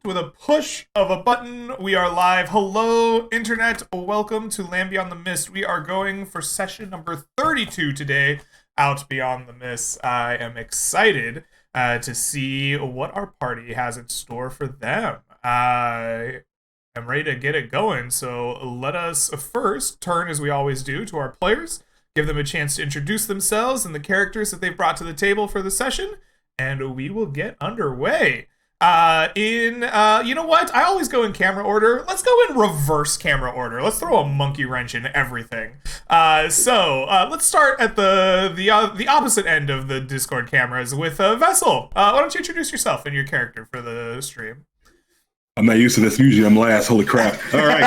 with a push of a button, we are live. Hello, Internet. Welcome to Land Beyond the Mist. We are going for session number 32 today, Out Beyond the Mist. I am excited to see what our party has in store for them. I am ready to get it going, so let us first turn, as we always do, to our players, give them a chance to introduce themselves and the characters that they've brought to the table for the session, and we will get underway. You know what? I always go in camera order. Let's go in reverse camera order. Let's throw a monkey wrench in everything. Let's start at the opposite end of the Discord cameras with Vessel. Why don't you introduce yourself and your character for the stream? I'm not used to this. Usually I'm last. Holy crap. All right.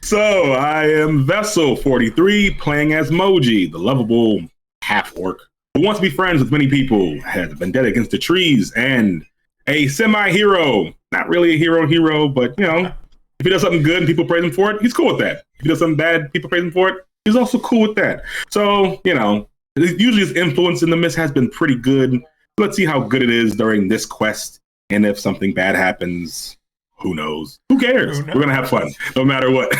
So I am Vessel 43, playing as Moji, the lovable half-orc who wants to be friends with many people, has a vendetta against the trees, and a semi-hero. Not really a hero, but, you know, if he does something good and people praise him for it, he's cool with that. If he does something bad, people praise him for it, he's also cool with that. So, you know, usually his influence in the Mist has been pretty good. Let's see how good it is during this quest, and if something bad happens, who knows? Who cares? We're going to have fun, no matter what.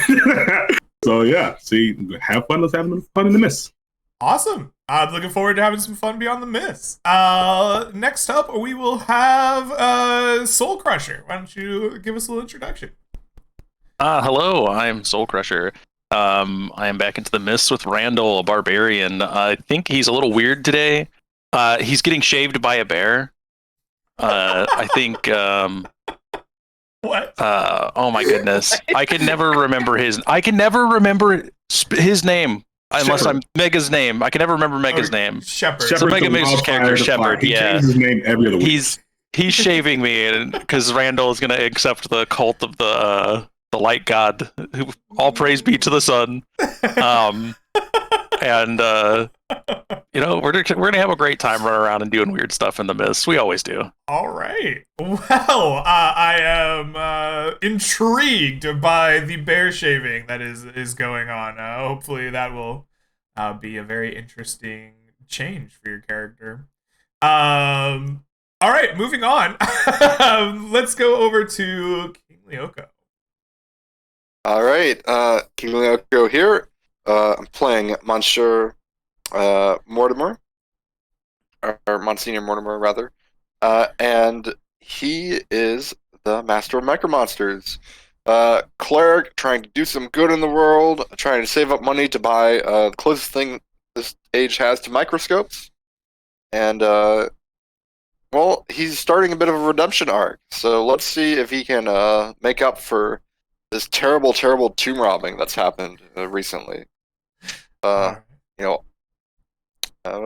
So, yeah, see, have fun. Let's have fun in the Mist. Awesome. I'm looking forward to having some fun beyond the Mist. Next up, we will have Soul Crusher. Why don't you give us a little introduction? Hello, I'm Soul Crusher. I am back into the Mist with Randall, a barbarian. I think he's a little weird today. He's getting shaved by a bear. I think... What? Oh my goodness. I can never remember his name. Unless I'm Mega's name. I can never remember Mega's name. Shepard. So Mega makes his character Shepard. He Yeah. changes his name every other week. He's shaving me because Randall is going to accept the cult of the light god. Who, all praise be to the sun. You know, we're gonna have a great time running around and doing weird stuff in the Mist. We always do. All right. Well, I am intrigued by the bear shaving that is going on. Hopefully, that will be a very interesting change for your character. All right, moving on. Let's go over to King Lyoko. All right, King Lyoko here. I'm playing Monsieur Mortimer, or Monsignor Mortimer, rather. And he is the master of micromonsters. Cleric, trying to do some good in the world, trying to save up money to buy the closest thing this age has to microscopes. And, well, he's starting a bit of a redemption arc. So let's see if he can make up for this terrible, terrible tomb robbing that's happened recently. Yeah. All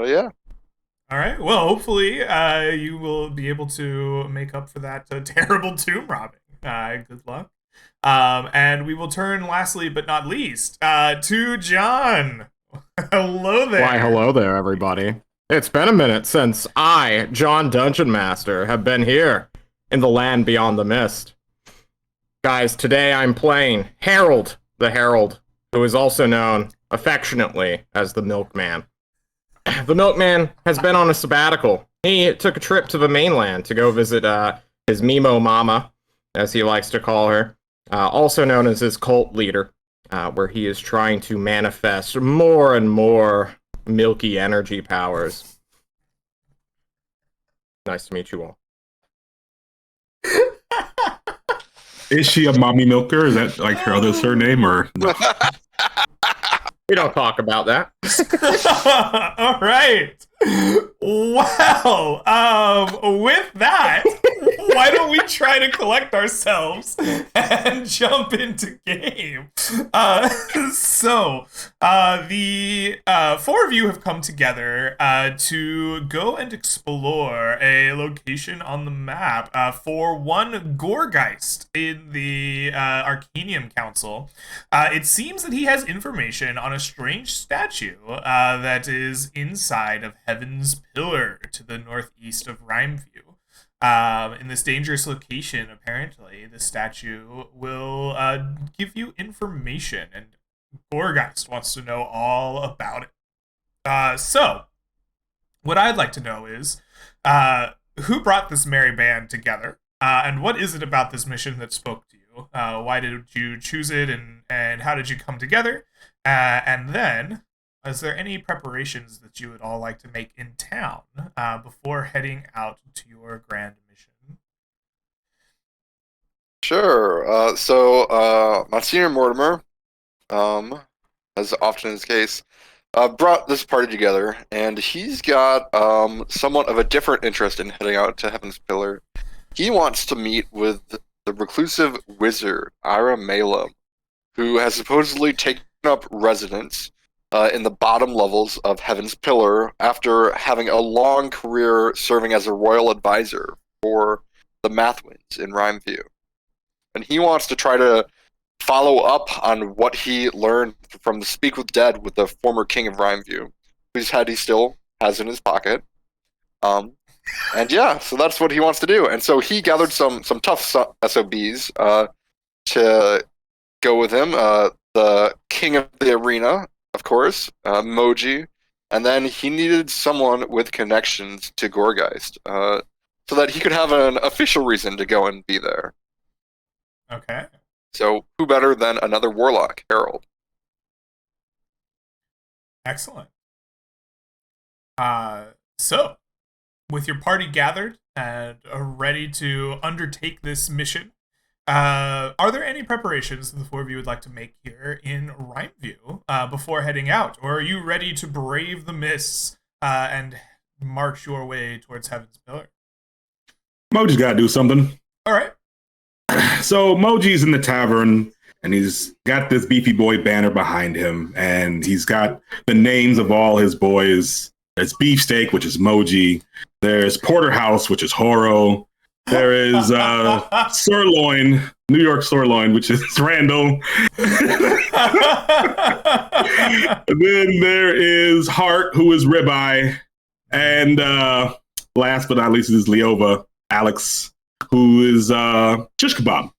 right. Well, hopefully, you will be able to make up for that terrible tomb robbing. Good luck. And we will turn, lastly but not least, to John. Hello there. Why, hello there, everybody. It's been a minute since I, John Dungeon Master, have been here in the land beyond the mist. Guys, today I'm playing Harold the Herald, who is also known affectionately as the Milkman. The Milkman has been on a sabbatical. He took a trip to the mainland to go visit his Mimo Mama, as he likes to call her, also known as his cult leader, where he is trying to manifest more and more milky energy powers. Nice to meet you all. Is she a mommy milker? Is that like her other surname, or no? We don't talk about that. All right. Well, with that, why don't we try to collect ourselves and jump into game? The four of you have come together to go and explore a location on the map for one Gorgeist in the Arcanium Council. It seems that he has information on a strange statue that is inside of Heaven's Pillar to the northeast of Rhymeview. In this dangerous location, apparently, the statue will give you information, and Gorgeist wants to know all about it. So, what I'd like to know is, who brought this merry band together, and what is it about this mission that spoke to you? Why did you choose it, and how did you come together? And then, is there any preparations that you would all like to make in town before heading out to your grand mission? Sure. Monsignor Mortimer, as often is the case, brought this party together, and he's got somewhat of a different interest in heading out to Heaven's Pillar. He wants to meet with the reclusive wizard, Ira Malum, who has supposedly taken up residence in the bottom levels of Heaven's Pillar after having a long career serving as a royal advisor for the Mathwins in Rhymeview. And he wants to try to follow up on what he learned from the Speak with Dead with the former king of Rhymeview, whose head he still has in his pocket. And yeah, so that's what he wants to do. And so he gathered some tough SOBs to go with him. The king of the arena, of course, Moji. And then he needed someone with connections to Gorgeist so that he could have an official reason to go and be there. Okay. So who better than another warlock, Harold? Excellent. So, with your party gathered and ready to undertake this mission, are there any preparations the four of you would like to make here in Rhymeview before heading out? Or are you ready to brave the mists and march your way towards Heaven's Pillar? Moji's got to do something. All right. So Moji's in the tavern, and he's got this beefy boy banner behind him, and he's got the names of all his boys. There's Beefsteak, which is Moji. There's Porterhouse, which is Horo. There is Sirloin, New York Sirloin, which is Randall. Then there is Hart, who is Ribeye. And last but not least is Leova, Alex, who is Shish Kebab.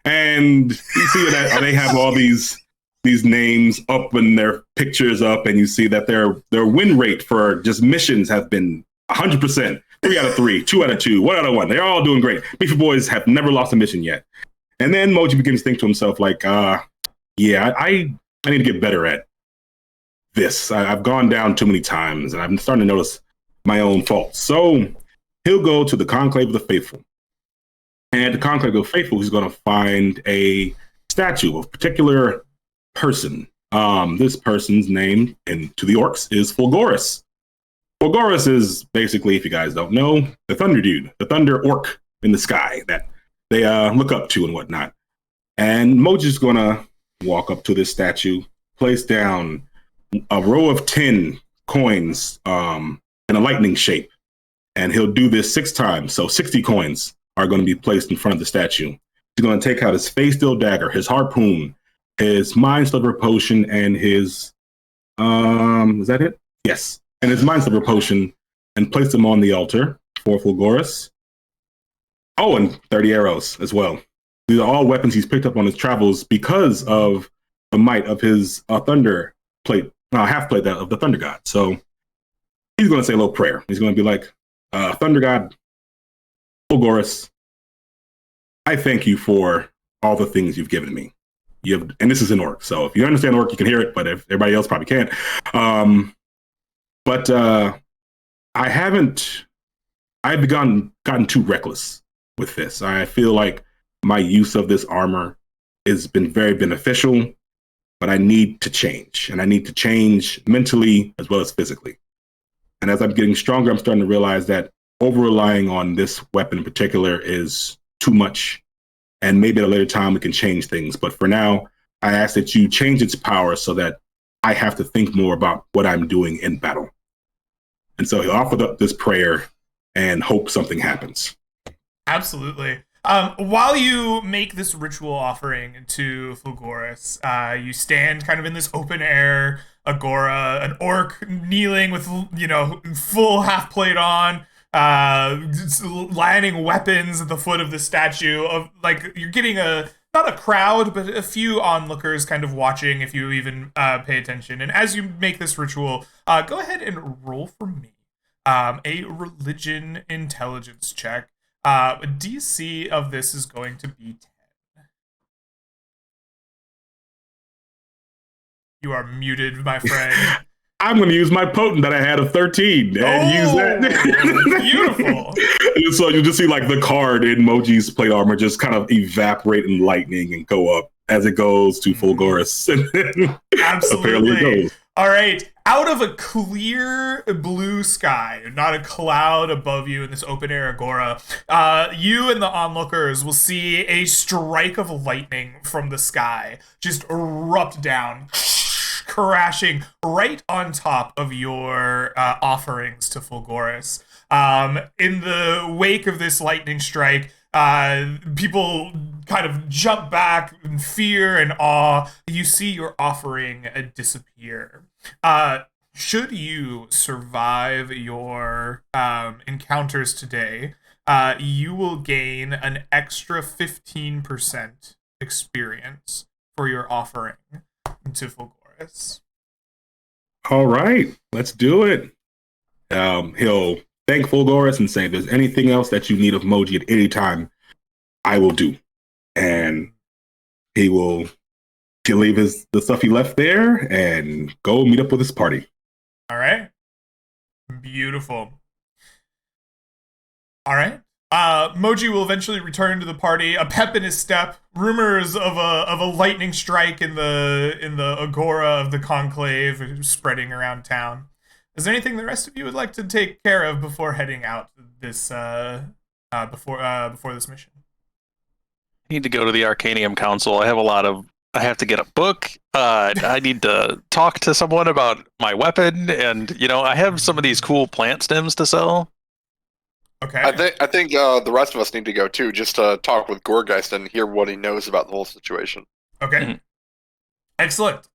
And you see that they have all these names up and their pictures up, and you see that their win rate for just missions have been 100%. 3 out of 3, 2 out of 2, 1 out of 1. They're all doing great. Beefy Boys have never lost a mission yet. And then Moji begins to think to himself, like, yeah, I need to get better at this. I've gone down too many times, and I'm starting to notice my own faults. So he'll go to the Conclave of the Faithful. And at the Conclave of the Faithful, he's going to find a statue of a particular person. This person's name, and to the orcs, is Fulgorus. Fulgorus is basically, if you guys don't know, the Thunder Dude, the Thunder Orc in the sky that they look up to and whatnot. And Moji's going to walk up to this statue, place down a row of 10 coins in a lightning shape. And he'll do this 6 times. So 60 coins are going to be placed in front of the statue. He's going to take out his Face Steel Dagger, his Harpoon, his Mind Sliver Potion, and his... is that it? Yes. And his Mind Sliver Potion, and place them on the altar for Fulgorus. Oh, and 30 arrows as well. These are all weapons he's picked up on his travels because of the might of his thunder plate, half plate of the Thunder God. So he's going to say a little prayer. He's going to be like, Thunder God, Fulgorus, I thank you for all the things you've given me. And this is an orc, so if you understand orc, you can hear it, but if everybody else probably can't. But I've gotten too reckless with this. I feel like my use of this armor has been very beneficial, but I need to change, and I need to change mentally as well as physically. And as I'm getting stronger, I'm starting to realize that over-relying on this weapon in particular is too much, and maybe at a later time we can change things. But for now, I ask that you change its power so that I have to think more about what I'm doing in battle. And so he offered up this prayer and hope something happens. Absolutely. While you make this ritual offering to Fulgorus, you stand kind of in this open air agora, an orc kneeling with, full half plate on, lining weapons at the foot of the statue. Of like, you're getting not a crowd, but a few onlookers kind of watching if you even pay attention. And as you make this ritual, go ahead and roll for me. a religion intelligence check. DC of this is going to be 10. You are muted, my friend. I'm going to use my potent that I had of 13 and use that. Beautiful. And so you'll just see like the card in Moji's plate armor just kind of evaporate in lightning and go up as it goes to Fulgorus. Absolutely. Apparently it goes. All right. Out of a clear blue sky, not a cloud above you in this open air agora, you and the onlookers will see a strike of lightning from the sky just erupt down, crashing right on top of your offerings to Fulgorus. In the wake of this lightning strike, people kind of jump back in fear and awe. You see your offering disappear. Should you survive your encounters today, you will gain an extra 15% experience for your offering to Fulgorus. All right, let's do it. He'll thank Fulgorus and say, if there's anything else that you need of Moji at any time, I will do. And he'll leave the stuff he left there and go meet up with his party. All right. Beautiful. All right. Moji will eventually return to the party, a pep in his step. Rumors of a lightning strike in the agora of the conclave spreading around town. Is there anything the rest of you would like to take care of before heading out this before this mission? I need to go to the Arcanium Council. I have to get a book. I need to talk to someone about my weapon, and I have some of these cool plant stems to sell. Okay. I think the rest of us need to go too, just to talk with Gorgeist and hear what he knows about the whole situation. Okay. Mm-hmm. Excellent.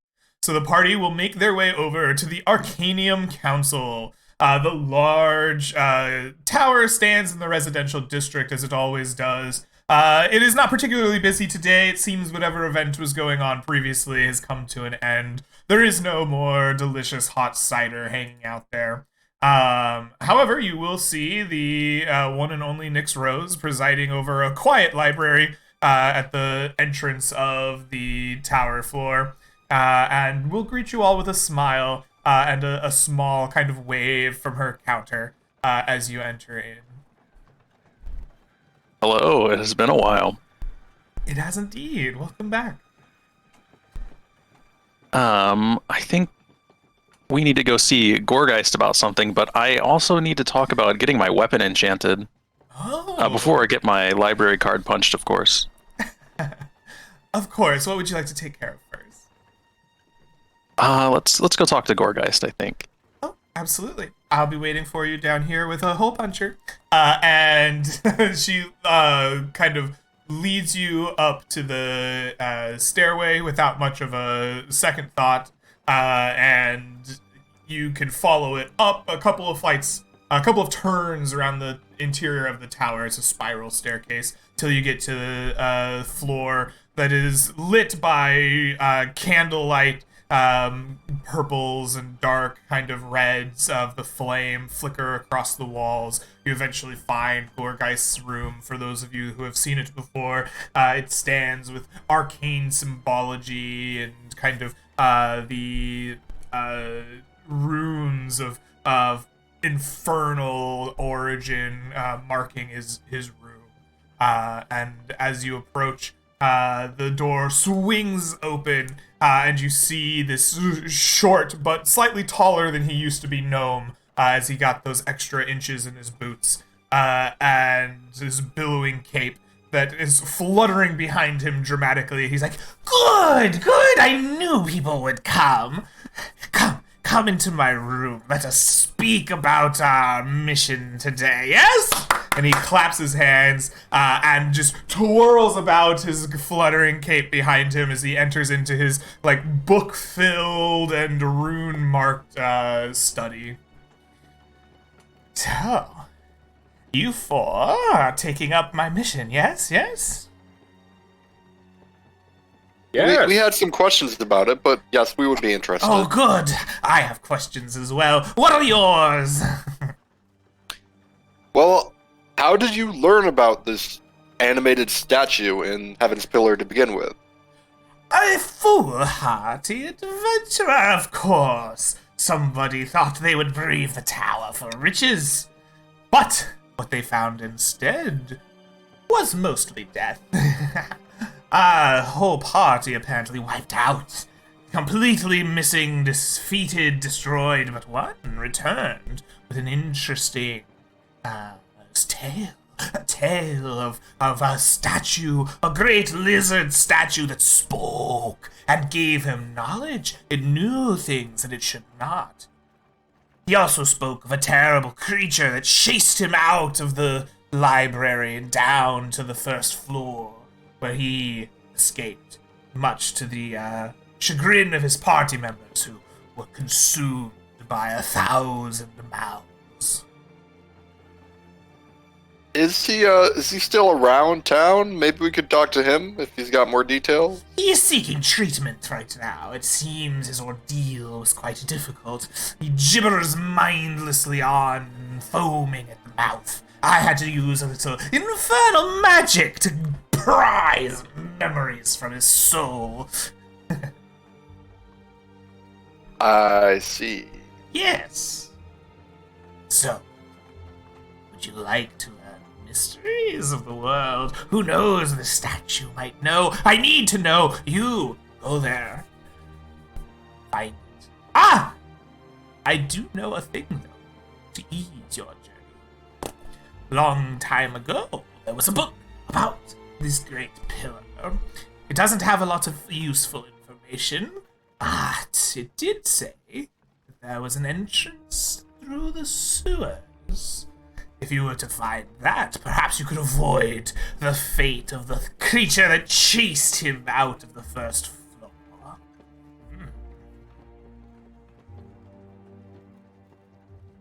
So the party will make their way over to the Arcanium Council. The large tower stands in the residential district, as it always does. It is not particularly busy today. It seems whatever event was going on previously has come to an end. There is no more delicious hot cider hanging out there. However, you will see the one and only Nyx Rose presiding over a quiet library at the entrance of the tower floor. And we'll greet you all with a smile and a small kind of wave from her counter as you enter in. Hello, it has been a while. It has indeed. Welcome back. I think we need to go see Gorgeist about something, but I also need to talk about getting my weapon enchanted. Before I get my library card punched, of course. Of course. What would you like to take care of first? Let's go talk to Gorgeist, I think. Oh, absolutely. I'll be waiting for you down here with a hole puncher. And she kind of leads you up to the stairway without much of a second thought. And you can follow it up a couple of flights, a couple of turns around the interior of the tower. It's a spiral staircase till you get to the floor that is lit by candlelight. Purples and dark kind of reds of the flame flicker across the walls. You eventually find Gorgeist's room. For those of you who have seen it before, it stands with arcane symbology and kind of the runes of infernal origin marking his room. And as you approach, the door swings open, and you see this short but slightly taller than he used to be gnome, as he got those extra inches in his boots, and his billowing cape that is fluttering behind him dramatically. He's like, Good, I knew people would come. Come into my room. Let us speak about our mission today, yes? And he claps his hands and just twirls about his fluttering cape behind him as he enters into his book-filled and rune-marked study. So, you four are taking up my mission, yes? Yes. We had some questions about it, but yes, we would be interested. Oh, good. I have questions as well. What are yours? Well, how did you learn about this animated statue in Heaven's Pillar to begin with? A foolhardy adventurer, of course. Somebody thought they would brave the tower for riches. But what they found instead was mostly death. Our whole party apparently wiped out. Completely missing, defeated, destroyed, but one returned with an interesting tale. A tale of a statue, a great lizard statue that spoke and gave him knowledge. It knew things that it should not. He also spoke of a terrible creature that chased him out of the library and down to the first floor, where he escaped, much to the chagrin of his party members who were consumed by 1,000 mouths. Is he still around town? Maybe we could talk to him if he's got more details. He is seeking treatment right now. It seems his ordeal was quite difficult. He gibbers mindlessly on, foaming at the mouth. I had to use a little infernal magic to pry his memories from his soul. I see. Yes. So, would you like to learn mysteries of the world? Who knows, the statue might know. I need to know. You go there. Find it. Ah! I do know a thing, though, to ease your journey. Long time ago, there was a book about this great pillar. It doesn't have a lot of useful information, but it did say that there was an entrance through the sewers. If you were to find that, perhaps you could avoid the fate of the creature that chased him out of the first floor.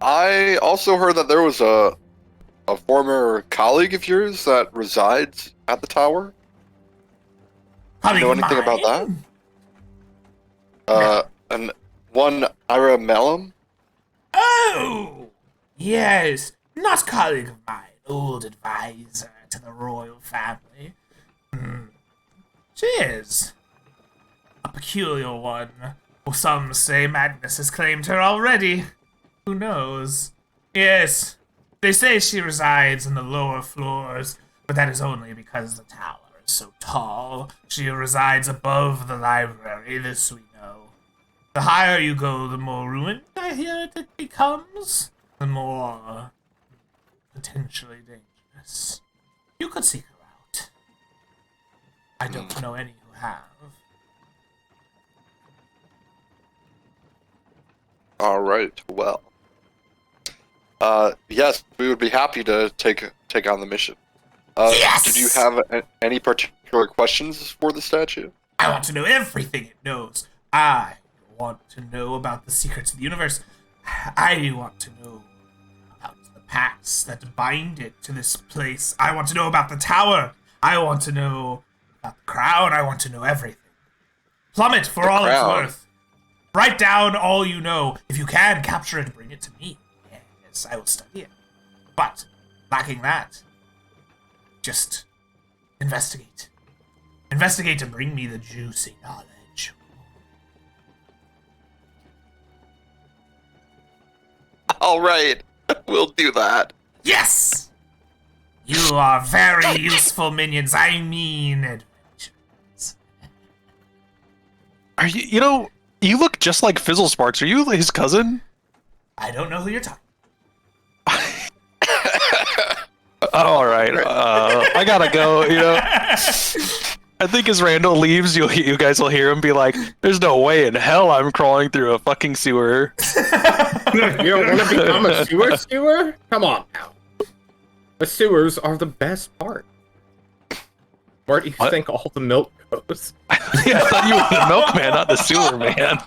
I also heard that there was a former colleague of yours that resides at the tower. Do you know anything about that? And one Ira Mellum? Oh! Yes, not colleague of mine, old advisor to the royal family. She is a peculiar one. Well, some say madness has claimed her already. Who knows? Yes, they say she resides in the lower floors, but that is only because the tower is so tall. She resides above the library, this we know. The higher you go, the more ruined, I hear it becomes. The more potentially dangerous. You could seek her out. I don't know any who have. All right. Well, yes, we would be happy to take on the mission. Yes! Did you have any particular questions for the statue? I want to know everything it knows. I want to know about the secrets of the universe. I want to know about the paths that bind it to this place. I want to know about the tower. I want to know about the crown. I want to know everything. Plumb it for all it's worth. Write down all you know. If you can, capture it, bring it to me. Yes, I will study it. But, lacking that, just investigate. Investigate and bring me the juicy knowledge. All right, we'll do that. Yes! You are very useful minions. I mean adventurers. Are you? You know, you look just like Fizzle Sparks. Are you his cousin? I don't know who you're talking. All right. I gotta go. You know. I think as Randall leaves, you guys will hear him be like, "There's no way in hell I'm crawling through a fucking sewer." You don't want to become a sewer? Come on now. The sewers are the best part. Where do you think all the milk goes? Yeah, I thought you were the milkman, not the sewer man.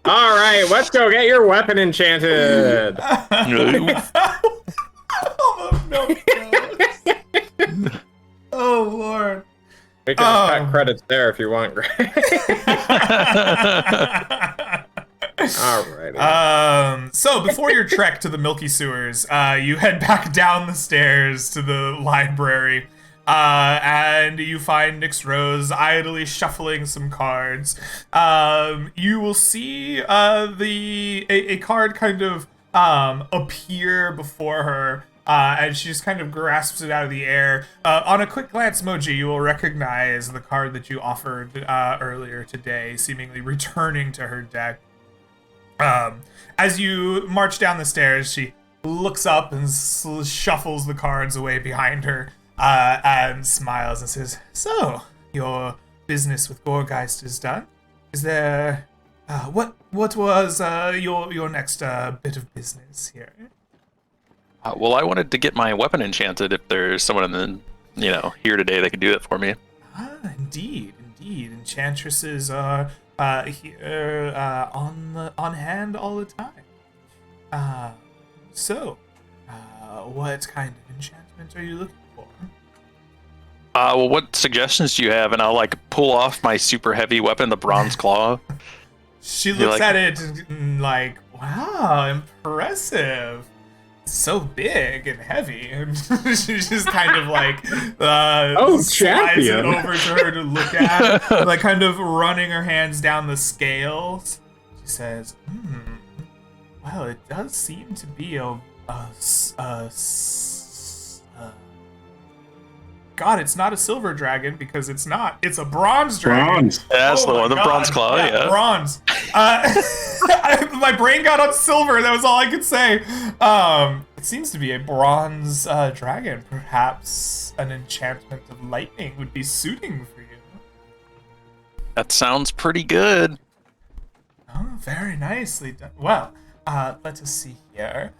All right, let's go get your weapon enchanted. Oh, Lord. We can just cut credits there if you want. Alrighty. So before your trek to the Milky Sewers, you head back down the stairs to the library, and you find Nyx Rose idly shuffling some cards. You will see a card kind of appear before her. And she just kind of grasps it out of the air. On a quick glance, Moji, you will recognize the card that you offered earlier today, seemingly returning to her deck. As you march down the stairs, she looks up and shuffles the cards away behind her, and smiles and says, "So, your business with Gorgeist is done? Is there... what was your next bit of business here?" Well, I wanted to get my weapon enchanted. If there's someone in the, here today that could do it for me. Indeed. Enchantresses are here on hand all the time. So, what kind of enchantment are you looking for? Well, what suggestions do you have? And I'll pull off my super heavy weapon, the bronze claw. She looks at it and like, wow, impressive. So big and heavy, and she's just kind of slides champion. it over to her to look at, kind of running her hands down the scales. She says, well, it does seem to be God, it's not a silver dragon because it's not. It's a bronze dragon. Bronze. That's the one, the bronze claw, yeah. Bronze. My brain got on silver. That was all I could say. It seems to be a bronze dragon. Perhaps an enchantment of lightning would be suiting for you. That sounds pretty good. Oh, very nicely done. Well, let us see here.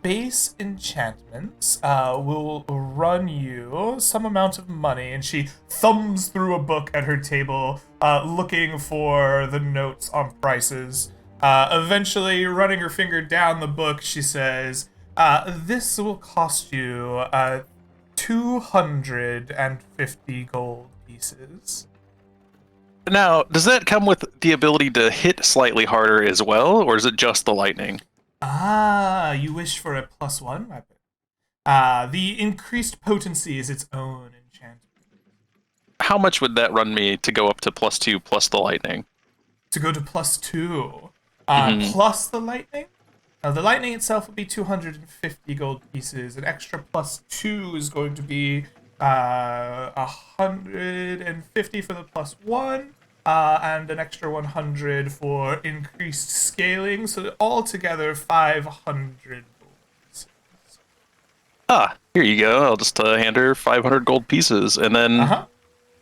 Base enchantments will run you some amount of money, and she thumbs through a book at her table, looking for the notes on prices. Eventually, running her finger down the book, she says, this will cost you 250 gold pieces. Now, does that come with the ability to hit slightly harder as well, or is it just the lightning? You wish for a +1 weapon. The increased potency is its own enchantment. How much would that run me to go up to +2 plus the lightning? To go to +2, plus the lightning? The lightning itself would be 250 gold pieces. An extra +2 is going to be 150 for the +1. And an extra 100 for increased scaling, so altogether 500 gold pieces. Here you go. I'll just hand her 500 gold pieces, and then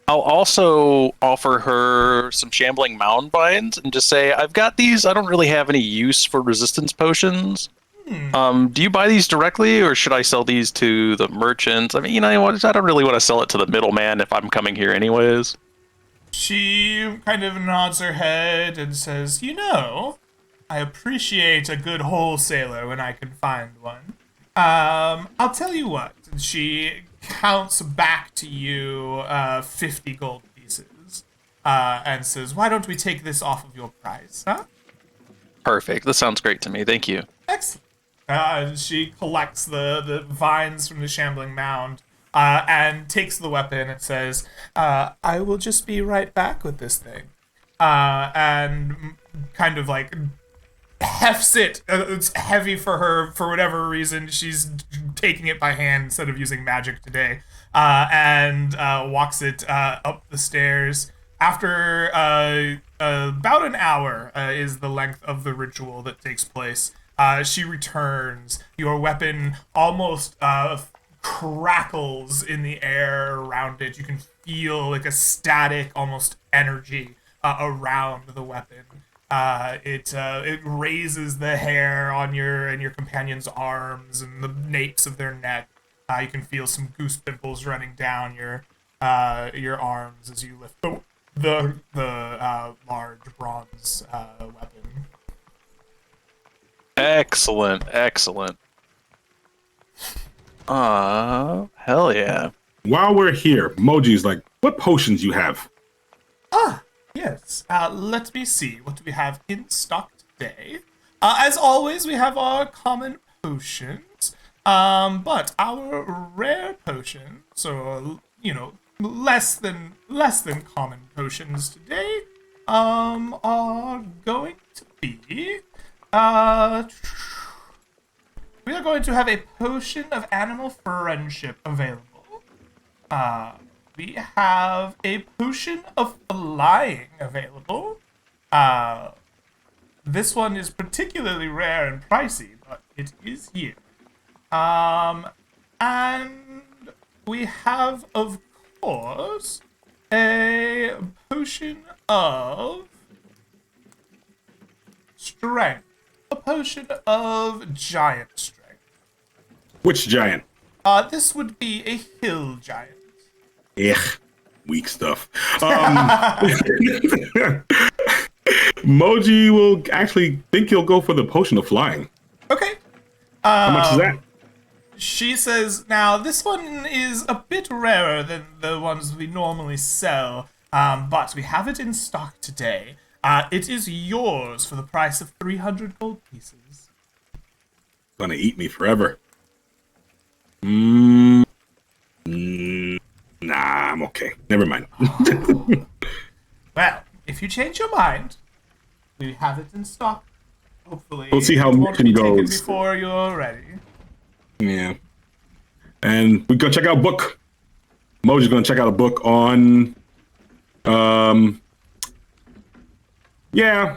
I'll also offer her some shambling mound binds and just say, I've got these. I don't really have any use for resistance potions. Do you buy these directly, or should I sell these to the merchants? I mean, I don't really want to sell it to the middleman if I'm coming here anyways. She kind of nods her head and says, I appreciate a good wholesaler when I can find one. I'll tell you what. She counts back to you 50 gold pieces and says, why don't we take this off of your price, huh? Perfect. That sounds great to me. Thank you. Excellent. She collects the vines from the shambling mound and takes the weapon and says, I will just be right back with this thing. And kind of hefts it. It's heavy for her for whatever reason. She's taking it by hand instead of using magic today. And walks it up the stairs. After about an hour is the length of the ritual that takes place. She returns. Your weapon almost crackles in the air around it. You can feel a static, almost energy around the weapon. It raises the hair on your companion's arms and the napes of their neck. You can feel some goose pimples running down your arms as you lift the large bronze weapon. Excellent. Hell yeah. While we're here, Moji's like, what potions you have? Yes. Let me see. What do we have in stock today. As always, we have our common potions, but our rare potions, so less than common potions today, are going to be we are going to have a potion of animal friendship available. We have a potion of flying available. This one is particularly rare and pricey, but it is here. And we have, of course, a potion of strength. A potion of giant strength. Which giant? This would be a hill giant. Weak stuff. Moji will actually think he'll go for the potion of flying. Okay. How much is that? She says, now, this one is a bit rarer than the ones we normally sell, but we have it in stock today. It is yours for the price of 300 gold pieces. Gonna eat me forever. Nah, I'm okay. Never mind. Well, if you change your mind, we have it in stock. Hopefully, We'll see how it won't mission be taken goes. before you're ready. Yeah. And we go check out a book. Moji's gonna check out a book on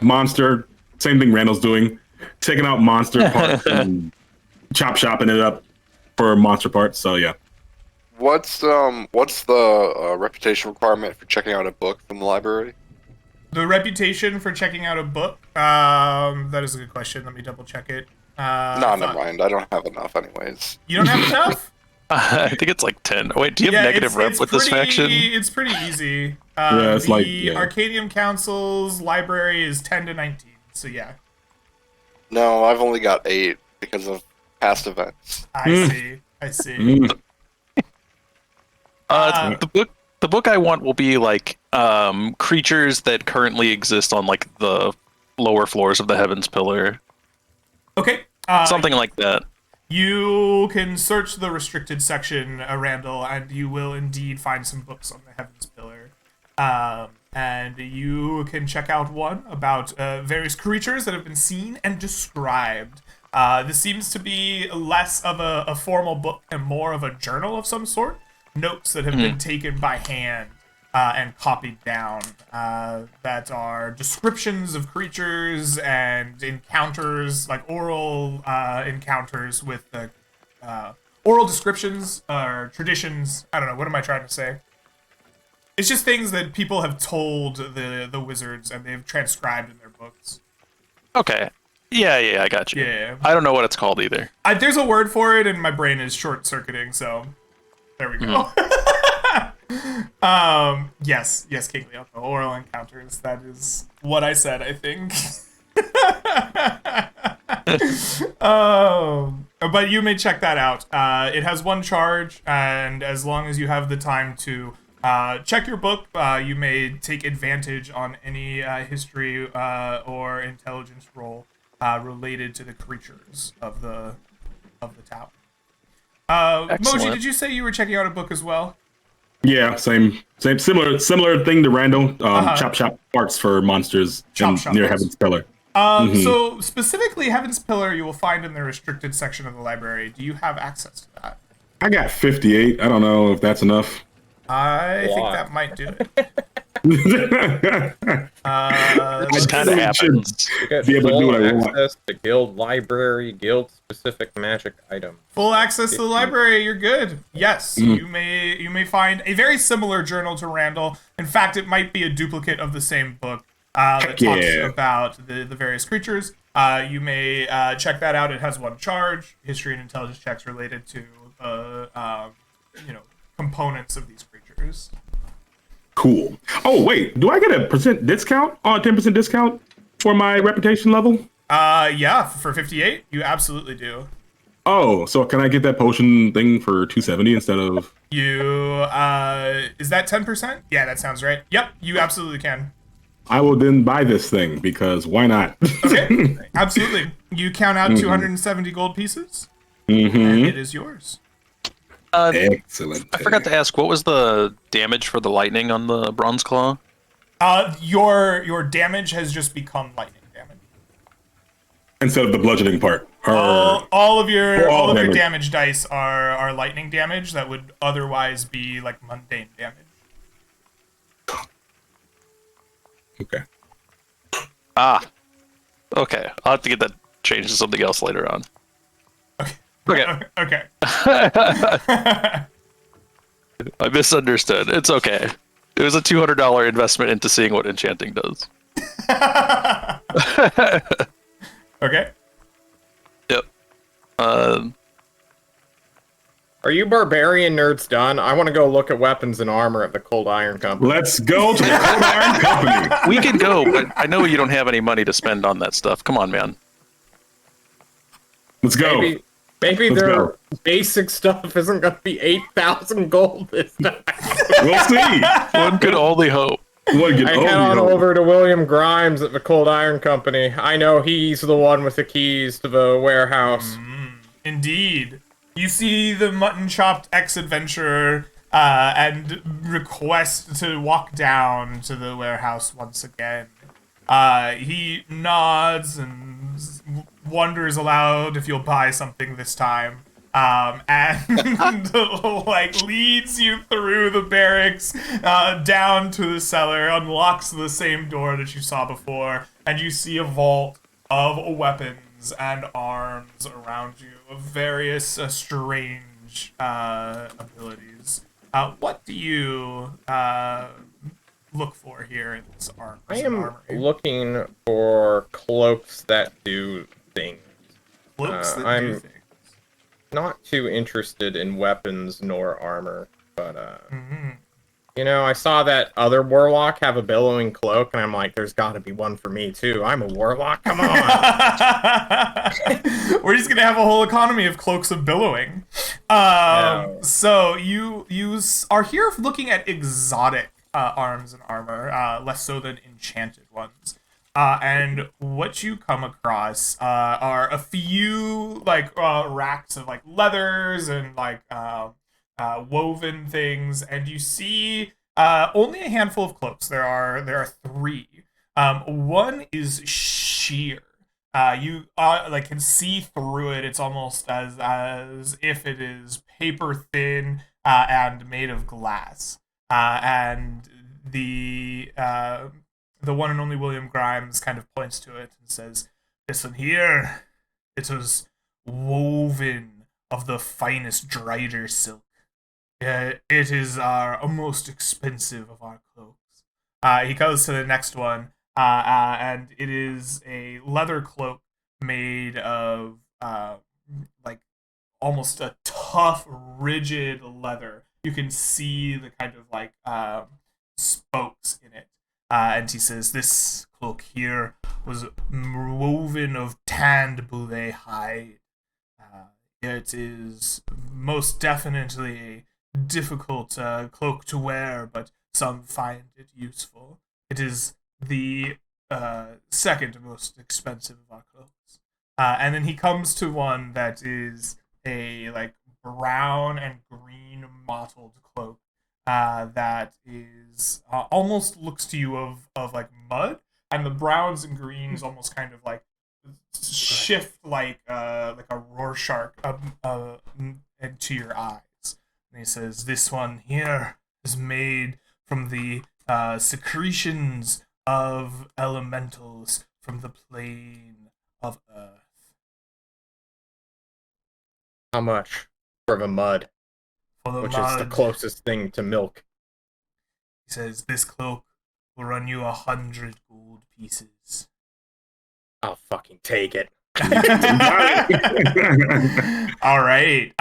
Monster. Same thing Randall's doing. Taking out Monster parts and shopping it up for Monster parts. So yeah. What's the reputation requirement for checking out a book from the library? The reputation for checking out a book? That is a good question. Let me double check it. No, never mind. I don't have enough anyways. You don't have enough? I think it's like 10. Wait, do you have negative rep with this faction? It's pretty easy. Yeah, it's the Arcadium Council's library is 10 to 19, so yeah. No, I've only got 8 because of past events. I see. The book I want will be like creatures that currently exist on like the lower floors of the Heavens Pillar. Okay. Something like that. You can search the restricted section, Randall, and you will indeed find some books on the Heavens Pillar. And you can check out one about various creatures that have been seen and described. This seems to be less of a formal book and more of a journal of some sort. Notes that have been taken by hand and copied down that are descriptions of creatures and encounters, like oral encounters with the oral descriptions or traditions. I don't know, what am I trying to say? It's just things that people have told the wizards and they've transcribed in their books. Okay. Yeah, I got you. Yeah. I don't know what it's called either. There's a word for it and my brain is short-circuiting, so there we go. Yes, King Leo. Oral encounters. That is what I said, I think. But you may check that out. It has one charge, and as long as you have the time to check your book, you may take advantage on any history or intelligence roll related to the creatures of the town. Moji, did you say you were checking out a book as well? Yeah, same, similar thing to Randall. Chop parts for monsters near Heaven's Pillar. So specifically, Heaven's Pillar, you will find in the restricted section of the library. Do you have access to that? I got 58. I don't know if that's enough. I think that might do it. It just kind of happens. You get Be able to do full what I want. access to guild library, guild-specific magic item. Full access to the library, you're good. Yes, you may find a very similar journal to Randall. In fact, it might be a duplicate of the same book that talks about the various creatures. You may check that out. It has one charge, history and intelligence checks related to components of these creatures. Cool. Oh wait, do I get a % discount on 10% discount for my reputation level? Yeah, for 58, you absolutely do. Oh, so can I get that potion thing for 270 instead of You is that 10%? Yeah, that sounds right. Yep, you absolutely can. I will then buy this thing because why not? Okay, absolutely. You count out 270 gold pieces, and it is yours. Excellent. I forgot to ask, what was the damage for the lightning on the bronze claw? Your damage has just become lightning damage. Instead of the bludgeoning part. All of your damage. damage dice are lightning damage that would otherwise be like mundane damage. Okay. Okay. I'll have to get that changed to something else later on. Okay. Okay. I misunderstood. It's okay. It was a $200 investment into seeing what enchanting does. Okay. Yep. Are you barbarian nerds done? I want to go look at weapons and armor at the Cold Iron Company. Let's go to the Cold Iron Company. We can go, but I know you don't have any money to spend on that stuff. Come on, man. Let's go. Maybe Let's their go. basic stuff isn't going to be 8,000 gold this time. We'll see. One could only hope. I head on over to William Grimes at the Cold Iron Company. I know he's the one with the keys to the warehouse. Indeed. You see the mutton-chopped ex-adventurer and request to walk down to the warehouse once again. He nods and wonders aloud if you'll buy something this time. And like leads you through the barracks down to the cellar, unlocks the same door that you saw before, and you see a vault of weapons and arms around you of various strange abilities. What do you look for here in this armor? I am looking for cloaks that do things. Cloaks that I'm do things. Not too interested in weapons nor armor, but you know, I saw that other warlock have a billowing cloak, and I'm like, there's got to be one for me too. I'm a warlock. Come on. We're just gonna have a whole economy of cloaks of billowing. No. So you are here looking at exotic arms and armor, less so than enchanted ones. And what you come across are a few like racks of like leathers and like woven things, and you see only a handful of cloaks. There are three. One is sheer. You like can see through it. It's almost as if it is paper thin and made of glass. And the one and only William Grimes kind of points to it and says, "This one here, it was woven of the finest drider silk. It is our most expensive of our cloaks." He goes to the next one, and it is a leather cloak made of like almost a tough, rigid leather. You can see the kind of like spokes in it. And he says, "This cloak here was woven of tanned bouvet hide. It is most definitely a difficult cloak to wear, but some find it useful. It is the second most expensive of our cloaks." And then he comes to one that is a like brown and green mottled cloak. That is almost looks to you of like mud, and the browns and greens almost kind of like shift like a Rorschach into your eyes. And he says, "This one here is made from the secretions of elementals from the plane of Earth." How much for the mud? For the Which mud, is the closest thing to milk. he says, "This cloak will run you 100 gold pieces." I'll fucking take it. All right.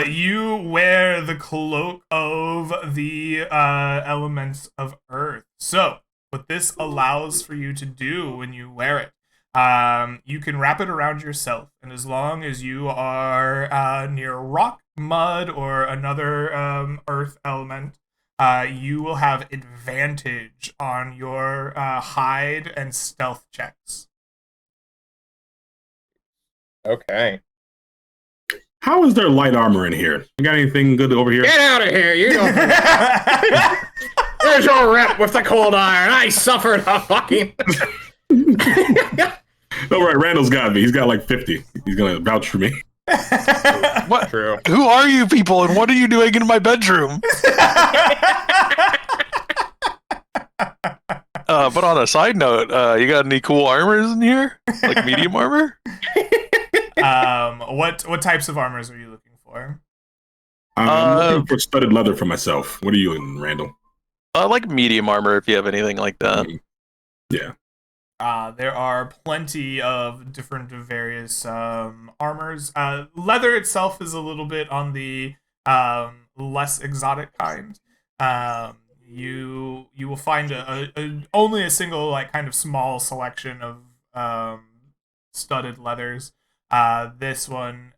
You wear the cloak of the elements of Earth. So, what this allows for you to do when you wear it, you can wrap it around yourself, and as long as you are near rock, mud, or another earth element, you will have advantage on your hide and stealth checks. Okay. How is there light armor in here? You got anything good over here? Get out of here! You don't. There's your rep with the cold iron. I suffered a fucking. Oh, right, Randall's got me. He's got like 50. He's gonna vouch for me. What? True. Who are you people, and what are you doing in my bedroom? But on a side note, you got any cool armors in here? Like medium armor? What types of armors are you looking for? I'm looking for studded leather for myself. What are you in, Randall? Like medium armor, if you have anything like that. Yeah. There are plenty of different various armors. Leather itself is a little bit on the less exotic kind. You will find only a single like kind of small selection of studded leathers. This one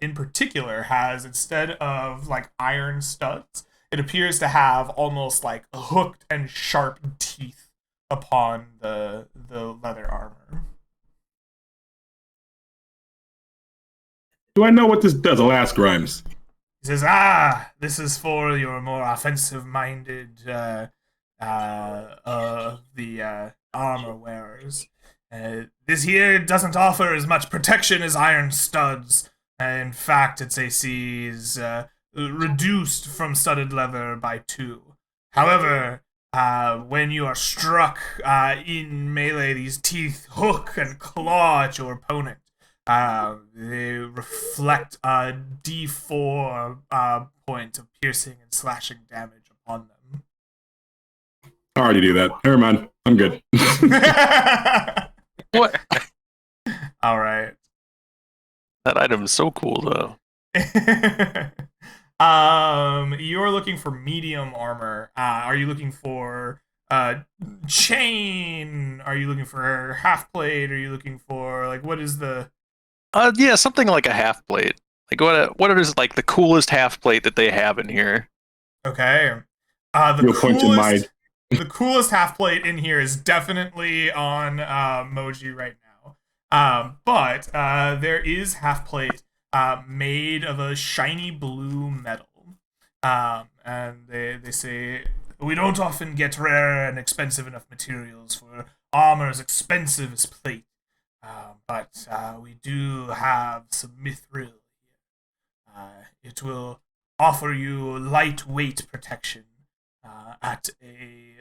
in particular has, instead of like iron studs, it appears to have almost like hooked and sharp teeth upon the leather armor. Do I know what this does? I'll ask Grimes. He says, this is for your more offensive-minded the armor wearers. This here doesn't offer as much protection as iron studs. In fact, its AC is reduced from studded leather by 2. However, when you are struck in melee, these teeth hook and claw at your opponent. They reflect a D4 point of piercing and slashing damage upon them. I already do that. Never mind. I'm good. What? All right. That item is so cool, though. You're looking for medium armor. Are you looking for chain? Are you looking for half plate? Are you looking for like what is the? Yeah, something like a half plate. Like what is like the coolest half plate that they have in here? Okay. The coolest half plate in here is definitely on Moji right now. But there is half plate made of a shiny blue metal. And they say, we don't often get rare and expensive enough materials for armor as expensive as plate. But we do have some mithril here. It will offer you lightweight protection at a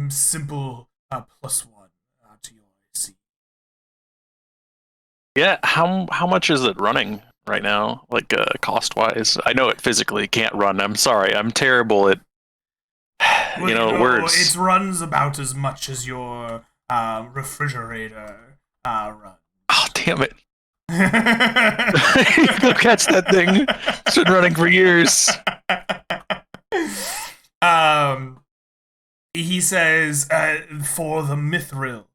simple +1 to your AC. Yeah, how much is it running right now? Like cost wise? I know it physically can't run. I'm sorry, I'm terrible at words. It runs about as much as your refrigerator runs. Oh damn it! Go catch that thing. It's been running for years. He says, for the mithril,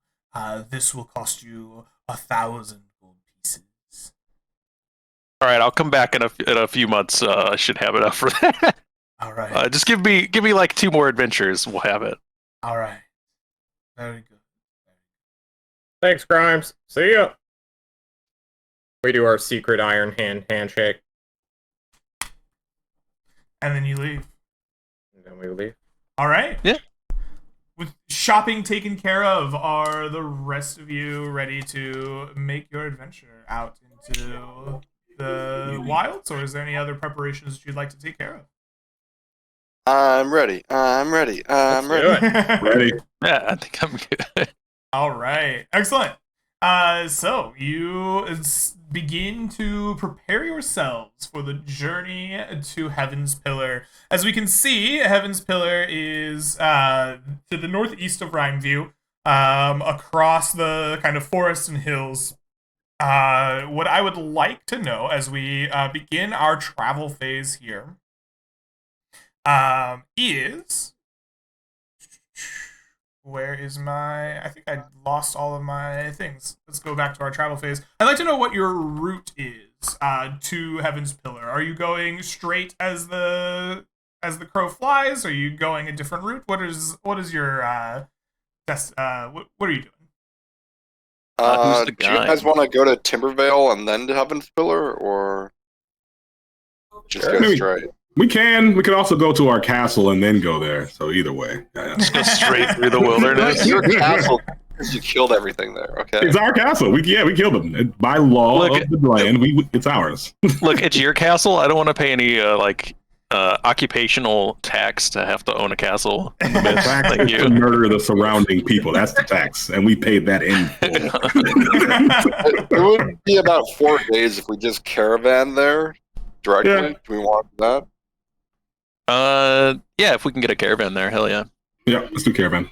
this will cost you 1,000 gold pieces. All right, I'll come back in a few months. I should have enough for that. All right. Just give me like 2 more adventures. We'll have it. All right. Very good. Thanks, Grimes. See ya. We do our secret iron handshake. And then you leave. And then we leave. All right. Yeah. With shopping taken care of, are the rest of you ready to make your adventure out into the wilds, or is there any other preparations that you'd like to take care of? I'm ready. Let's do ready. it. Ready? Yeah, I think I'm good. All right. Excellent. So you begin to prepare yourselves for the journey to Heaven's Pillar. As we can see, Heaven's Pillar is to the northeast of Rhymeview, across the kind of forests and hills. What I would like to know as we begin our travel phase here is... Where is my... I think I lost all of my things. Let's go back to our travel phase. I'd like to know what your route is to Heaven's Pillar. Are you going straight as the as the crow flies? Are you going a different route? What is your what are you doing? Who's the Do you guy? guys want to go to Timbervale and then to Heaven's Pillar, or just Sure. go straight? We could also go to our castle and then go there. So either way. Just go straight through the wilderness. Your castle, because you killed everything there. Okay. It's our castle. We killed them. By law Look, of the land, it's ours. Look, it's your castle. I don't want to pay any occupational tax to have to own a castle. The tax Like is you. to murder the surrounding people. That's the tax. And we paid that in full. It would be about 4 days if we just caravan there directly. Yeah. Do we want that? Yeah, if we can get a caravan there, hell yeah. Yeah, let's do caravan.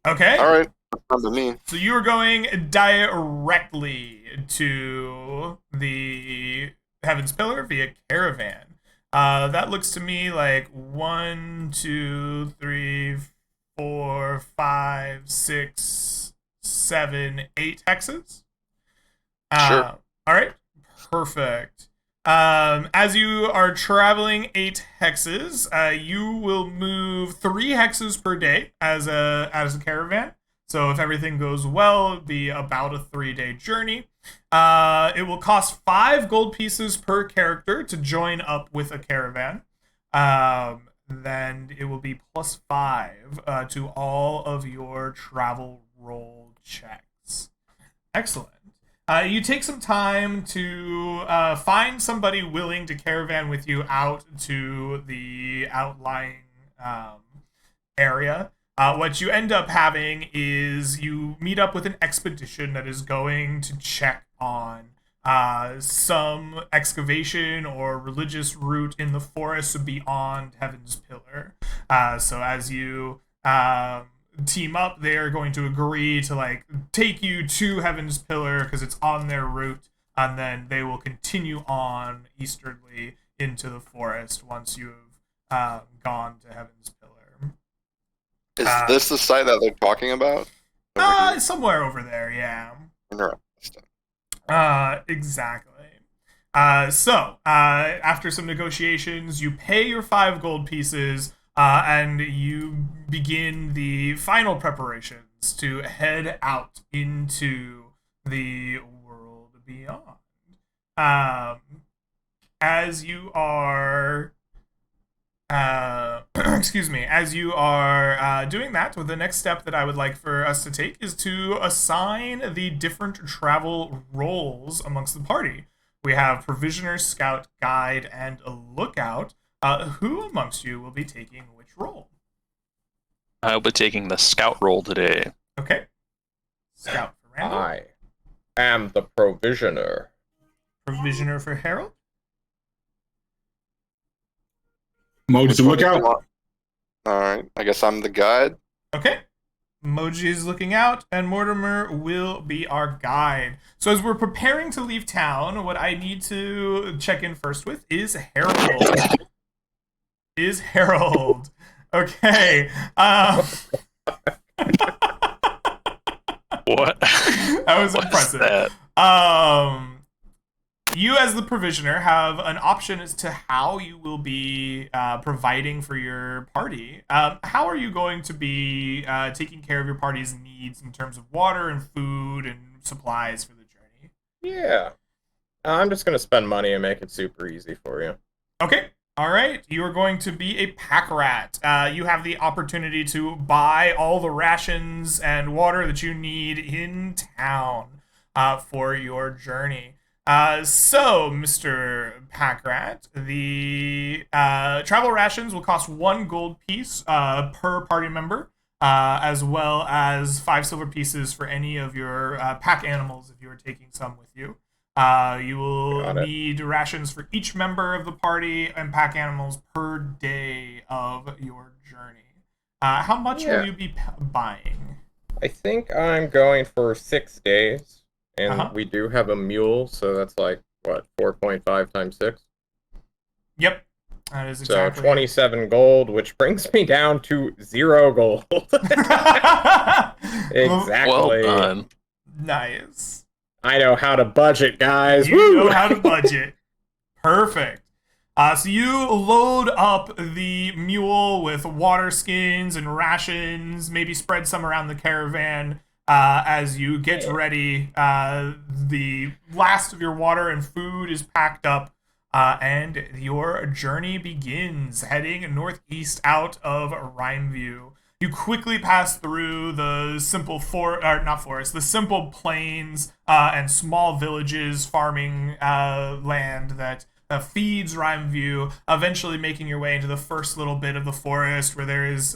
Okay. All right. Come to me. So you are going directly to the Heaven's Pillar via caravan. That looks to me like 1, 2, 3, 4, 5, 6, 7, 8 hexes. Sure. All right. Perfect. As you are traveling 8 hexes, you will move 3 hexes per day as a caravan. So if everything goes well, it'll be about a 3-day journey. It will cost 5 gold pieces per character to join up with a caravan. Then it will be +5 to all of your travel roll checks. Excellent. You take some time to find somebody willing to caravan with you out to the outlying area. What you end up having is you meet up with an expedition that is going to check on some excavation or religious route in the forest beyond Heaven's Pillar. So as you team up, they are going to agree to take you to Heaven's Pillar because it's on their route, and then they will continue on easterly into the forest once you've gone to Heaven's Pillar. Is this the site that they're talking about? Somewhere over there, yeah. Interesting. Exactly. So after some negotiations, you pay your 5 gold pieces, and you begin the final preparations to head out into the world beyond. As you are as you are doing that, the next step that I would like for us to take is to assign the different travel roles amongst the party. We have Provisioner, Scout, Guide, and a Lookout. Who amongst you will be taking which role? I'll be taking the scout role today. Okay. Scout for Randall. I am the provisioner. Provisioner for Harold. Moji to look out. All right. I guess I'm the guide. Okay. Moji is looking out, and Mortimer will be our guide. So as we're preparing to leave town, what I need to check in first with is Harold. Okay. What? That was What is impressive. that? You as the provisioner have an option as to how you will be providing for your party. How are you going to be taking care of your party's needs in terms of water and food and supplies for the journey? Yeah. I'm just going to spend money and make it super easy for you. Okay. All right. You are going to be a pack rat. You have the opportunity to buy all the rations and water that you need in town for your journey. So, Mr. Packrat, the travel rations will cost 1 gold piece per party member, as well as 5 silver pieces for any of your pack animals if you are taking some with you. You will need rations for each member of the party and pack animals per day of your journey. How much will you be buying? I think I'm going for 6 days. And we do have a mule, so that's like, what, 4.5 times 6? Yep. That is exactly so 27 gold, which brings me down to 0 gold. Exactly. Well done. Nice. I know how to budget, guys. You know how to budget. Perfect. So you load up the mule with water skins and rations, maybe spread some around the caravan. As you get ready, the last of your water and food is packed up, and your journey begins, heading northeast out of Rhymeview. You quickly pass through the simple the simple plains and small villages, farming land that feeds Rhymeview, eventually making your way into the first little bit of the forest where there is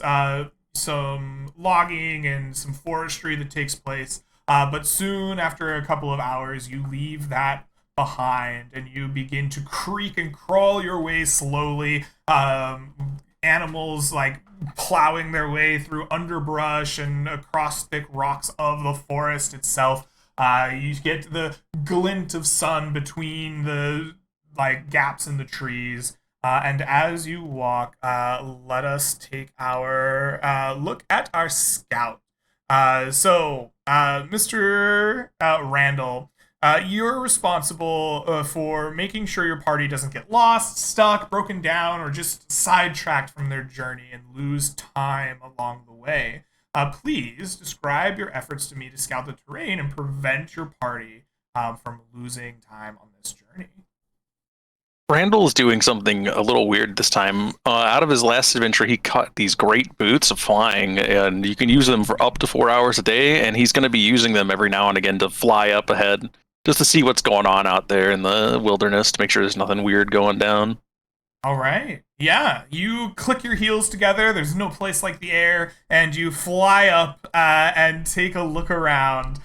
some logging and some forestry that takes place. But soon, after a couple of hours, you leave that behind and you begin to creak and crawl your way slowly. Animals like plowing their way through underbrush and across thick rocks of the forest itself. You get the glint of sun between the like gaps in the trees. And as you walk, let us take our look at our scout. Mr. Randall, you're responsible for making sure your party doesn't get lost, stuck, broken down, or just sidetracked from their journey and lose time along the way. Please describe your efforts to me to scout the terrain and prevent your party from losing time on this journey. Randall is doing something a little weird this time. Out of his last adventure, he caught these great boots of flying, and you can use them for up to 4 hours a day, and he's going to be using them every now and again to fly up ahead, just to see what's going on out there in the wilderness, to make sure there's nothing weird going down. All right. Yeah, you click your heels together. There's no place like the air, and you fly up and take a look around.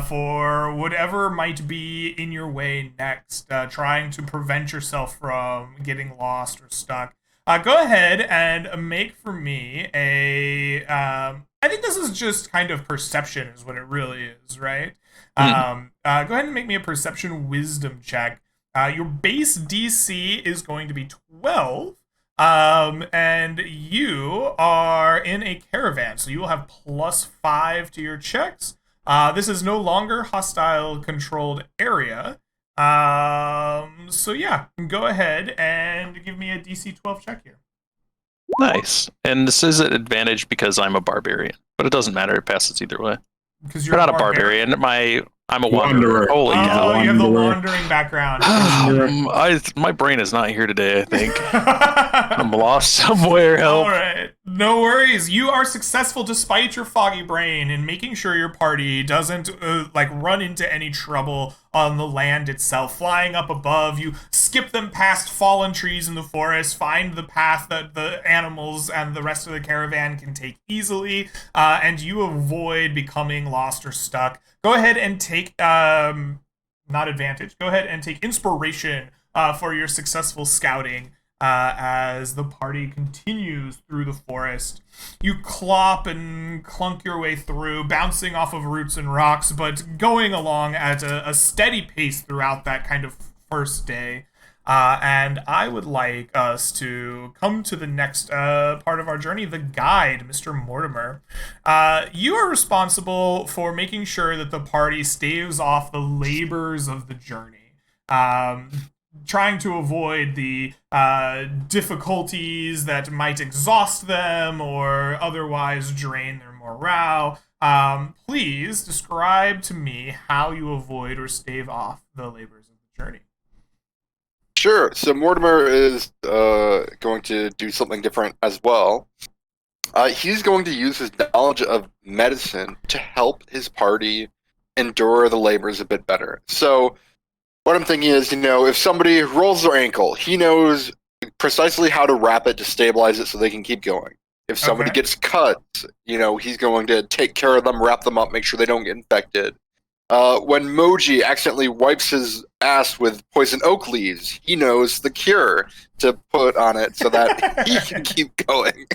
For whatever might be in your way next, trying to prevent yourself from getting lost or stuck. Go ahead and make for me I think this is just kind of perception is what it really is, right? Go ahead and make me a perception wisdom check. Your base DC is going to be 12. And you are in a caravan, so you will have +5 to your checks. This is no longer hostile controlled area. So yeah, go ahead and give me a DC 12 check here. Nice. And this is an advantage because I'm a barbarian, but it doesn't matter. It passes either way. Because you're not a barbarian. I'm a wanderer. Holy cow. You have the wandering background. My brain is not here today, I think. I'm lost somewhere. Help. All right. No worries. You are successful despite your foggy brain in making sure your party doesn't run into any trouble on the land itself. Flying up above, you skip them past fallen trees in the forest, find the path that the animals and the rest of the caravan can take easily, and you avoid becoming lost or stuck. Go ahead and take, not advantage, go ahead and take inspiration for your successful scouting as the party continues through the forest. You clop and clunk your way through, bouncing off of roots and rocks, but going along at a steady pace throughout that kind of first day. And I would like us to come to the next part of our journey, the guide, Mr. Mortimer. You are responsible for making sure that the party staves off the labors of the journey, trying to avoid the difficulties that might exhaust them or otherwise drain their morale. Please describe to me how you avoid or stave off the labors of the journey. Sure. So Mortimer is going to do something different as well. He's going to use his knowledge of medicine to help his party endure the labors a bit better. So what I'm thinking is, if somebody rolls their ankle, he knows precisely how to wrap it to stabilize it so they can keep going. If somebody gets cut, he's going to take care of them, wrap them up, make sure they don't get infected. When Moji accidentally wipes his ass with poison oak leaves, he knows the cure to put on it so that he can keep going.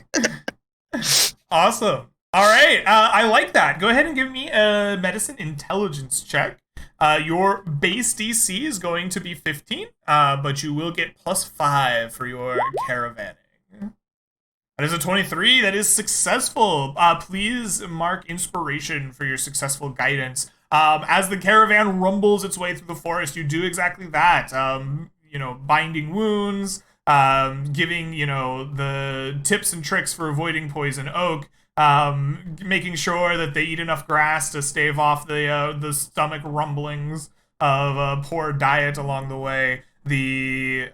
Awesome. All right. I like that. Go ahead and give me a medicine intelligence check. Your base DC is going to be 15, but you will get +5 for your caravanning. That is a 23. That is successful. Please mark inspiration for your successful guidance. As the caravan rumbles its way through the forest, you do exactly that. Binding wounds, giving, the tips and tricks for avoiding poison oak, making sure that they eat enough grass to stave off the stomach rumblings of a poor diet along the way. The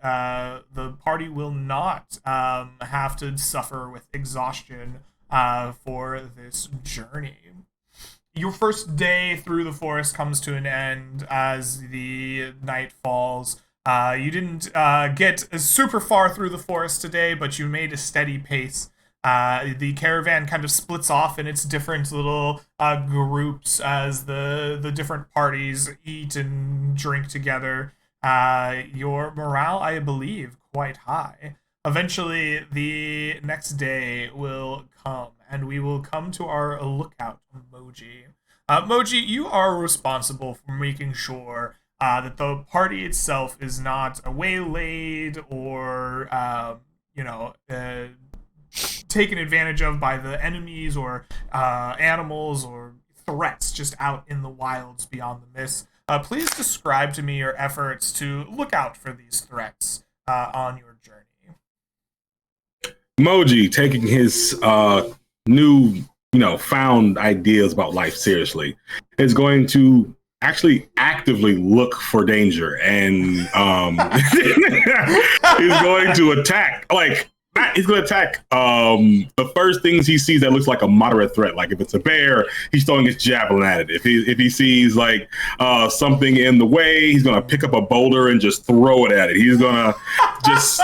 party will not have to suffer with exhaustion for this journey. Your first day through the forest comes to an end as the night falls. You didn't get super far through the forest today, but you made a steady pace. The caravan kind of splits off in its different little groups as the different parties eat and drink together. Your morale, I believe, quite high. Eventually, the next day will come, and we will come to our lookout, Moji. Moji, you are responsible for making sure that the party itself is not waylaid or, taken advantage of by the enemies or animals or threats just out in the wilds beyond the mist. Please describe to me your efforts to look out for these threats on your journey. Moji, taking his new, found ideas about life seriously, is going to actually actively look for danger, and he's going to attack. He's going to attack the first things he sees that looks like a moderate threat. Like if it's a bear, he's throwing his javelin at it. If he sees something in the way, he's going to pick up a boulder and just throw it at it. He's going to just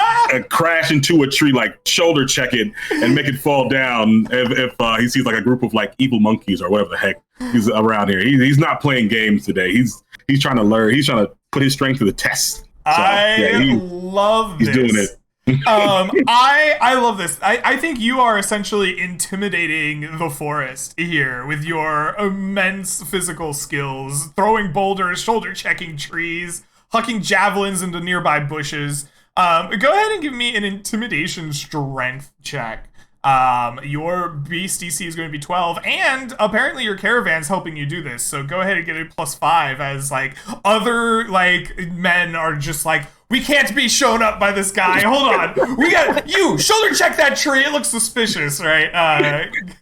crash into a tree, shoulder check it and make it fall down. If he sees a group of evil monkeys or whatever the heck he's around here. He's not playing games today. He's trying to learn. He's trying to put his strength to the test. So, I love this. He's doing it. I love this. I think you are essentially intimidating the forest here with your immense physical skills, throwing boulders, shoulder checking trees, hucking javelins into nearby bushes. Go ahead and give me an intimidation strength check. Your beast DC is going to be 12, and apparently your caravan's helping you do this. So go ahead and get a +5 as other men are just we can't be shown up by this guy. Hold on. We got you. Shoulder check that tree. It looks suspicious, right?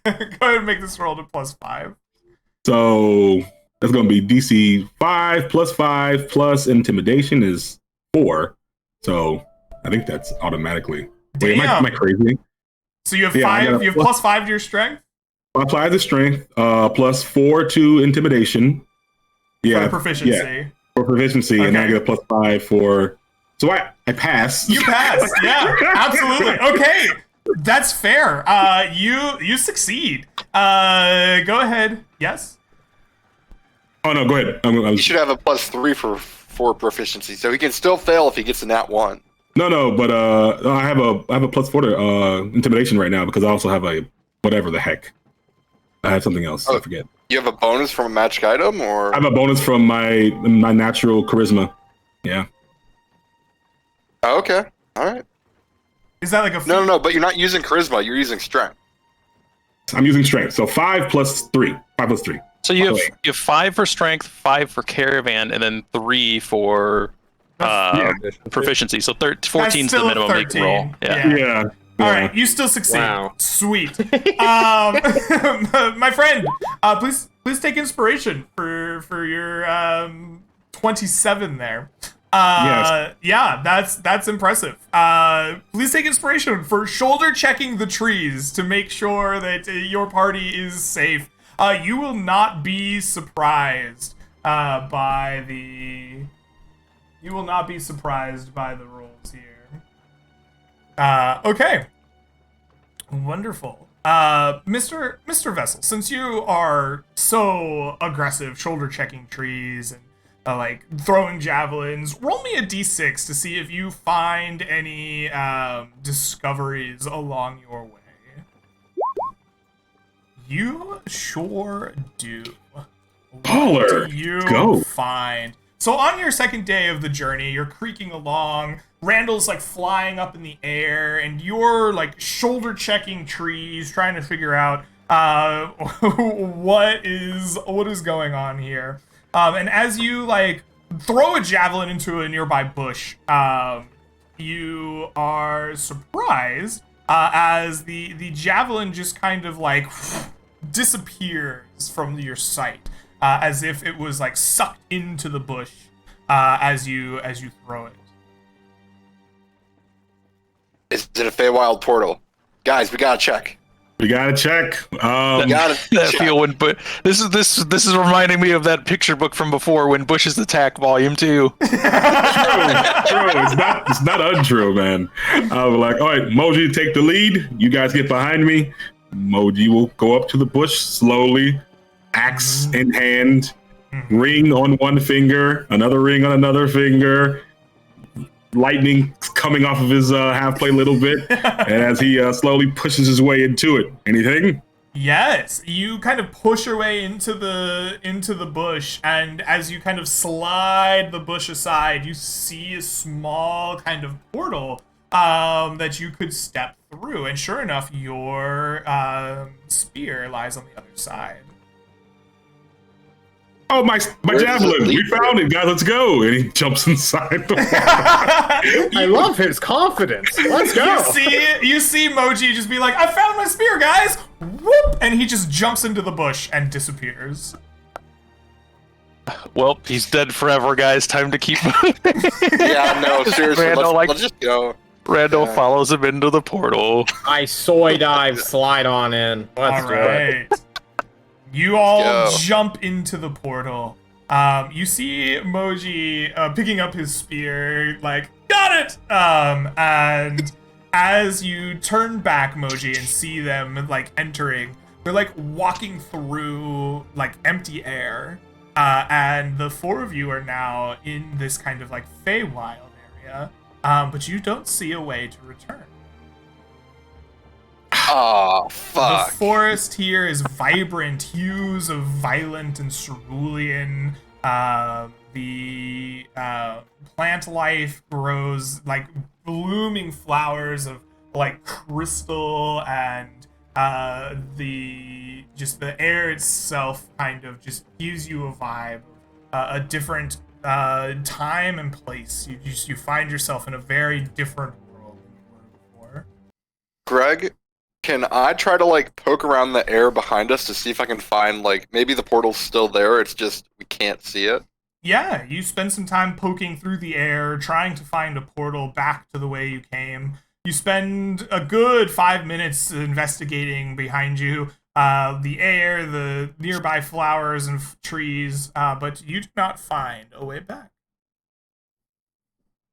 Go ahead and make this roll to +5. So that's going to be DC 5 +5 plus intimidation is 4. So I think that's automatically. Wait, am I crazy? So you have 5. You have +5 to your strength. I apply the strength +4 to intimidation. Yeah, for proficiency. Yeah, for proficiency, okay. And I get a +5 for. So I pass. You pass. Yeah, absolutely. Okay, that's fair. You succeed. Go ahead. Yes. Oh no, go ahead. You should have a +3 for proficiency, so he can still fail if he gets a nat 1. No, but I have a +4 to intimidation right now because I also have a whatever the heck. I have something else. I forget. You have a bonus from a magic item, or I have a bonus from my natural charisma. Yeah. Oh, okay. All right. Is that a No, but you're not using charisma. You're using strength. I'm using strength, so 5 + 3. 5 + 3. So you have 5 for strength, 5 for caravan, and then 3 for proficiency. So 14 is the minimum 13. They can roll. Yeah. All right, you still succeed. Wow. Sweet. My friend, please take inspiration for your 27 there. Yes. Yeah, that's impressive. Please take inspiration for shoulder checking the trees to make sure that your party is safe. You will not be surprised by the rolls here. Okay. Wonderful. Mr. Vessel, since you are so aggressive, shoulder checking trees and throwing javelins, roll me a d6 to see if you find any discoveries along your way. You sure do. Baller. What do you Go. find? So on your second day of the journey, you're creaking along. Randall's flying up in the air, and you're shoulder checking trees, trying to figure out what is going on here. And as you throw a javelin into a nearby bush, you are surprised as the javelin just kind of like disappears from your sight, as if it was like sucked into the bush as you throw it. Is it a Feywild portal? Guys, we gotta check. We gotta check. Gotta That check. feel when this is reminding me of that picture book from before, When Bushes Attack, Volume 2. True. It's not untrue, man. I was like, all right, Moji, take the lead. You guys get behind me. Moji will go up to the bush slowly, axe in hand, ring on one finger, another ring on another finger, lightning coming off of his half plate a little bit, and as he slowly pushes his way into it. Anything? Yes, you kind of push your way into the bush, and as you kind of slide the bush aside, you see a small kind of portal that you could step through, and sure enough, your spear lies on the other side. Oh, my Where's javelin! the We lead? found it, guys. Let's go! And he jumps inside the water. I love his confidence. Let's go. You see Moji just be like, "I found my spear, guys!" Whoop! And he just jumps into the bush and disappears. Well, he's dead forever, guys. Time to keep moving. Yeah, no, seriously. Randall, Let's just go. Randall Yeah. follows him into the portal. I soy dive, slide on in. Let's All do it. right. You all go. jump into the portal. You see Moji picking up his spear, like, got it! And as you turn back, Moji, and see them, like, entering, they're, like, walking through, like, empty air. And the four of you are now in this kind of, like, Feywild area. But you don't see a way to return. Oh, fuck. The forest here is vibrant hues of violet and cerulean. The plant life grows like blooming flowers of like crystal, and the air itself kind of just gives you a vibe, a different time and place. You find yourself in a very different world than you were before. Greg, can I try to like poke around the air behind us to see if I can find like maybe the portal's still there? It's just we can't see it. Yeah, you spend some time poking through the air, trying to find a portal back to the way you came. You spend a good 5 minutes investigating behind you, the air, the nearby flowers and trees, but you do not find a way back.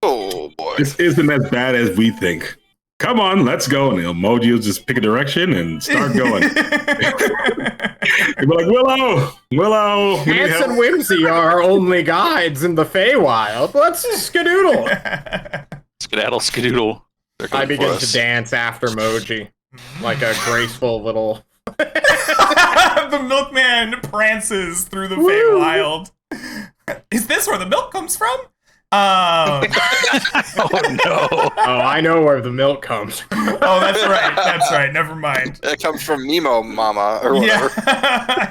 Oh boy. This isn't as bad as we think. Come on, let's go. And Emoji will just pick a direction and start going. He'll be like, Willow, we need Chance help. and Whimsy are our only guides in the Feywild. Let's skedoodle. Skedaddle, skedoodle. They're I coming for begin us. to dance after Moji, like a graceful little. The milkman prances through the Feywild. Is this where the milk comes from? Oh no! Oh, I know where the milk comes from. Oh, that's right. That's right. Never mind. It comes from Nemo Mama or whatever. Yeah.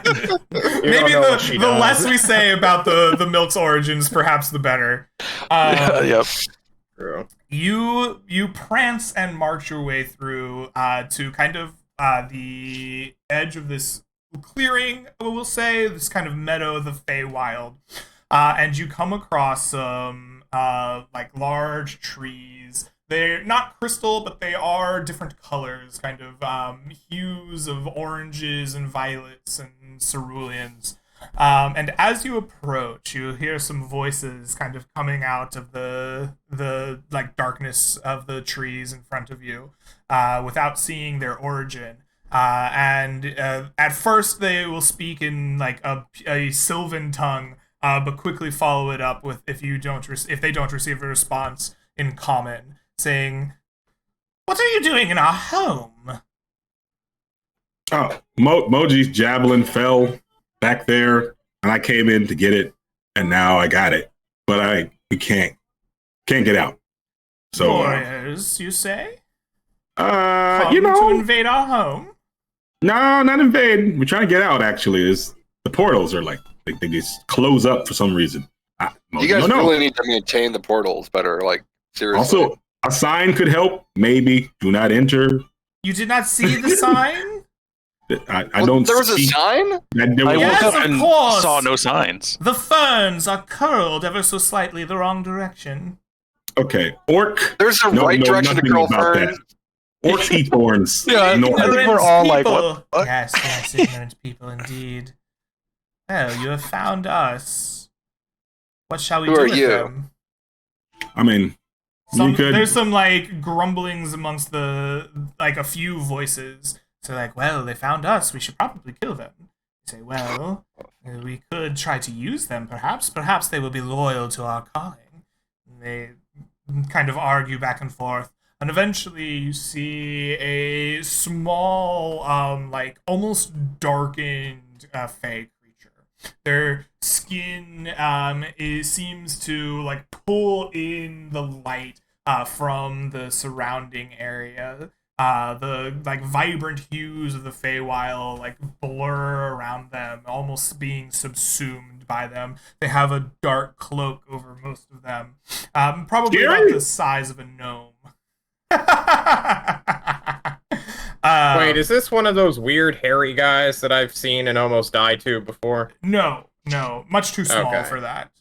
Maybe know what she the does. less we say about the milk's origins, perhaps the better. Yep. True. You prance and march your way through to kind of the edge of this clearing, we'll say, this kind of meadow, the Feywild. And you come across some like large trees. They're not crystal, but they are different colors, kind of hues of oranges and violets and ceruleans. And as you approach, you hear some voices kind of coming out of the like darkness of the trees in front of you, without seeing their origin. And at first they will speak in like a Sylvan tongue, but quickly follow it up with if they don't receive a response in common, saying, "What are you doing in our home?" Oh, Moji's javelin fell back there, and I came in to get it, and now I got it, but we can't get out. So, Warriors, you say? you To know, invade our home? no, not invade. We're trying to get out. Actually, the portals are like they just close up for some reason. You guys really need to maintain the portals better, like seriously. A sign could help. Maybe. Do not enter. You did not see the sign? I don't. There was a see sign? that there I was Yes, woke up of and course. saw no signs. The ferns are curled ever so slightly the wrong direction. Okay, orc. There's a right direction to nothing curl about ferns. that. Orcs eat thorns. Yeah, no, I think we're all like, what the fuck? Yes, ignorant people indeed. Well, you have found us. What shall we Who do are with you? them? I mean, you could. There's some like grumblings amongst the a few voices. So like, well, they found us. We should probably kill them. You say, well, we could try to use them. Perhaps they will be loyal to our calling. And they kind of argue back and forth, and eventually you see a small, almost darkened fey creature. Their skin seems to like pull in the light from the surrounding area. The like vibrant hues of the Feywild like blur around them, almost being subsumed by them. They have a dark cloak over most of them, probably about the size of a gnome. Wait, is this one of those weird hairy guys that I've seen and almost died to before? No, much too small Okay. for that.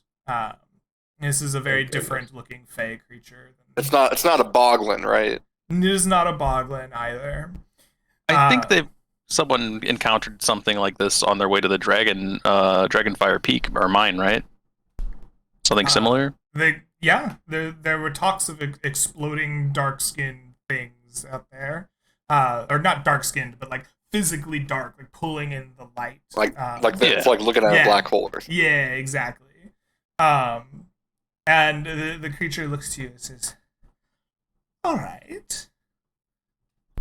This is a very different looking Fey creature. It's not a boglin, right? It is not a boglin either. I think someone encountered something like this on their way to the Dragonfire Peak or mine, right? Something similar. There were talks of exploding dark-skinned things out there, or not dark-skinned, but like physically dark, like pulling in the light, It's like looking at a black hole or something. Yeah, exactly. And the creature looks to you and says, "All right,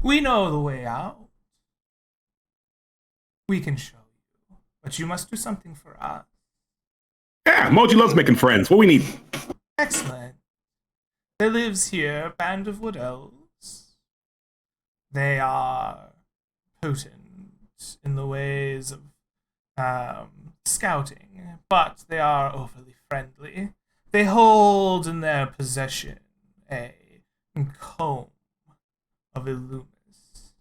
we know the way out. We can show you, but you must do something for us." Yeah, Moji loves making friends. What we need? Excellent. There lives here a band of wood elves. They are potent in the ways of scouting, but they are overly friendly. They hold in their possession a comb of Illumis.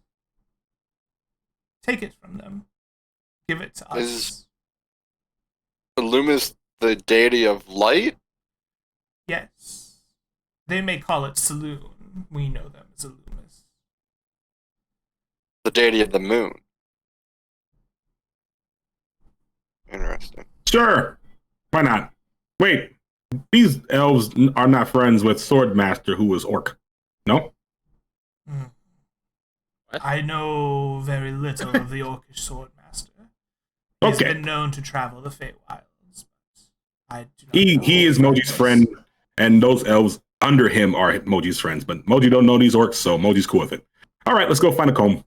Take it from them. Give it to us. Is Illumis the deity of light? Yes. They may call it Saloon. We know them as Illumis. The deity of the moon. Interesting. Sure. Why not? Wait, these elves are not friends with Swordmaster, who was orc. No? I know very little of the Orcish Swordmaster. He's Okay. been known to travel the Feywilds, but I do not know. He is Moji's friend, and those elves under him are Moji's friends. But Moji don't know these orcs, so Moji's cool with it. All right, let's go find a comb.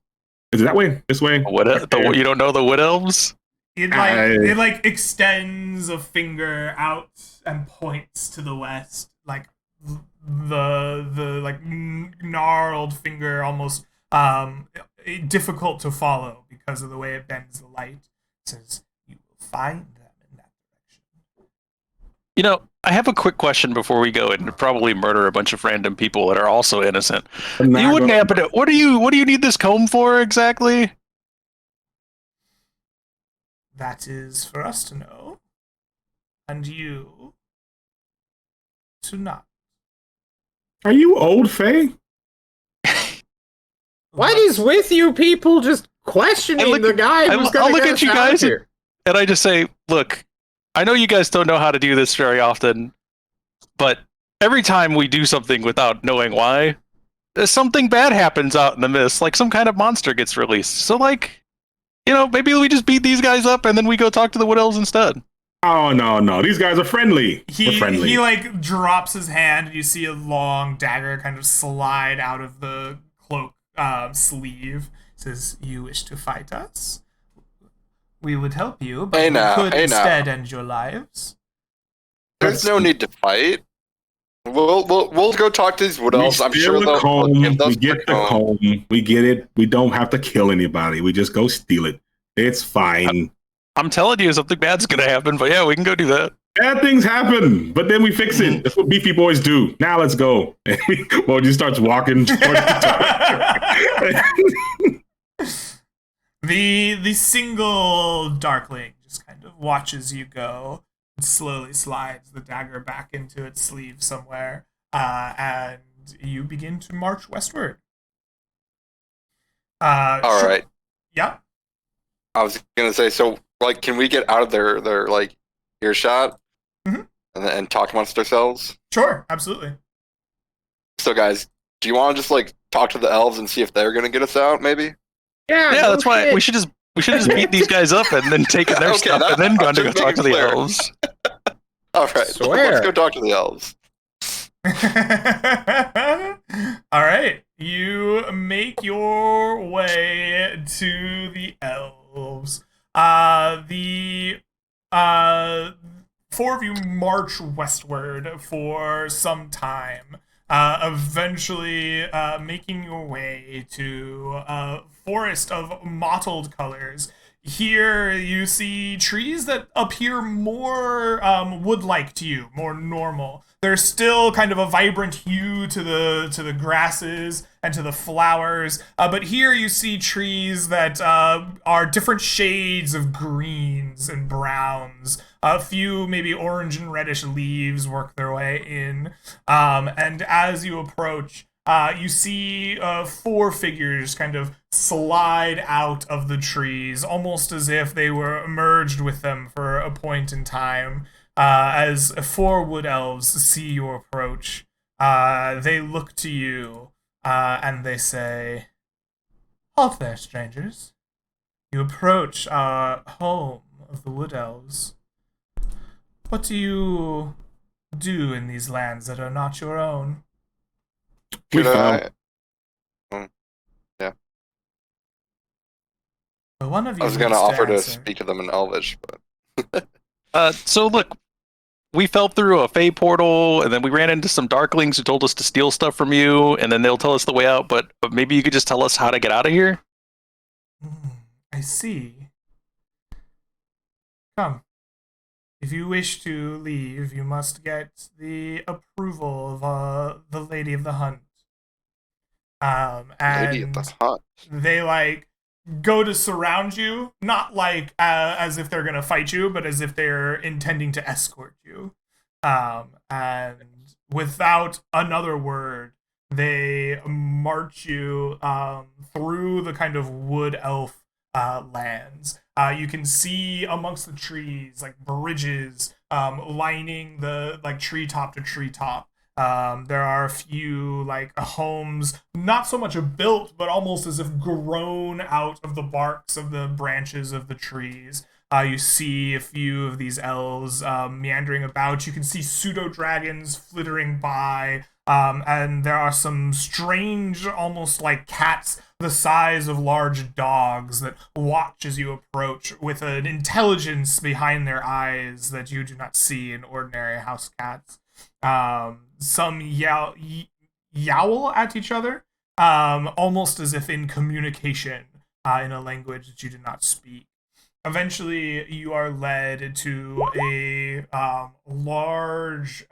Is it that way? This way? You don't know the wood elves? It extends a finger out and points to the west, like the like gnarled finger, almost difficult to follow because of the way it bends the light. It says you will find them in that direction. You know, I have a quick question before we go and probably murder a bunch of random people that are also innocent. You wouldn't happen to. What do you need this comb for exactly? That is for us to know, and you to not. Are you old, Faye? What is with you people just questioning the guy who's I'll going to look get at us you out of guys here? and I just say, look, I know you guys don't know how to do this very often, but every time we do something without knowing why, something bad happens out in the mist, like some kind of monster gets released. So, like, you know, maybe we just beat these guys up and then we go talk to the wood elves instead. Oh, no. These guys are friendly. They're friendly. He like drops his hand, and you see a long dagger kind of slide out of the cloak sleeve. It says, "You wish to fight us? We would help you, but we could instead end your lives." There's no need to fight. We'll go talk to these wood elves. I'm sure the comb. they'll give us We get the comb. We get it. We don't have to kill anybody. We just go steal it. It's fine. I'm telling you, something bad's gonna happen, but yeah, we can go do that. Bad things happen, but then we fix it. That's what beefy boys do. Now let's go. Moji starts walking towards The single darkling just kind of watches you go and slowly slides the dagger back into its sleeve somewhere, and you begin to march westward. All right. Yeah. I was gonna say, so like, can we get out of their like earshot and talk amongst ourselves? Sure, absolutely. So, guys, do you want to just like talk to the elves and see if they're gonna get us out? Maybe. Yeah, that's why we should just beat these guys up and then take their Okay, stuff and then go to go talk to the clear. elves. All right, Swear. let's go talk to the elves. All right, you make your way to the elves. The four of you march westward for some time, eventually making your way to a forest of mottled colors. Here you see trees that appear more wood-like to you, more normal. There's still kind of a vibrant hue to the grasses and to the flowers, but here you see trees that are different shades of greens and browns. A few maybe orange and reddish leaves work their way in, and as you approach, you see four figures kind of slide out of the trees, almost as if they were merged with them for a point in time. As four wood elves see you approach, they look to you and they say, "Halt there, strangers. You approach our home of the wood elves. What do you do in these lands that are not your own?" We Could found. Yeah. Well, one of you I was gonna needs offer to answer. speak to them in Elvish, but So look, we fell through a Fey portal, and then we ran into some Darklings who told us to steal stuff from you, and then they'll tell us the way out. But maybe you could just tell us how to get out of here. I see. Come. If you wish to leave, you must get the approval of the Lady of the Hunt. And Lady of the Hunt. they like go to surround you, not like as if they're gonna fight you, but as if they're intending to escort you. And without another word, they march you through the kind of wood elf lands. You can see amongst the trees like bridges lining the like treetop to treetop. There are a few like homes, not so much built, but almost as if grown out of the barks of the branches of the trees. You see a few of these elves meandering about. You can see pseudo dragons flittering by, and there are some strange, almost like cats the size of large dogs that watch as you approach with an intelligence behind their eyes that you do not see in ordinary house cats. Some yowl at each other, almost as if in communication in a language that you do not speak. Eventually, you are led to a large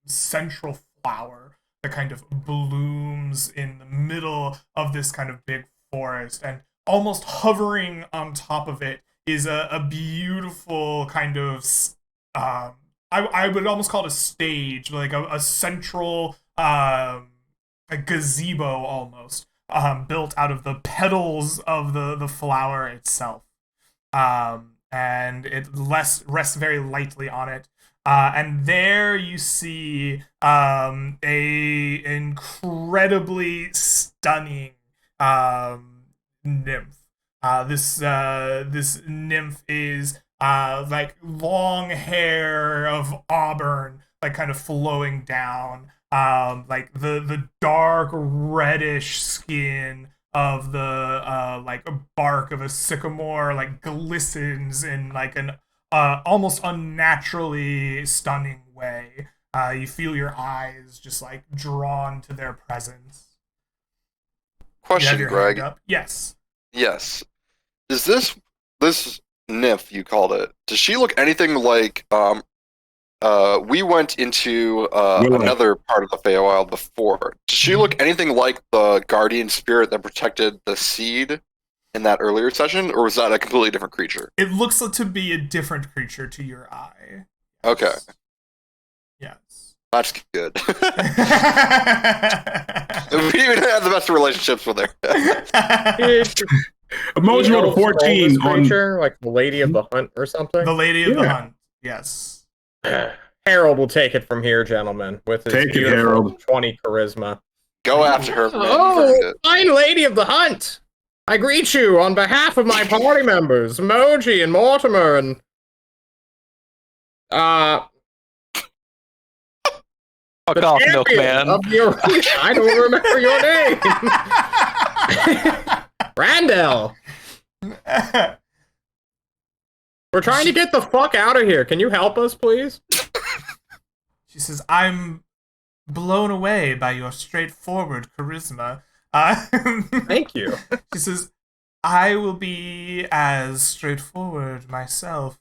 central flower that kind of blooms in the middle of this kind of big forest, and almost hovering on top of it is a beautiful kind of I would almost call it a stage, like a central a gazebo almost, built out of the petals of the flower itself. And it rests very lightly on it. And there you see a incredibly stunning nymph. This nymph is like long hair of auburn, like kind of flowing down, like the dark reddish skin of the like bark of a sycamore like glistens in like an almost unnaturally stunning way. You feel your eyes just like drawn to their presence. You have Question, your Greg. hand up? Yes. Yes. Is this nymph you called it? Does she look anything like we went into Willow. another part of the Feywild before. Does she look anything like the guardian spirit that protected the seed in that earlier session, or was that a completely different creature? It looks to be a different creature to your eye. Okay, Yes. that's good. We even have the best relationships with her. Emoji rolled a 14 on. creature, like the Lady of the Hunt or something. The Lady of the Yeah. Hunt. Yes. Harold will take it from here, gentlemen, with his Take it, beautiful Harold. 20 charisma. Go after her, man. You Oh, earned it. fine Lady of the Hunt! I greet you on behalf of my party members, Moji and Mortimer, and Fuck the off, champion Milkman. of the arena. I don't remember your name. Randall. We're trying to get the fuck out of here. Can you help us, please? She says, I'm blown away by your straightforward charisma. Thank you. She says, I will be as straightforward myself.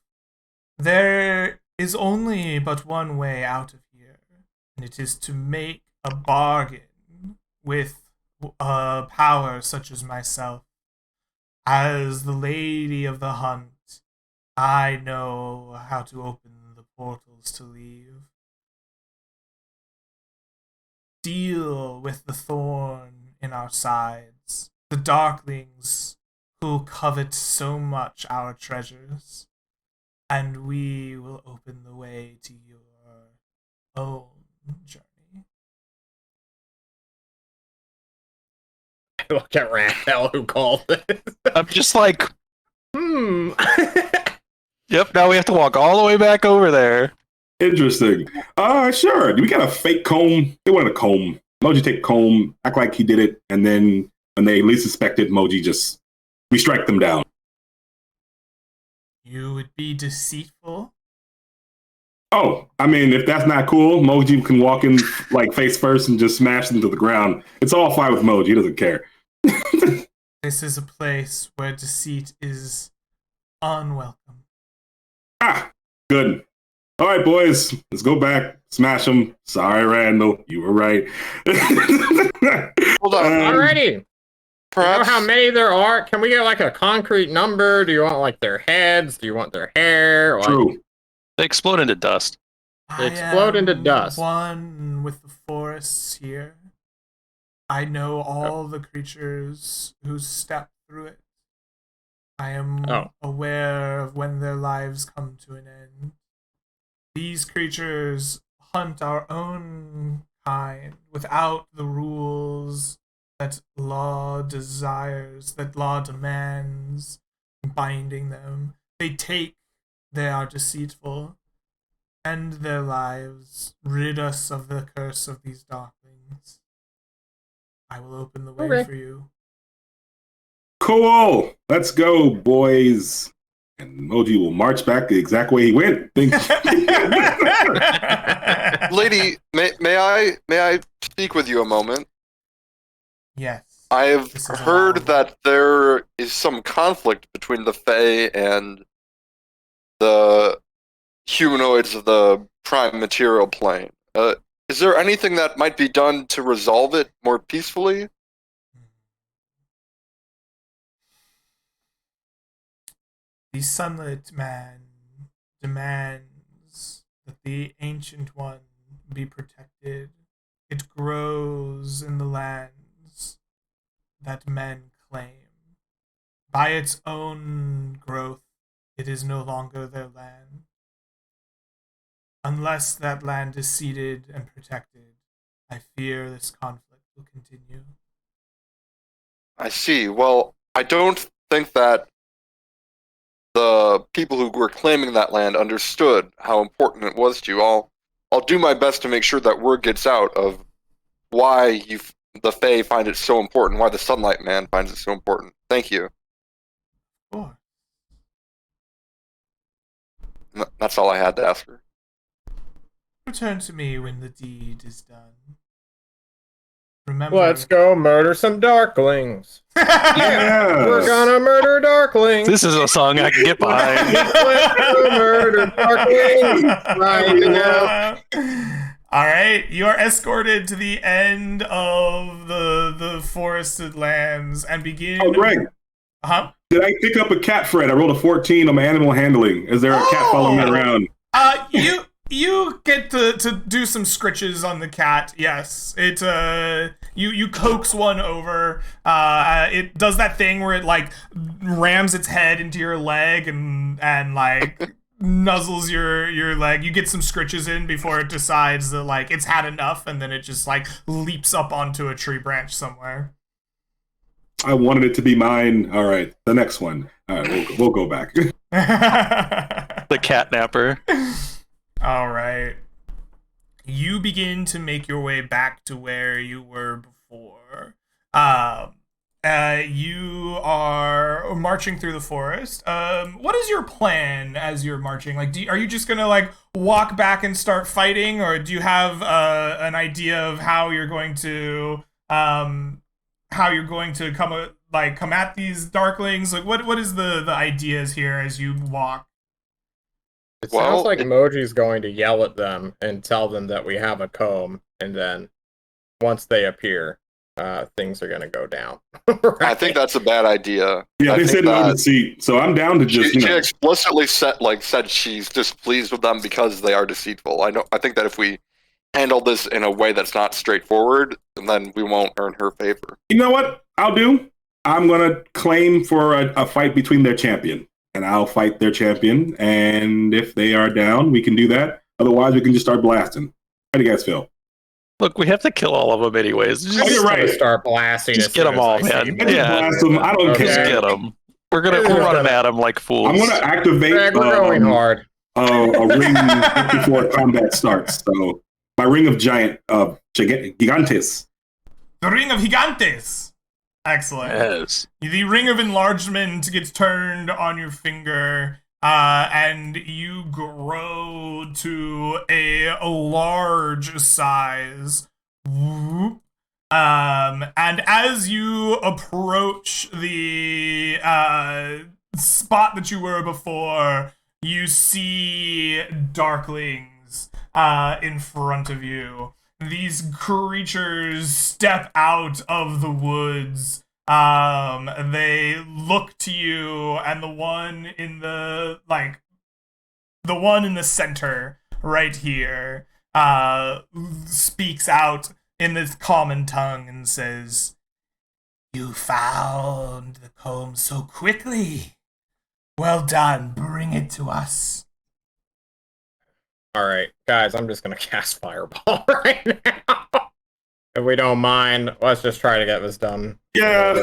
There is only but one way out of here, and it is to make a bargain with a power such as myself. As the Lady of the Hunt, I know how to open the portals to leave. Deal with the thorn in our sides, the darklings who covet so much our treasures, and we will open the way to your own journey. Look at Randall who called this. I'm just like, Yep, now we have to walk all the way back over there. Interesting. Sure. We got a fake comb. They wanted a comb. Moji take a comb, act like he did it, and then when they least suspected, Moji just we strike them down. You would be deceitful? Oh, I mean, if that's not cool, Moji can walk in like face first and just smash them to the ground. It's all fine with Moji. He doesn't care. This is a place where deceit is unwelcome. Ah, good. All right, boys, let's go back, smash them. Sorry, Randall, you were right. Hold on. alrighty. You know Perhaps how many there are? Can we get like a concrete number? Do you want like their heads? Do you want their hair? Like, True. They explode into dust. I explode into am dust. One with the forests here. I know all the creatures who step through it. I am aware of when their lives come to an end. These creatures hunt our own kind without the rules that law desires, that law demands, binding them. They are deceitful, end their lives, rid us of the curse of these darklings. I will open the way for you. Cool. Let's go, boys. And Moji will march back the exact way he went. Thank you. lady, may I speak with you a moment? Yes. I've This is heard allowed. that there is some conflict between the Fae and the humanoids of the prime material plane. Is there anything that might be done to resolve it more peacefully? The Sunlit Man demands that the Ancient One be protected. It grows in the lands that men claim. By its own growth, it is no longer their land. Unless that land is ceded and protected, I fear this conflict will continue. I see. Well, I don't think that the people who were claiming that land understood how important it was to you. I'll do my best to make sure that word gets out of why the Fae find it so important, why the Sunlight Man finds it so important. Thank you. Or That's all I had to ask her. return to me when the deed is done. Remember. Let's go murder some darklings. Yeah. We're gonna murder darklings. This is a song I can get behind. Let's go murder darklings. Right now. All right, you are escorted to the end of the forested lands and begin. Oh, Greg, Huh? did I pick up a cat Fred? I rolled a 14 on my animal handling. Is there a cat following me around? You get to do some scritches on the cat. Yes, it you coax one over. It does that thing where it like rams its head into your leg and like nuzzles your leg. You get some scritches in before it decides that like it's had enough, and then it just like leaps up onto a tree branch somewhere. I wanted it to be mine. All right, the next one. All right, we'll go back. The catnapper. All right. You begin to make your way back to where you were before. You are marching through the forest. What is your plan as you're marching? Like, are you just gonna like walk back and start fighting, or do you have an idea of how you're going to come at these darklings? Like, what is the ideas here as you walk? It Well, sounds like Moji's going to yell at them and tell them that we have a comb, and then once they appear, things are going to go down. Right? I think that's a bad idea. Yeah, I they think said no that- to seat, so I'm down to just She explicitly said she's displeased with them because they are deceitful. I think that if we handle this in a way that's not straightforward, then we won't earn her favor. You know what I'll do? I'm gonna claim for a fight between their champion, and I'll fight their champion. And if they are down, we can do that. Otherwise, we can just start blasting. How do you guys feel? Look, we have to kill all of them anyways. Oh, Just, you're right. Start blasting. Just as get soon them as all, I see man. them. I just Yeah. blast them. I don't Okay. just care. get them. We're running at them like fools. I'm gonna activate Greg, we're going hard. a ring before combat starts. So my ring of gigantes. The Ring of Gigantes. Excellent. Yes. The Ring of Enlargement gets turned on your finger, and you grow to a large size. Whoop. And as you approach the spot that you were before, you see darklings in front of you. These creatures step out of the woods. They look to you, and the one in the center right here speaks out in this common tongue and says, "You found the comb so quickly. Well done. Bring it to us." All right, guys, I'm just going to cast Fireball right now. If we don't mind, let's just try to get this done. Yeah,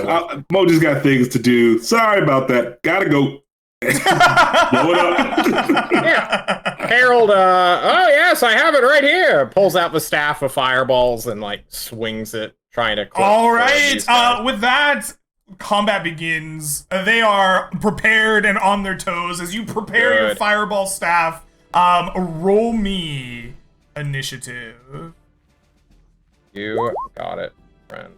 Moji's got things to do. Sorry about that. Gotta go. Blow it up. Yeah. Harold, oh yes, I have it right here. Pulls out the staff of fireballs and like swings it, trying to. All right. With that, combat begins. They are prepared and on their toes as you prepare your Good. fireball staff. Roll me initiative. You got it, friend.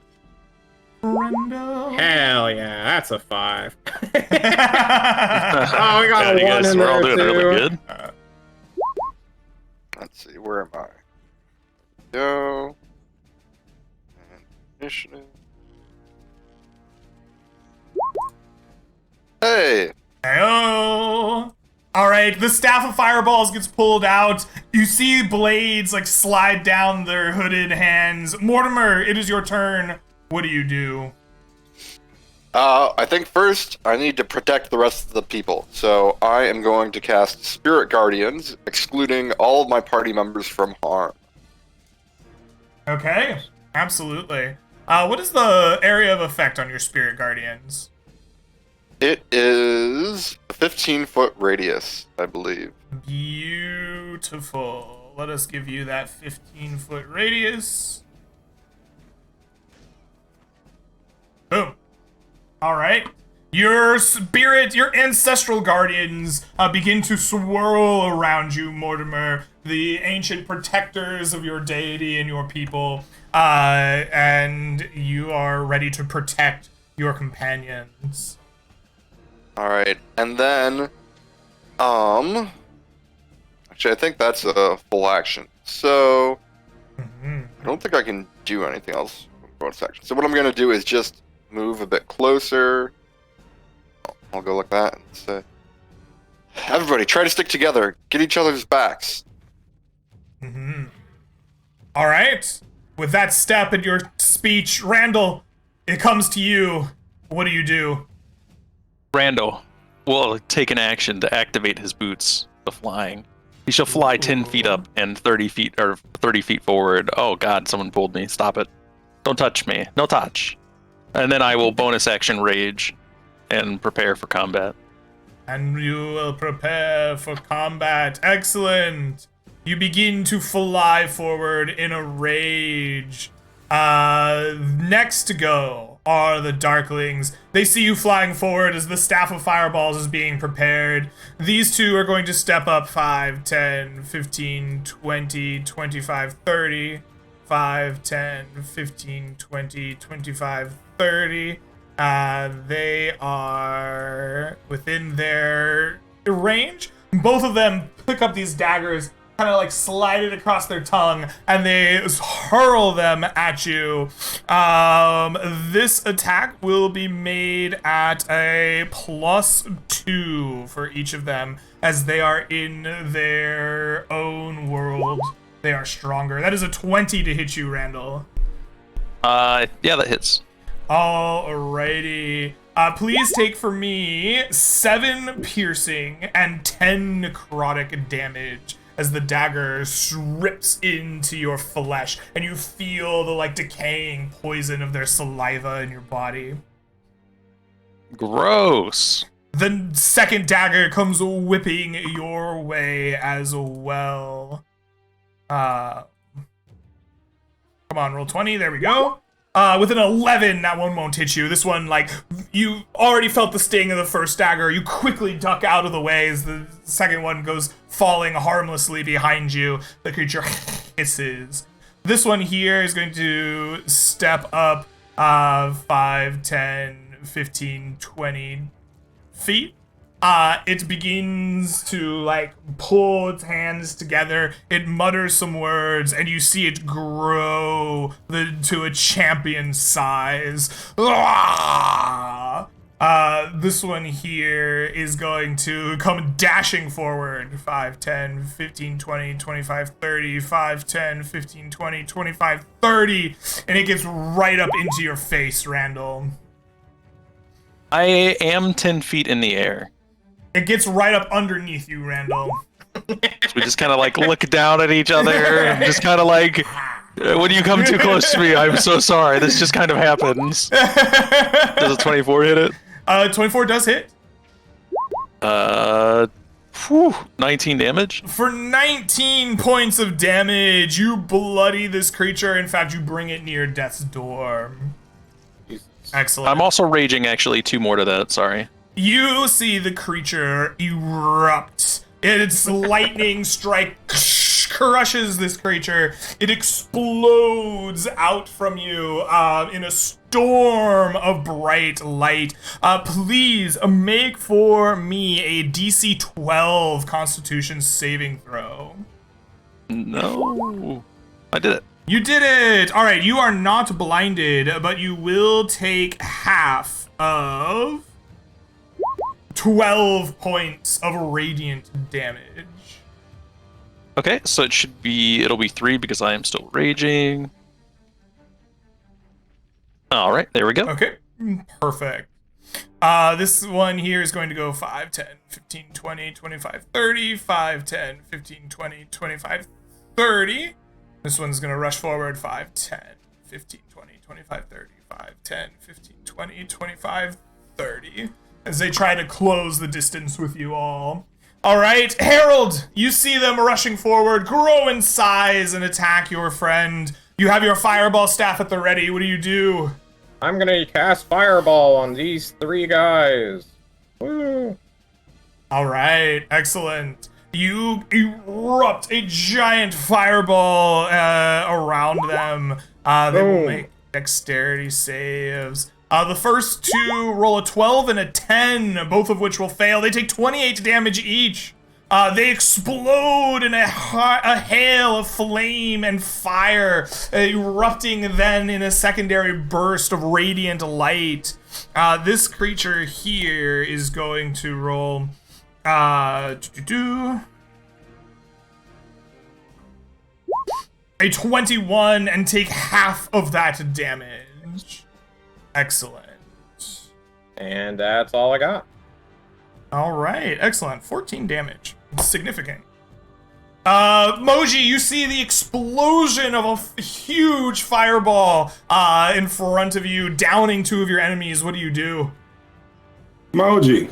Brenda. Hell yeah, that's a 5. Oh, we got Yeah, a you 1 guys in were all there doing too. really good. Let's see, where am I? Go. And initiative. Hey! Heyo. All right, the staff of fireballs gets pulled out. You see blades like slide down their hooded hands. Mortimer, it is your turn. What do you do? I think first I need to protect the rest of the people. So I am going to cast Spirit Guardians, excluding all of my party members from harm. Okay, absolutely. What is the area of effect on your spirit guardians? It is a 15-foot radius, I believe. Beautiful. Let us give you that 15-foot radius. Boom. All right. Your spirit, your ancestral guardians begin to swirl around you, Mortimer, the ancient protectors of your deity and your people, and you are ready to protect your companions. All right, and then, actually, I think that's a full action. So, I don't think I can do anything else with bonus action. So what I'm gonna do is just move a bit closer. I'll go like that and say, everybody, try to stick together. Get each other's backs. All right. With that step in your speech, Randall, it comes to you. What do you do? Randall will take an action to activate his boots, the flying. He shall fly 10 feet up and 30 feet forward. Oh God, someone pulled me. Stop it. Don't touch me. No touch. And then I will bonus action rage and prepare for combat. And you will prepare for combat. Excellent. You begin to fly forward in a rage. Next to go are the Darklings. They see you flying forward as the Staff of Fireballs is being prepared. These two are going to step up 5, 10, 15, 20, 25, 30. 5, 10, 15, 20, 25, 30. They are within their range. Both of them pick up these daggers, kind of like slide it across their tongue, and they hurl them at you. This attack will be made at a +2 for each of them, as they are in their own world. They are stronger. That is a 20 to hit you, Randall. Yeah, that hits. Alrighty. Please take for me 7 piercing and 10 necrotic damage as the dagger rips into your flesh and you feel the like decaying poison of their saliva in your body. Gross. The second dagger comes whipping your way as well. Come on, roll 20. There we go. With an 11, that one won't hit you. This one, like, you already felt the sting of the first dagger. You quickly duck out of the way as the second one goes falling harmlessly behind you. The creature hisses. This one here is going to step up 5, 10, 15, 20 feet. It begins to, like, pull its hands together. It mutters some words, and you see it grow to a champion size. This one here is going to come dashing forward. 5, 10, 15, 20, 25, 30. 5, 10, 15, 20, 25, 30. And it gets right up into your face, Randall. I am 10 feet in the air. It gets right up underneath you, Randall. We just kind of like look down at each other and just kind of like, when you come too close to me, I'm so sorry. This just kind of happens. Does a 24 hit it? 24 does hit. 19 damage. For 19 points of damage, you bloody this creature. In fact, you bring it near death's door. Excellent. I'm also raging, actually. 2 more to that, sorry. You see the creature erupt. Its lightning strike crushes this creature. It explodes out from you in a storm of bright light. Please make for me a DC 12 Constitution saving throw. No. I did it. You did it! Alright, you are not blinded, but you will take half of 12 points of radiant damage. Okay, so it'll be 3 because I am still raging. All right, there we go. Okay, perfect. This one here is going to go 5, 10, 15, 20, 25, 30. 5, 10, 15, 20, 25, 30. This one's going to rush forward 5, 10, 15, 20, 25, 30. 5, 10, 15, 20, 25, 30. As they try to close the distance with you all. All right, Harold, you see them rushing forward, grow in size, and attack your friend. You have your fireball staff at the ready. What do you do? I'm gonna cast Fireball on these 3 guys. Woo. All right, excellent. You erupt a giant fireball around them. They will Boom. make dexterity saves. The first 2 roll a 12 and a 10, both of which will fail. They take 28 damage each. They explode in a hail of flame and fire, erupting then in a secondary burst of radiant light. This creature here is going to roll a 21 and take half of that damage. Excellent. And that's all I got. All right, excellent. 14 damage. Significant. Moji, you see the explosion of a huge fireball in front of you, downing 2 of your enemies. What do you do? Moji,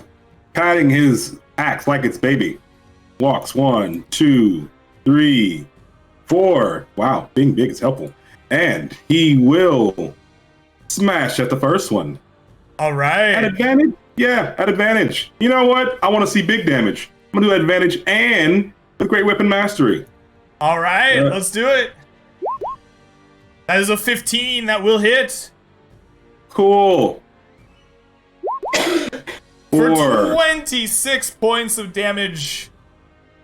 patting his axe like it's baby, walks 1, 2, 3, 4. Wow, being big is helpful. And he will smash at the first one. All right. At advantage? Yeah, at advantage. You know what? I want to see big damage. I'm going to do advantage and the Great Weapon Mastery. All right, let's do it. That is a 15 that will hit. Cool. For 4. 26 points of damage.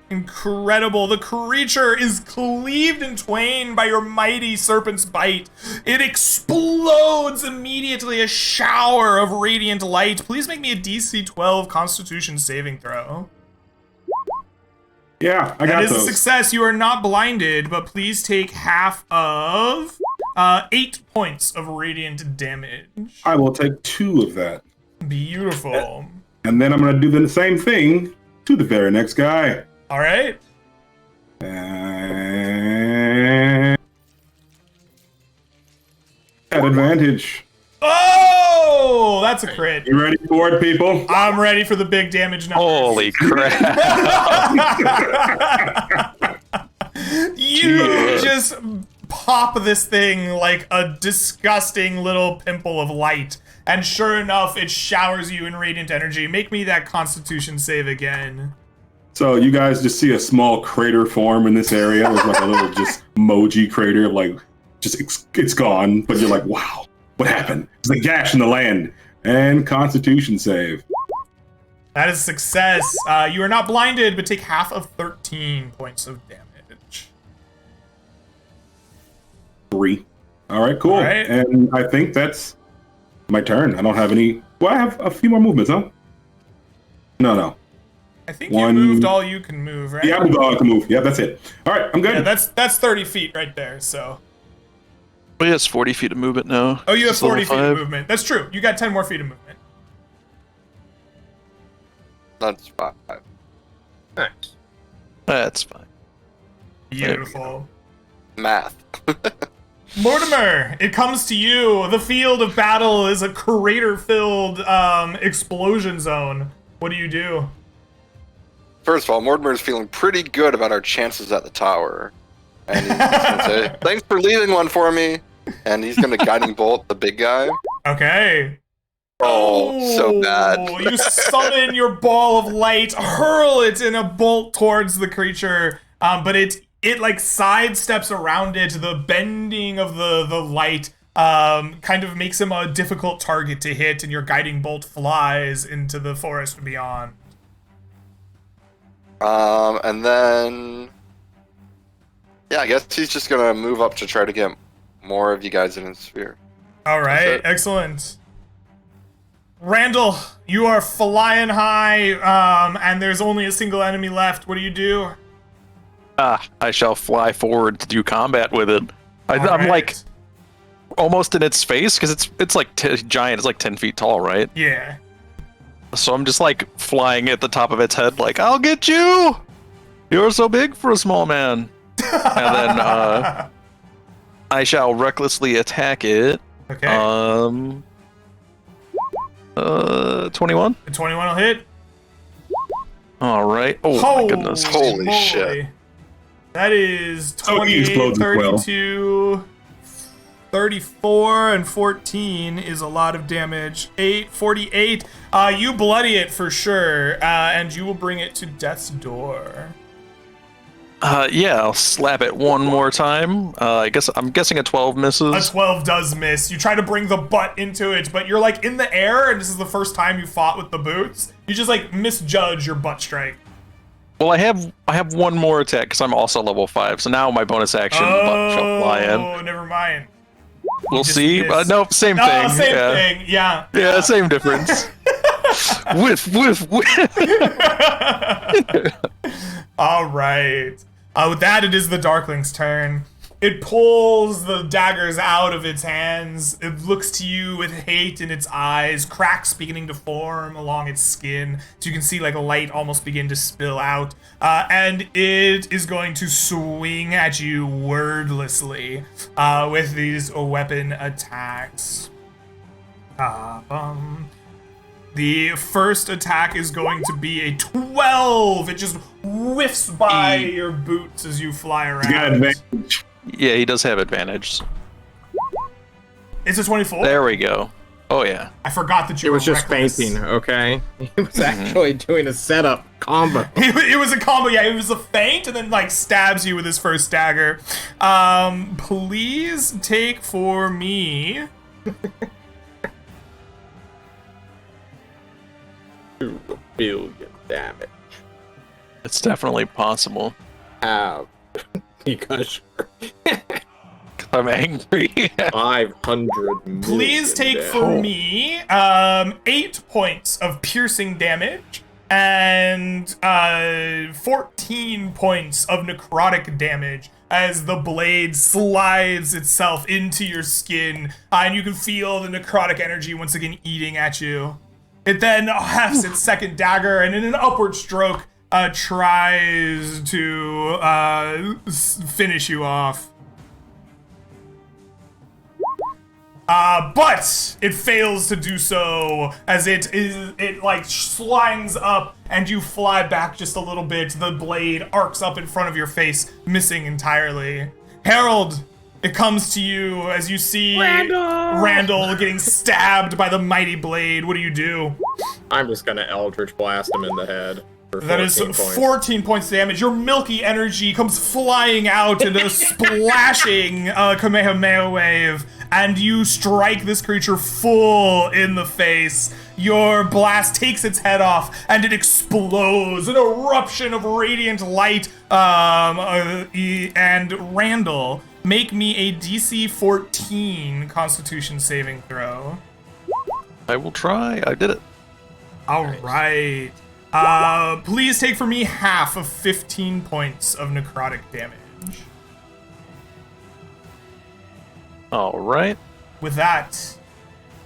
Incredible. The creature is cleaved in twain by your mighty serpent's bite. It explodes immediately, a shower of radiant light. Please make me a DC 12 Constitution saving throw. Yeah, I got That is a those. success. You are not blinded, but please take half of 8 points of radiant damage. I will take 2 of that. Beautiful. And then I'm going to do the same thing to the very next guy. All right. And at advantage. Oh, that's a crit. You ready for it, people? I'm ready for the big damage numbers. Holy crap! You just pop this thing like a disgusting little pimple of light, and sure enough, it showers you in radiant energy. Make me that Constitution save again. So you guys just see a small crater form in this area. It's like a little just Moji crater, like just it's gone. But you're like, wow, what happened? It's a gash in the land. And Constitution save. That is a success. You are not blinded, but take half of 13 points of damage. 3. All right, cool. All right. And I think that's my turn. I don't have any. Well, I have a few more movements, huh? No. I think One- you moved all you can move, right? Yeah, I moved all I can move. Yeah, that's it. All right, I'm good. Yeah, that's 30 feet right there, so. Well, he has 40 feet of movement now. Oh, you have He's level 40 feet of 5. movement. That's true. You got 10 more feet of movement. That's 5. Nice. That's fine. Beautiful. Math. Mortimer, it comes to you. The field of battle is a crater-filled explosion zone. What do you do? First of all, Mortimer's feeling pretty good about our chances at the tower. And he's gonna say, thanks for leaving one for me. And he's gonna guiding bolt the big guy. Okay. Oh, so bad. You summon your ball of light, hurl it in a bolt towards the creature, but it like sidesteps around it. The bending of the light kind of makes him a difficult target to hit, and your guiding bolt flies into the forest beyond. And then, yeah, I guess he's just gonna move up to try to get more of you guys in his sphere. All right, That's it. excellent. Randall, you are flying high, and there's only a single enemy left. What do you do? I shall fly forward to do combat with it. I'm All like right. almost in its face because it's like giant. It's like 10 feet tall, right? Yeah. So I'm just like flying at the top of its head, like I'll get you. You're so big for a small man. And then I shall recklessly attack it. Okay. 21. The 21 will hit. All right. Oh my goodness. Holy moly. shit. That is Oh, he 28, explodes as well. 32, 34 and 14 is a lot of damage. 48. You bloody it for sure, and you will bring it to death's door. Yeah, I'll slap it one more time. I'm guessing a 12 misses. A 12 does miss. You try to bring the butt into it, but you're like in the air, and this is the first time you fought with the boots. You just like misjudge your butt strike. Well, I have one more attack because I'm also level 5, so now my bonus action butt shall fly in. Oh, never mind. We'll see. Nope, same No, thing. same yeah. thing. Yeah. Yeah, same difference. Whiff. All right. With that, it is the Darkling's turn. It pulls the daggers out of its hands. It looks to you with hate in its eyes, cracks beginning to form along its skin. So you can see like a light almost begin to spill out. And it is going to swing at you wordlessly with these weapon attacks. The first attack is going to be a 12. It just whiffs by your boots as you fly around. You got advantage. Yeah, he does have advantage. It's a 24. There we go. Oh yeah. I forgot that you It were was just reckless. fainting, okay? He was actually doing a setup combo. It was a combo, yeah. It was a feint, and then like stabs you with his first dagger. Please take for me. 2 billion damage. It's definitely possible. Have because I'm angry. 500 million Please take for damage. me 8 points of piercing damage and 14 points of necrotic damage as the blade slides itself into your skin, and you can feel the necrotic energy once again eating at you. It then hefts its second dagger, and in an upward stroke tries to finish you off. But it fails to do so as it like slides up and you fly back just a little bit. The blade arcs up in front of your face, missing entirely. Harold, it comes to you as you see Randall getting stabbed by the mighty blade. What do you do? I'm just gonna Eldritch Blast him in the head. For That is 14 points. 14 points of damage. Your milky energy comes flying out in a splashing Kamehameha wave, and you strike this creature full in the face. Your blast takes its head off, and it explodes, an eruption of radiant light. And Randall, make me a DC 14 Constitution saving throw. I will try. I did it. All right. Please take for me half of 15 points of necrotic damage. All right. With that,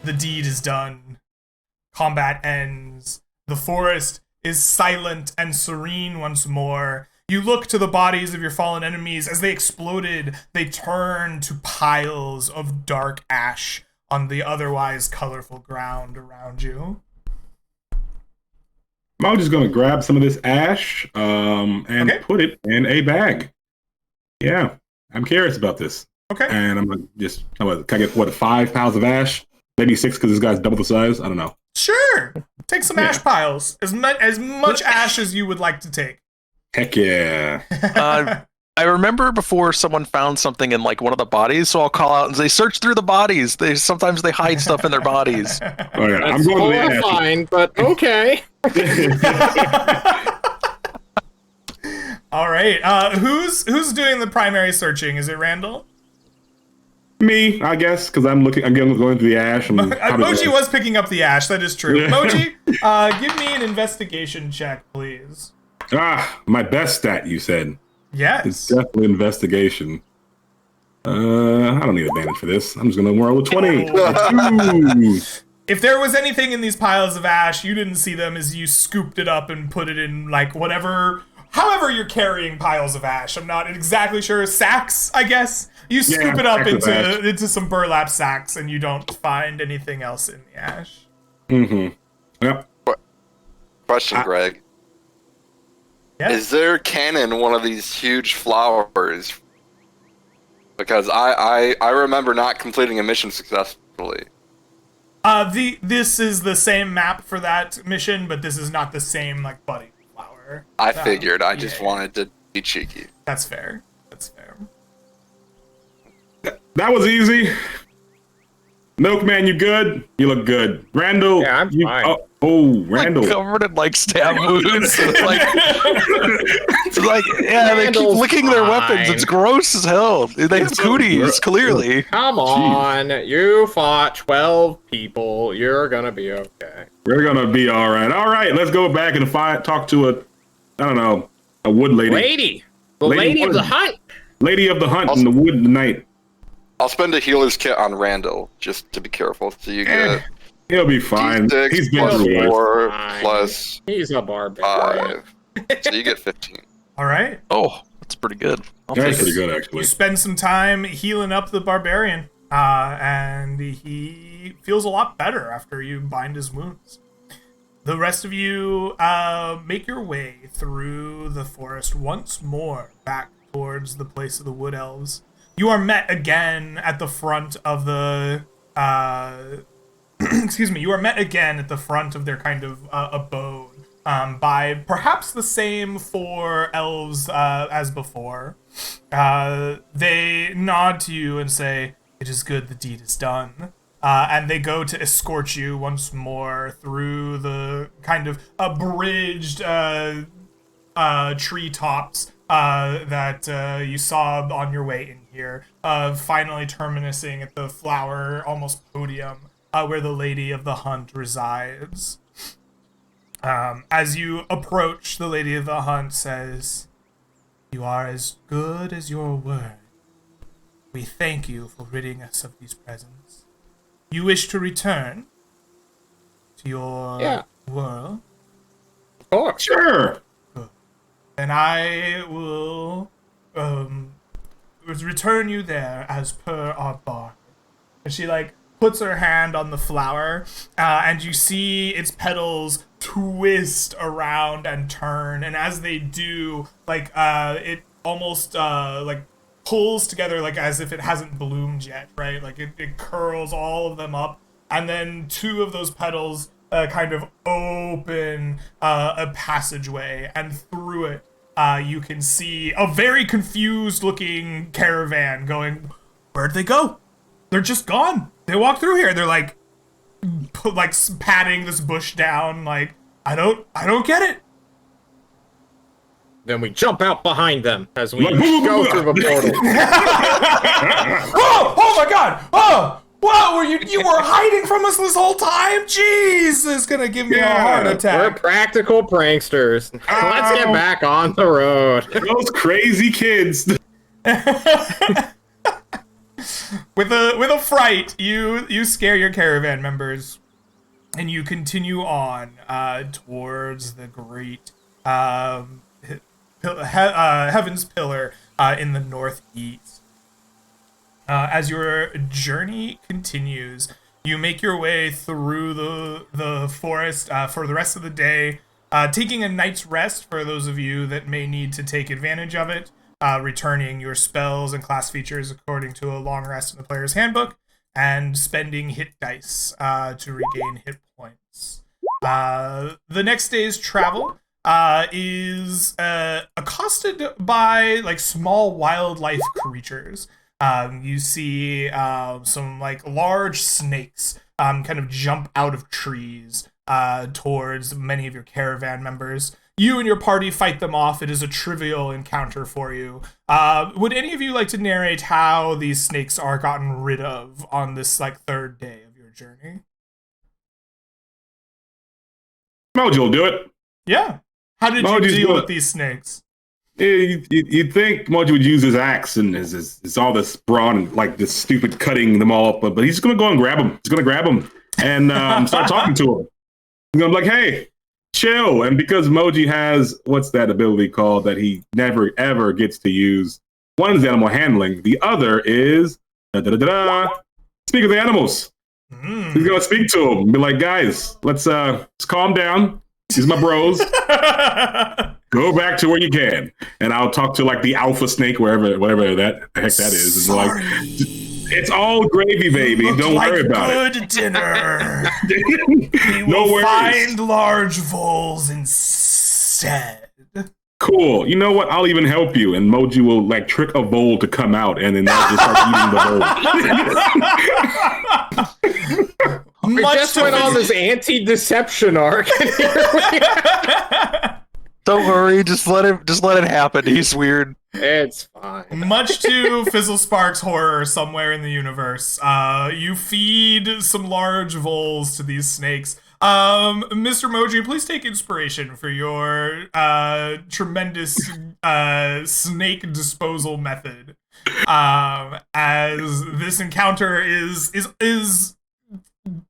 the deed is done. Combat ends. The forest is silent and serene once more. You look to the bodies of your fallen enemies. As they exploded, they turn to piles of dark ash on the otherwise colorful ground around you. I'm just gonna grab some of this ash and Okay. put it in a bag. Yeah, I'm curious about this. Okay. And I'm gonna just, can I get, 5 pounds of ash? Maybe 6 because this guy's double the size? I don't know. Sure. Take some ash piles. As much ash as you would like to take. Heck yeah. I remember before someone found something in like one of the bodies, so I'll call out and say, "Search through the bodies." Sometimes they hide stuff in their bodies. Oh yeah, I'm That's going to the ash. horrifying, but okay. All right. Who's doing the primary searching? Is it Randall? Me, I guess, because I'm going through the ash. And Moji was picking up the ash. That is true. Yeah. Moji, give me an investigation check, please. My best stat, you said. It's Yes. definitely investigation. I don't need advantage for this. I'm just going to roll a 20. Ooh. If there was anything in these piles of ash, you didn't see them as you scooped it up and put it in like however you're carrying piles of ash. I'm not exactly sure. Sacks, I guess. You scoop it up sacks of ash. into some burlap sacks, and you don't find anything else in the ash. Mm-hmm. Yep. Question, Greg. Yeah. Is there cannon one of these huge flowers Because I remember not completing a mission successfully. This is the same map for that mission, but this is not the same like budding flower. I figured. I just wanted to be cheeky. That's fair. That's fair. That was easy. Milkman, you good? You look good. Randall, Yeah, I'm fine. Randall. Like covered in like stab wounds. It's like yeah, they keep Randall's licking their weapons. fine. It's gross as hell. They have It's so cooties, gross. clearly. Come on, you fought 12 people. You're gonna be okay. We're gonna be all right. All right, let's go back and talk to a wood lady. Lady, the Lady lady of Wood. the hunt. Lady of the hunt in the wood tonight. I'll spend a healer's kit on Randall just to be careful. So you get He'll be fine. D6 He's been plus through worse. 4 Fine. plus He's a barbarian. 5. So you get 15. All right. Oh, that's pretty good. I'll That's take pretty it. good, You actually. spend some time healing up the barbarian, and he feels a lot better after you bind his wounds. The rest of you make your way through the forest once more back towards the place of the wood elves. You are met again at the front of the excuse me, you are met again at the front of their kind of abode by perhaps the same 4 elves as before. They nod to you and say, "It is good the deed is done." And they go to escort you once more through the kind of abridged treetops that you saw on your way in here, finally terminusing at the flower almost podium where the Lady of the Hunt resides. As you approach, the Lady of the Hunt says, "You are as good as your word. We thank you for ridding us of these presents. You wish to return to your world? Of course. Sure. Then I will return you there as per our bargain." And she puts her hand on the flower, and you see its petals twist around and turn. And as they do, it almost pulls together as if it hasn't bloomed yet, right? It curls all of them up, and then 2 of those petals kind of open a passageway, and through it you can see a very confused looking caravan going, "Where'd they go? They're just gone. They walked through here." They're patting this bush down, I don't get it. Then we jump out behind them as we Like, boo, boo, go boo, through the boo. portal. Oh my god! Oh! Whoa, you were hiding from us this whole time? Jeez, it's gonna give me a heart We're attack. practical pranksters. Let's get back on the road. Those crazy kids. With a fright, you scare your caravan members, and you continue on towards the great Heaven's Pillar in the northeast. As your journey continues, you make your way through the forest for the rest of the day, taking a night's rest for those of you that may need to take advantage of it, returning your spells and class features according to a long rest in the player's handbook, and spending hit dice to regain hit points. The next day's travel is accosted by small wildlife creatures. You see some large snakes kind of jump out of trees towards many of your caravan members. You and your party fight them off. It is a trivial encounter for you. Would any of you like to narrate how these snakes are gotten rid of on this 3rd day of your journey? Moji will do it. Yeah. How did you Moji's deal good. with these snakes? Yeah, you'd think Moji would use his axe and his all this brawn and this stupid cutting them all up, but he's just gonna go and grab him. He's gonna grab him and start talking to him. He's gonna be like, "Hey, chill." And because Moji has what's that ability called that he never ever gets to use? One is animal handling. The other is speak of the animals. He's gonna speak to him and be like, "Guys, let's calm down. These are my bros. Go back to where you can, and I'll talk to like the alpha snake, whatever that the heck that is. And like, it's all gravy, baby. Don't worry about it. Good dinner. We will find large voles instead. Cool. You know what? I'll even help you, and Moji will like trick a vole to come out, and then they'll just start eating the vole. We just went on this anti-deception arc. Don't worry, just let it happen. He's weird. It's fine. Much to Fizzle Spark's horror somewhere in the universe, you feed some large voles to these snakes. Mr. Moji, please take inspiration for your tremendous snake disposal method. As this encounter is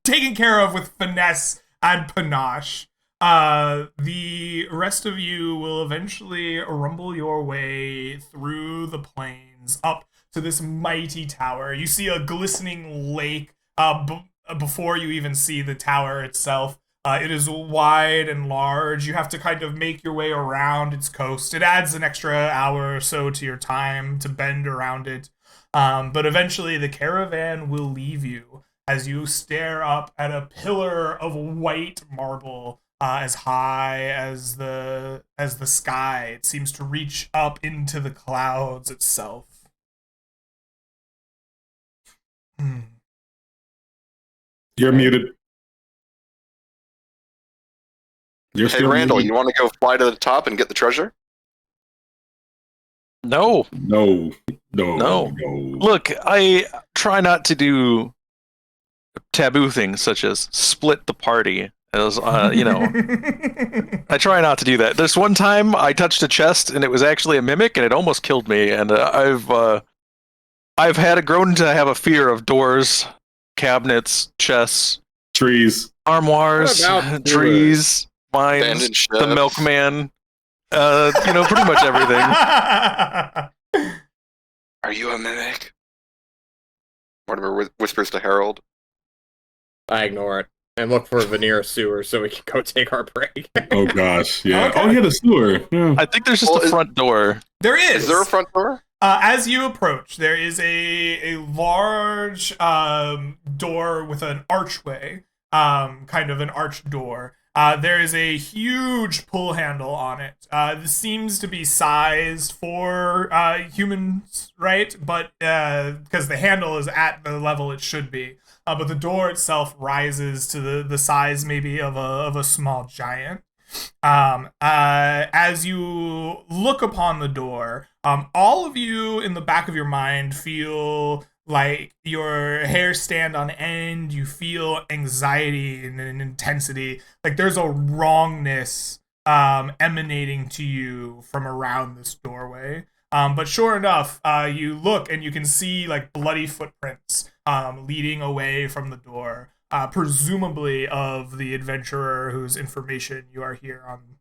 taken care of with finesse and panache. The rest of you will eventually rumble your way through the plains up to this mighty tower. You see a glistening lake before you even see the tower itself. It is wide and large. You have to kind of make your way around its coast. It adds an extra hour or so to your time to bend around it. But eventually the caravan will leave you as you stare up at a pillar of white marble as high as the sky. It seems to reach up into the clouds itself. You're muted. You're Hey, still Randall, muted. you want to go fly to the top and get the treasure? No. No. Look, I try not to do taboo things such as split the party. As I try not to do that. This one time, I touched a chest, and it was actually a mimic, and it almost killed me. And I've grown to have a fear of doors, cabinets, chests, Trees. armoires, What about trees, mines, Abandoned the ships. milkman. Pretty much everything. Are you a mimic? Mortimer whispers to Harold. I ignore it and look for a veneer sewer so we can go take our break. Oh gosh. Yeah. Okay. Oh yeah, the sewer. Yeah. I think there's just Well, a front door. There is. Is there a front door? As you approach, there is a large door with an archway, kind of an arched door. There is a huge pull handle on it. This seems to be sized for humans, right? But because the handle is at the level it should be. But the door itself rises to the size maybe of a small giant. As you look upon the door, all of you in the back of your mind feel like your hair stand on end. You feel anxiety and an intensity. Like there's a wrongness emanating to you from around this doorway. But sure enough, you look and you can see like bloody footprints leading away from the door. Presumably of the adventurer whose information you are here on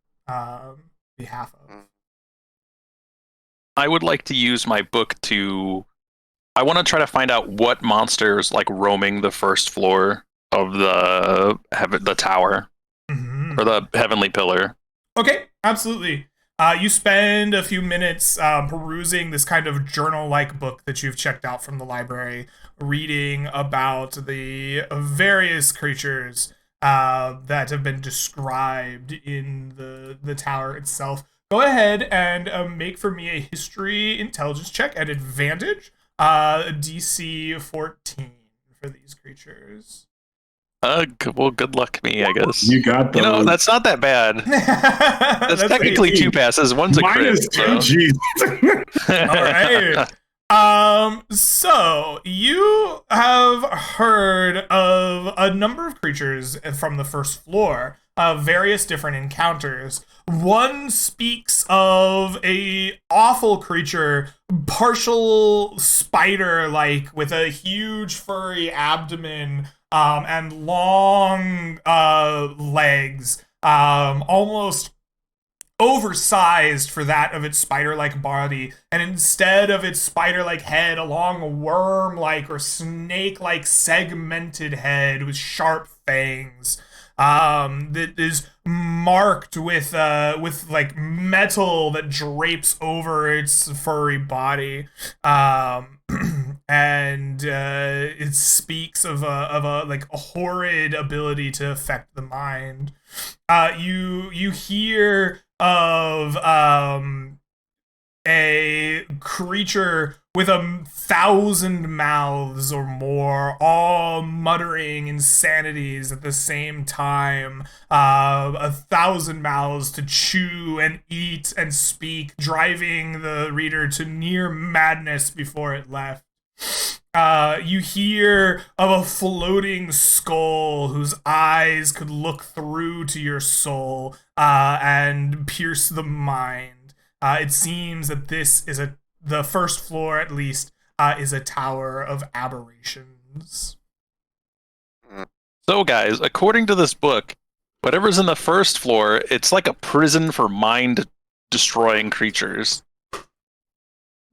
behalf of. I would like to use my book to... I want to try to find out what monsters like roaming the first floor of the tower Mm-hmm. or the heavenly pillar. Okay, absolutely. You spend a few minutes perusing this kind of journal-like book that you've checked out from the library, reading about the various creatures that have been described in the tower itself. Go ahead and make for me a history intelligence check at advantage, DC 14 for these creatures. Well, good luck me, I guess. You got those. That's not that bad. That's technically 18. 2 passes. One's a Minus crit. 10. So. Jeez. All right. So you have heard of a number of creatures from the first floor, various different encounters. One speaks of a awful creature, partial spider-like, with a huge furry abdomen, and long legs, almost oversized for that of its spider-like body, and instead of its spider-like head, a long worm-like or snake-like segmented head with sharp fangs that is marked with like metal that drapes over its furry body, and it speaks of a like a horrid ability to affect the mind. You hear of a creature with 1,000 mouths or more, all muttering insanities at the same time. 1,000 mouths to chew and eat and speak, driving the reader to near madness before it left. You hear of a floating skull whose eyes could look through to your soul and pierce the mind. It seems that this is the first floor, at least, is a tower of aberrations. So, guys, according to this book, whatever's in the first floor, it's like a prison for mind-destroying creatures.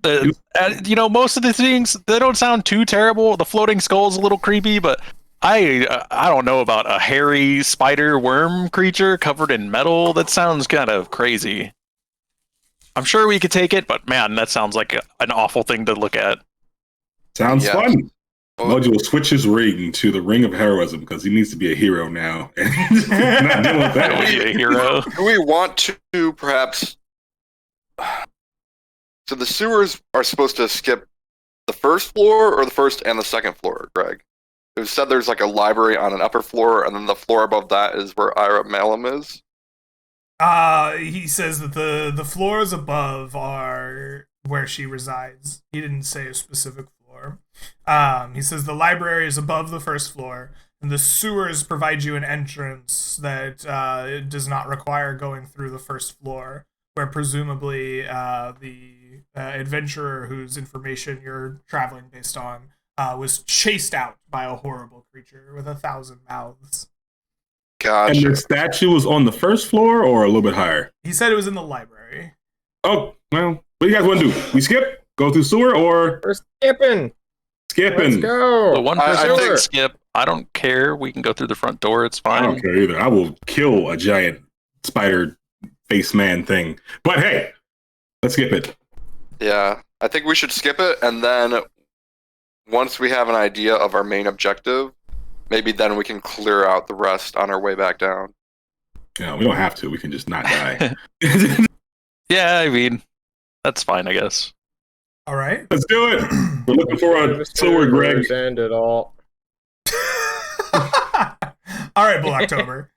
Most of the things, they don't sound too terrible. The floating skull's a little creepy, but I don't know about a hairy spider worm creature covered in metal. That sounds kind of crazy. I'm sure we could take it, but man, that sounds like an awful thing to look at. Sounds fun. Mojo will switch his ring to the Ring of Heroism because he needs to be a hero now. Not dealing with that. Be a hero. Do we want to perhaps? So the sewers are supposed to skip the first floor or the first and the second floor, Greg? It was said there's like a library on an upper floor, and then the floor above that is where Ira Malum is. He says that the floors above are where she resides. He didn't say a specific floor. He says the library is above the first floor, and the sewers provide you an entrance that does not require going through the first floor, where presumably the adventurer whose information you're traveling based on was chased out by a horrible creature with 1,000 mouths. Gotcha. And the statue was on the first floor or a little bit higher? He said it was in the library. Oh, well, what do you guys want to do? We skip? Go through sewer or? We're skipping. Skipping. Let's go. The one person can skip. I don't care. We can go through the front door. It's fine. I don't care either. I will kill a giant spider face man thing. But hey, let's skip it. Yeah, I think we should skip it, and then once we have an idea of our main objective, maybe then we can clear out the rest on our way back down. Yeah, we don't have to. We can just not die. Yeah, I mean, that's fine, I guess. All right. Let's do it. We're looking for a sewer, Greg. End it all. All right, Bull October.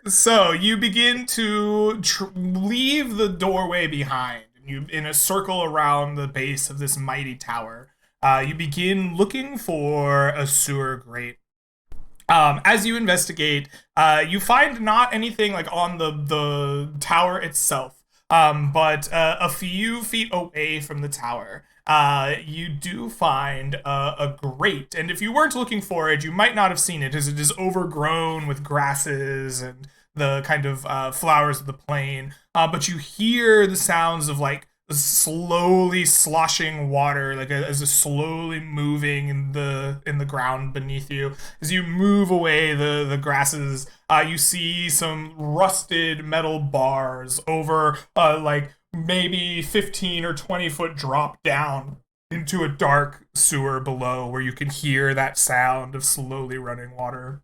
So you begin to leave the doorway behind, and you in a circle around the base of this mighty tower. You begin looking for a sewer grate. As you investigate, you find not anything like on the tower itself, but a few feet away from the tower, you do find a grate. And if you weren't looking for it, you might not have seen it, as it is overgrown with grasses and the kind of flowers of the plain. But you hear the sounds of like slowly sloshing water, like as it's slowly moving in the ground beneath you. As you move away the grasses, you see some rusted metal bars over like maybe 15 or 20 foot drop down into a dark sewer below, where you can hear that sound of slowly running water.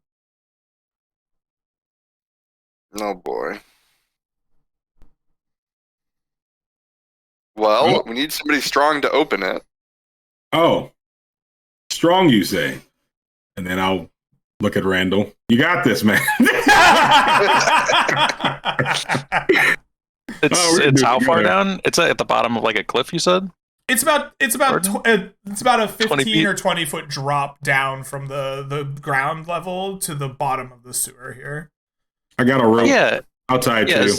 Oh boy. Well, we need somebody strong to open it. Oh, strong, you say? And then I'll look at Randall. You got this, man. It's how far down? It's at the bottom of like a cliff, you said? It's about a 15 20 or 20 foot drop down from the ground level to the bottom of the sewer here. I got a rope. Yeah. I'll tie it to you.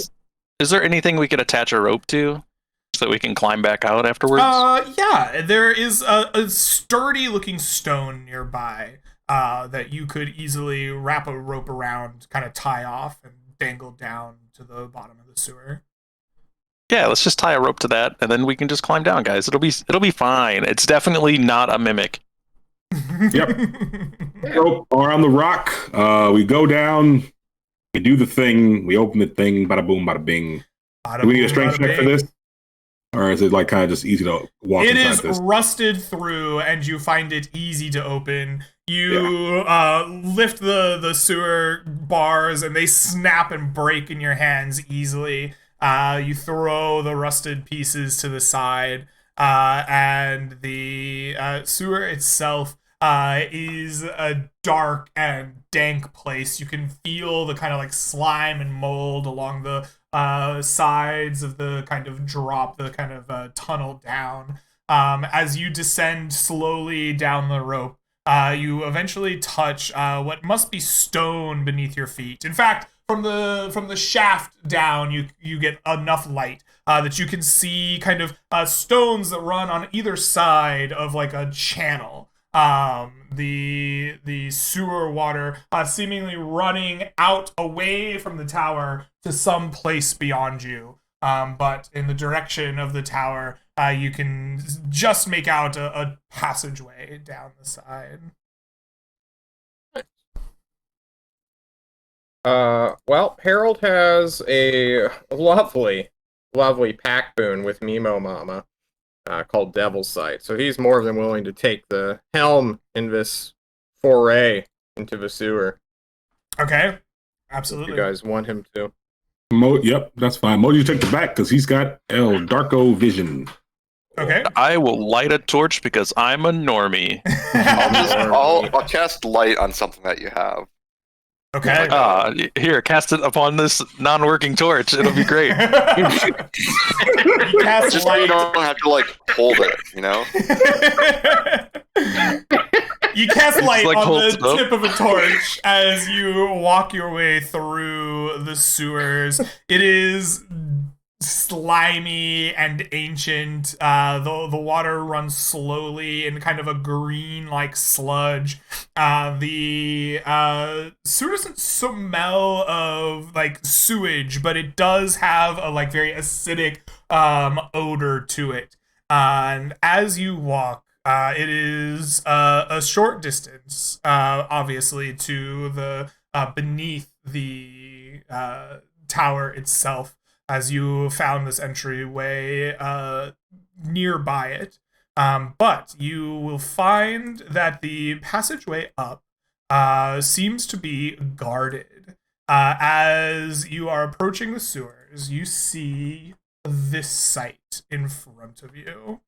Is there anything we could attach a rope to so that we can climb back out afterwards? Yeah, there is a sturdy looking stone nearby that you could easily wrap a rope around, kind of tie off and dangle down to the bottom of the sewer. Yeah, let's just tie a rope to that, and then we can just climb down, guys. It'll be fine. It's definitely not a mimic. Yep. Rope around the rock. We go down. We do the thing. We open the thing. Bada boom, bada bing. Do we need a strength check for this? Or is it like kind of just easy to walk It inside is this? rusted through, and you find it easy to open. You lift the sewer bars, and they snap and break in your hands easily. You throw the rusted pieces to the side, and the sewer itself is a dark and dank place. You can feel the kind of like slime and mold along the sides of the kind of drop, the kind of tunnel down. As you descend slowly down the rope, you eventually touch what must be stone beneath your feet. In fact, from the shaft down, you get enough light that you can see kind of stones that run on either side of like a channel. The sewer water seemingly running out away from the tower to some place beyond you. But in the direction of the tower, you can just make out a passageway down the side. Well, Harold has a lovely pack boon with Mimo Mama, called Devil's Sight. So he's more than willing to take the helm in this foray into the sewer. Okay, If absolutely. you guys want him to. Yep, that's fine. Moji take the back because he's got El Darko Vision. Okay. I will light a torch because I'm a normie. I'll cast light on something that you have. Okay. Here, cast it upon this non-working torch. It'll be great. You cast Just so you light. don't have to like hold it, you know? You cast light like on holds the it up. tip of a torch as you walk your way through the sewers. It is slimy and ancient. The water runs slowly in kind of a green like sludge. The sewer doesn't smell of like sewage, but it does have a like very acidic odor to it. And as you walk, it is a short distance, obviously, to the beneath the tower itself, as you found this entryway nearby it. But you will find that the passageway up seems to be guarded. As you are approaching the sewers, you see this sight in front of you.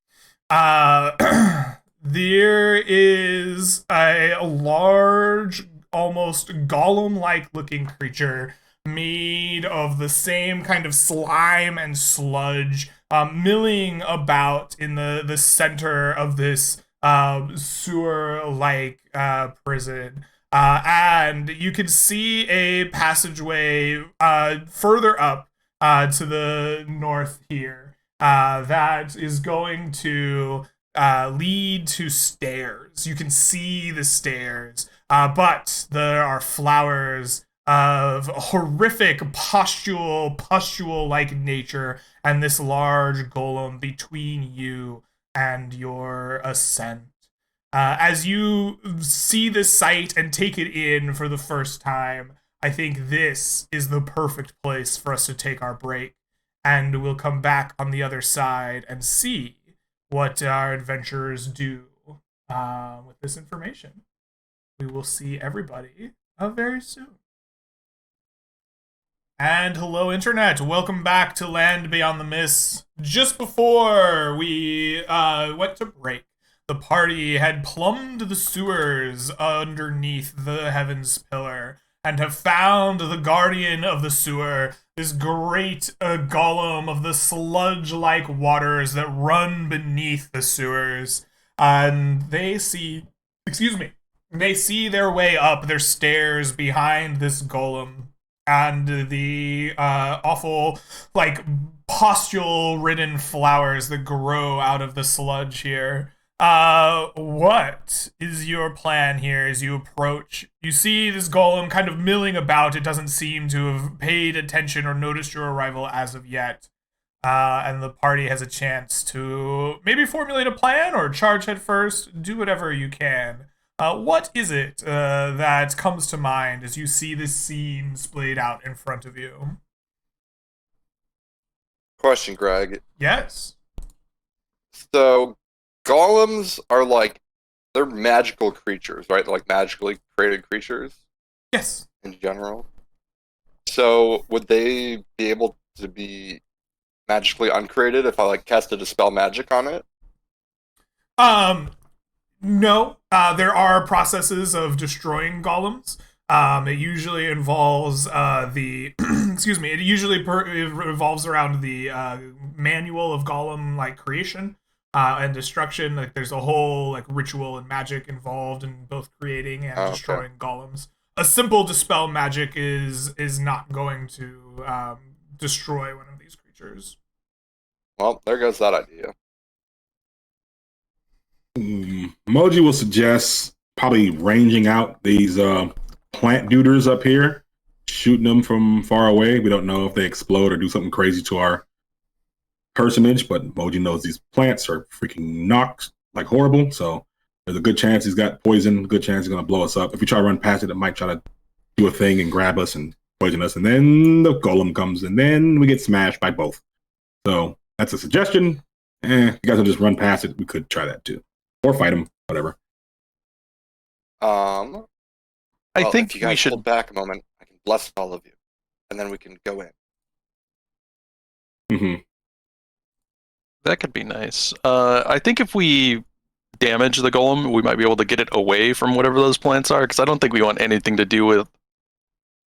There is a large, almost golem-like looking creature made of the same kind of slime and sludge, milling about in the center of this sewer-like prison. And you can see a passageway further up to the north here that is going to lead to stairs. You can see the stairs, but there are flowers of horrific pustule-like nature and this large golem between you and your ascent. As you see this sight and take it in for the first time, I think this is the perfect place for us to take our break, and we'll come back on the other side and see what our adventurers do with this information. We will see everybody very soon. And hello, Internet. Welcome back to Land Beyond the Mists. Just before we went to break, the party had plumbed the sewers underneath the Heaven's Pillar and have found the guardian of the sewer, this great golem of the sludge-like waters that run beneath the sewers. And they see their way up their stairs behind this golem and the awful, like, pustule-ridden flowers that grow out of the sludge here. What is your plan here as you approach? You see this golem kind of milling about. It doesn't seem to have paid attention or noticed your arrival as of yet. And the party has a chance to maybe formulate a plan or charge head first. Do whatever you can. What is it that comes to mind as you see this scene splayed out in front of you? Question, Greg. Yes. So, golems are like, they're magical creatures, right? They're like magically created creatures Yes. in general. So, would they be able to be magically uncreated if I like cast a dispel magic on it? No. There are processes of destroying golems. It usually involves the excuse me. It usually it revolves around the manual of golem like creation and destruction. Like there's a whole like ritual and magic involved in both creating and destroying golems. A simple dispel magic is not going to destroy one of these creatures. Well, there goes that idea. Moji will suggest probably ranging out these plant duders up here, shooting them from far away. We don't know if they explode or do something crazy to our personage, but Moji knows these plants are freaking knocked like horrible. So there's a good chance he's got poison, good chance he's going to blow us up. If we try to run past it, it might try to do a thing and grab us and poison us. And then the golem comes and then we get smashed by both. So that's a suggestion. You guys will just run past it. We could try that too. Or fight him, whatever. I think if you guys we should hold back a moment, I can bless all of you, and then we can go in. Mm-hmm. That could be nice. I think if we damage the golem, we might be able to get it away from whatever those plants are, because I don't think we want anything to do with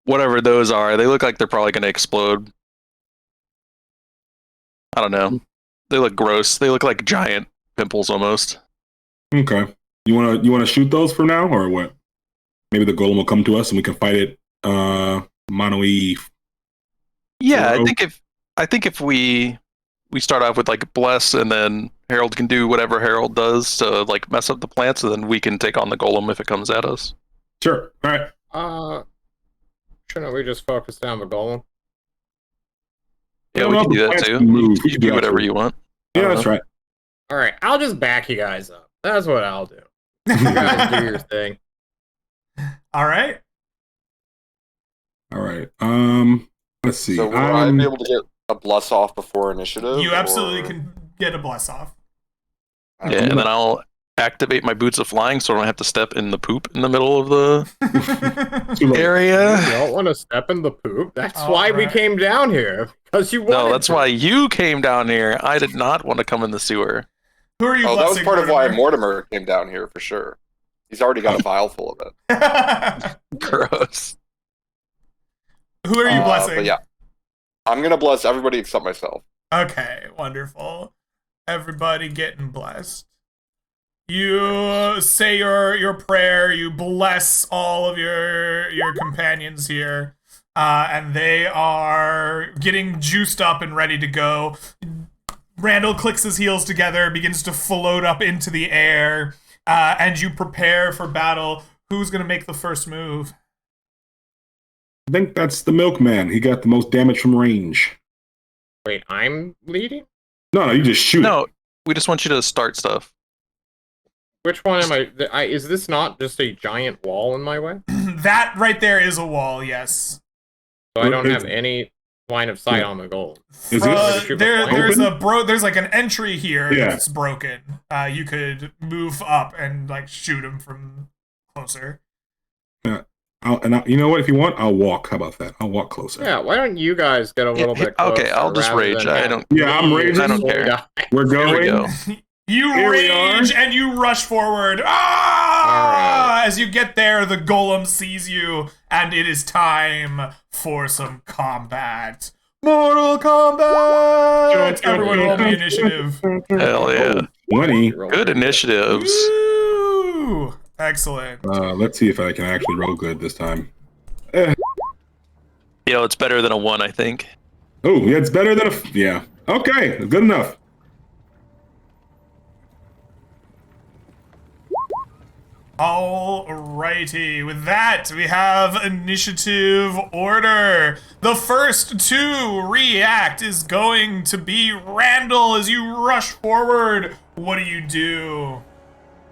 whatever those are. They look like they're probably going to explode. I don't know. They look gross. They look like giant pimples almost. Okay. You wanna shoot those for now, or what? Maybe the golem will come to us and we can fight it. Mono-E. Yeah, I think if we start off with like bless, and then Harold can do whatever Harold does to like mess up the plants, and then we can take on the golem if it comes at us. Sure. All right. Shouldn't we just focus down the golem? Yeah, we can do that too. You can do whatever you want. Yeah, that's right. All right, I'll just back you guys up. That's what I'll do. You guys do your thing. All right. All right. Let's see. So will I be able to get a bless off before initiative? You absolutely can get a bless off. Yeah, and then I'll activate my boots of flying so I don't have to step in the poop in the middle of the area. You don't want to step in the poop? That's All why we right. came down here. Because you wanted No, that's to. why you came down here. I did not want to come in the sewer. Who are you Oh, that was blessing, part of why Mortimer? Mortimer came down here for sure. He's already got a vial full of it. Gross. Who are you blessing? But yeah, I'm gonna bless everybody except myself. Okay, wonderful. Everybody getting blessed. You say your prayer. You bless all of your companions here, and they are getting juiced up and ready to go. Randall clicks his heels together, begins to float up into the air, and you prepare for battle. Who's gonna make the first move? I think that's the milkman. He got the most damage from range. Wait, I'm leading? No, you just shoot. No, we just want you to start stuff. Which one am I? Is this not just a giant wall in my way? That right there is a wall. Yes. So I don't have any line of sight on the goal. Is it There's like an entry here Yeah. that's broken. You could move up and like shoot him from closer. You know what? If you want, I'll walk. How about that? I'll walk closer. Yeah, why don't you guys get a little bit closer? Okay, I'll just rather rage. than I have don't. Yeah, I'm raging. I don't care. guy? We're Here going. we go. You Here we rage are. and you rush forward. As you get there, the golem sees you, and it is time for some combat. Mortal Kombat! Everyone roll me initiative. Hell yeah. 20. Good initiatives. Woo! Excellent. Let's see if I can actually roll good this time. You know, it's better than a 1, I think. Oh, yeah, it's better than a... Yeah. Okay, good enough. Alrighty, with that, we have initiative order. The first to react is going to be Randall as you rush forward. What do you do?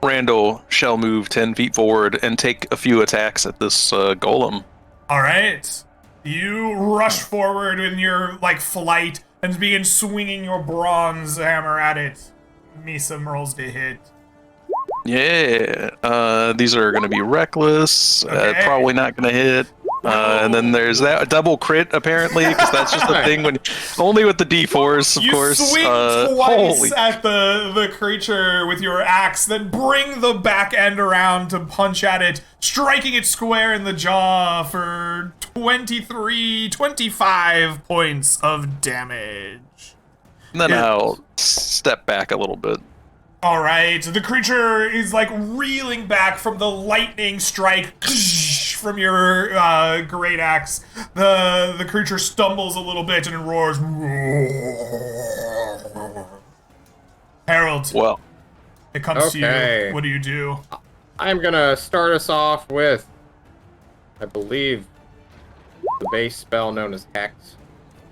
Randall shall move 10 feet forward and take a few attacks at this golem. All right. You rush forward in your flight and begin swinging your bronze hammer at it. Me some rolls to hit. Yeah, these are going to be reckless. Okay. Probably not going to hit. And then there's that a double crit apparently, because that's just the thing when only with the D4s, of You course. swing twice at the creature with your axe, then bring the back end around to punch at it, striking it square in the jaw for 25 points of damage. And then I'll step back a little bit. All right, the creature is reeling back from the lightning strike from your great axe. The creature stumbles a little bit and roars. Harold, Well, it comes to Okay. you. What do you do? I'm gonna start us off with, I believe, the base spell known as Hex.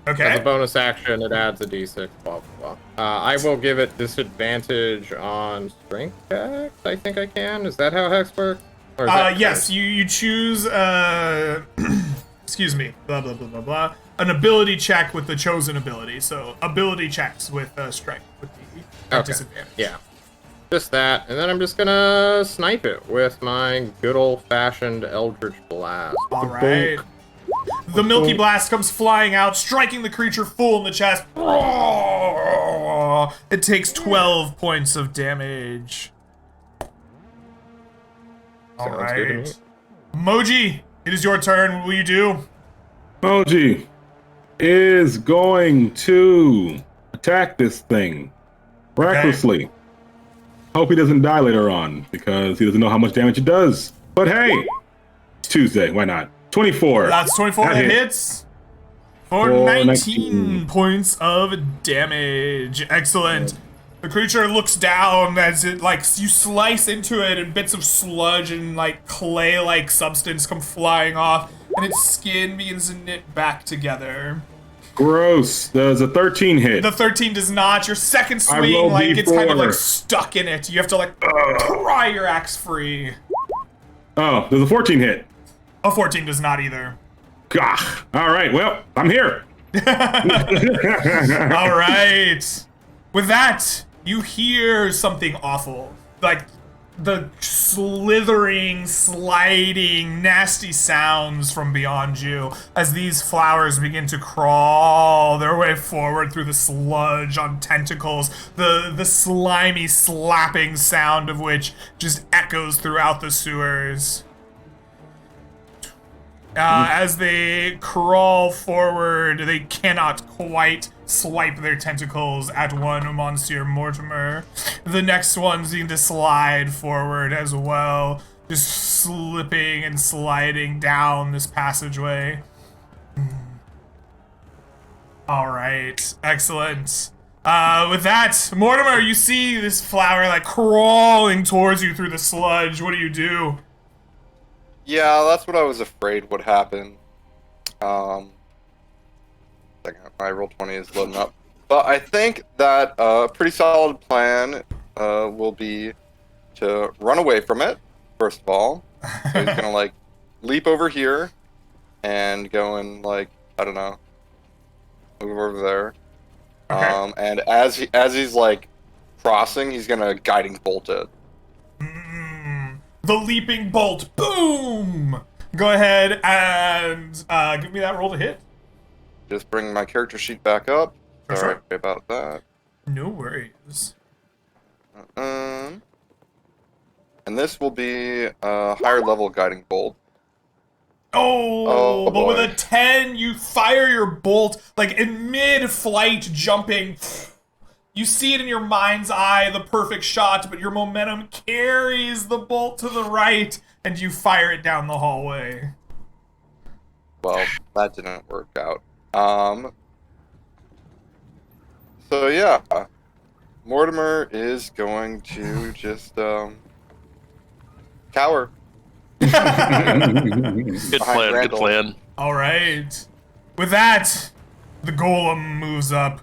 As a Okay. bonus action, it adds a d6, blah, blah, blah. I will give it disadvantage on strength checks, I think I can. Is that how Hex works? Or is that Yes, you choose, excuse me, blah, blah, blah, blah, blah, an ability check with the chosen ability. So, ability checks with strength with the Okay. disadvantage. Yeah. Just that, and then I'm just gonna snipe it with my good old-fashioned Eldritch Blast. All right. The Milky Blast comes flying out, striking the creature full in the chest. It takes 12 points of damage. All Sounds good to me. right. Moji, it is your turn. What will you do? Moji is going to attack this thing recklessly. Hope he doesn't die later on because he doesn't know how much damage it does. But hey, it's Tuesday. Why not? 24. That's 24 that hit. hits. For For 19 19 points of damage. Excellent. The creature looks down as it, you slice into it and bits of sludge and, clay-like substance come flying off, and its skin begins to knit back together. Gross. Does a 13 hit? The 13 does not. Your second I swing, rolled it's kind of, D4. stuck in it. You have to, pry your axe free. Oh, does a 14 hit? A 14 does not either. Gah. All right. Well, I'm here. All right. With that, you hear something awful. The slithering, sliding, nasty sounds from beyond you as these flowers begin to crawl their way forward through the sludge on tentacles, the slimy slapping sound of which just echoes throughout the sewers. As they crawl forward, they cannot quite swipe their tentacles at one Monsieur Mortimer. The next ones need to slide forward as well, just slipping and sliding down this passageway. All right, excellent. With that, Mortimer, you see this flower crawling towards you through the sludge. What do you do? Yeah, that's what I was afraid would happen. Second, my roll 20 is loading up. But I think that a pretty solid plan will be to run away from it, first of all. So he's gonna leap over here and go and I don't know, move over there. Okay. And as he's crossing, he's gonna guiding bolt it. The leaping bolt. Boom! Go ahead and give me that roll to hit. Just bring my character sheet back up. For Sorry sure. about that. No worries. And this will be a higher level guiding bolt. Oh, but with boy. a 10, you fire your bolt in mid-flight jumping. You see it in your mind's eye, the perfect shot, but your momentum carries the bolt to the right, and you fire it down the hallway. Well, that didn't work out. So yeah, Mortimer is going to just cower. Good Behind plan, good Randall. plan. All right. With that, the golem moves up.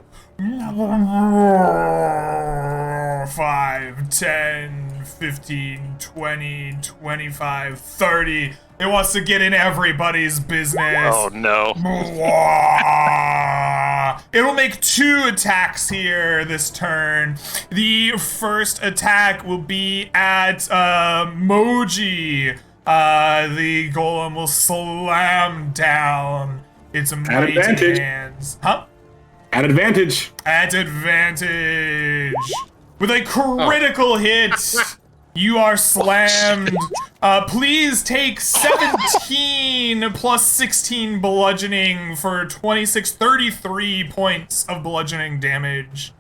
5, 10, 15, 20, 25, 30. It wants to get in everybody's business. Oh no. It'll make 2 attacks here this turn. The first attack will be at Moji. The golem will slam down its mighty advantage. hands. Huh? At advantage. At advantage. With a critical hit, you are slammed. Please take 17 plus 16 bludgeoning for 33 points of bludgeoning damage.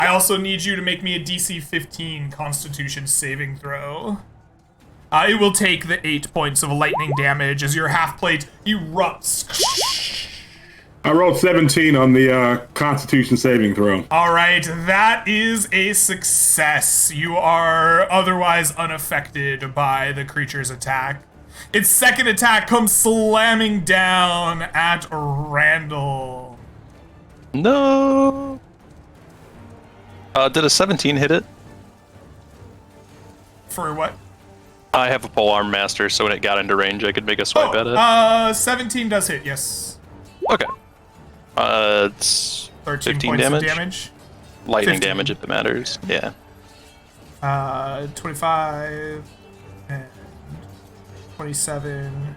I also need you to make me a DC 15 Constitution saving throw. It will take the 8 points of lightning damage as your half plate erupts. I rolled 17 on the Constitution saving throw. All right, that is a success. You are otherwise unaffected by the creature's attack. Its second attack comes slamming down at Randall. No. Did a 17 hit it? For what? I have a polearm master, so when it got into range, I could make a swipe at it. 17 does hit, yes. Okay. It's 13 15 points damage. of damage. Lightning 15. damage if it matters. Yeah. 25 and 27 and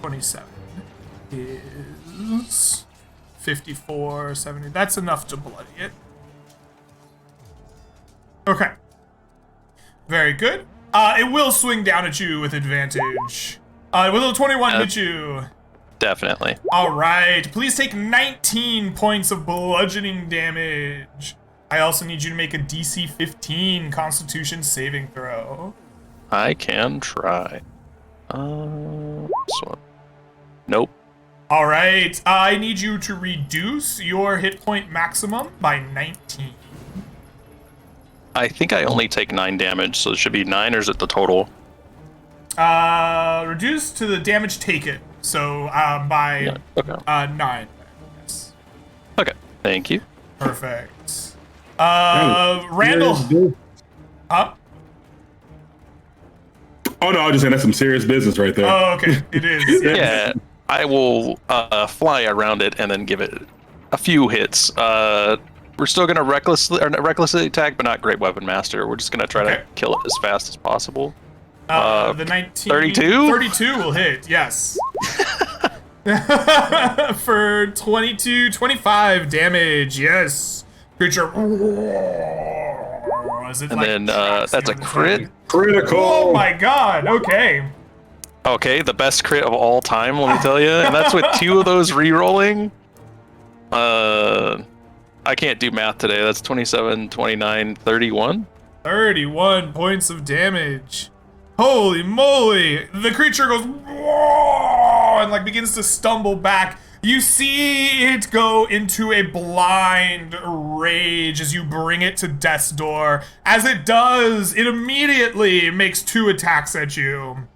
27 is 54, 70. That's enough to bloody it. Okay. Very good. It will swing down at you with advantage. Will a 21 hit you? Definitely. All right. Please take 19 points of bludgeoning damage. I also need you to make a DC 15 Constitution saving throw. I can try. So, nope. All right. I need you to reduce your hit point maximum by 19. I think I only take 9 damage, so it should be 9, or is it the total? Reduce to the damage taken. So by Yeah, okay. 9. Yes. Okay. Thank you. Perfect. Randall. Huh? Oh no, I was just saying that's some serious business right there. Oh, okay. It is. Yes. Yeah, I will fly around it and then give it a few hits. We're still gonna recklessly attack, but not Great Weapon Master. We're just gonna try Okay. to kill it as fast as possible. The 19. 32? 32 will hit, yes. For 25 damage, yes. Creature. Is it And like then tracks that's the a other crit. thing? Critical. Oh my god, okay. Okay, the best crit of all time, let me tell you. And that's with 2 of those re-rolling. I can't do math today. That's 27, 29, 31. 31 points of damage. Holy moly! The creature goes whoa, and like begins to stumble back. You see it go into a blind rage as you bring it to death's door. As it does, it immediately makes 2 attacks at you.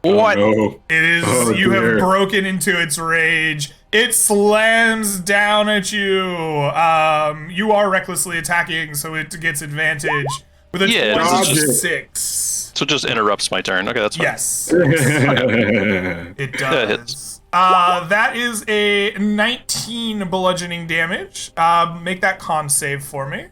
What? No. It is Oh, you have dear. broken into its rage. It slams down at you. You are recklessly attacking, so it gets advantage with a Yeah, this is 26. So it just interrupts my turn. Okay, that's fine. Yes, it That does. hits. That is a 19 bludgeoning damage. Make that con save for me.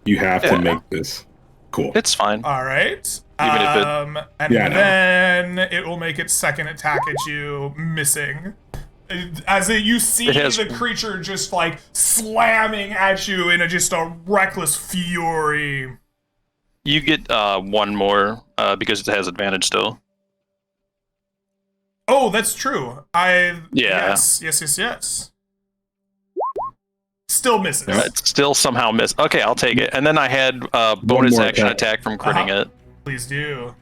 You have to make this. Cool. It's fine. All right. Even if it- And Yeah, I know. then it will make its second attack at you, missing. As you see It has- the creature just like slamming at you in just a reckless fury. You get 1 more because it has advantage still. Oh, that's true. Yeah. Yes. Still misses. It still somehow missed. Okay, I'll take it. And then I had bonus more action attack. attack from critting Uh-huh. it. Please do.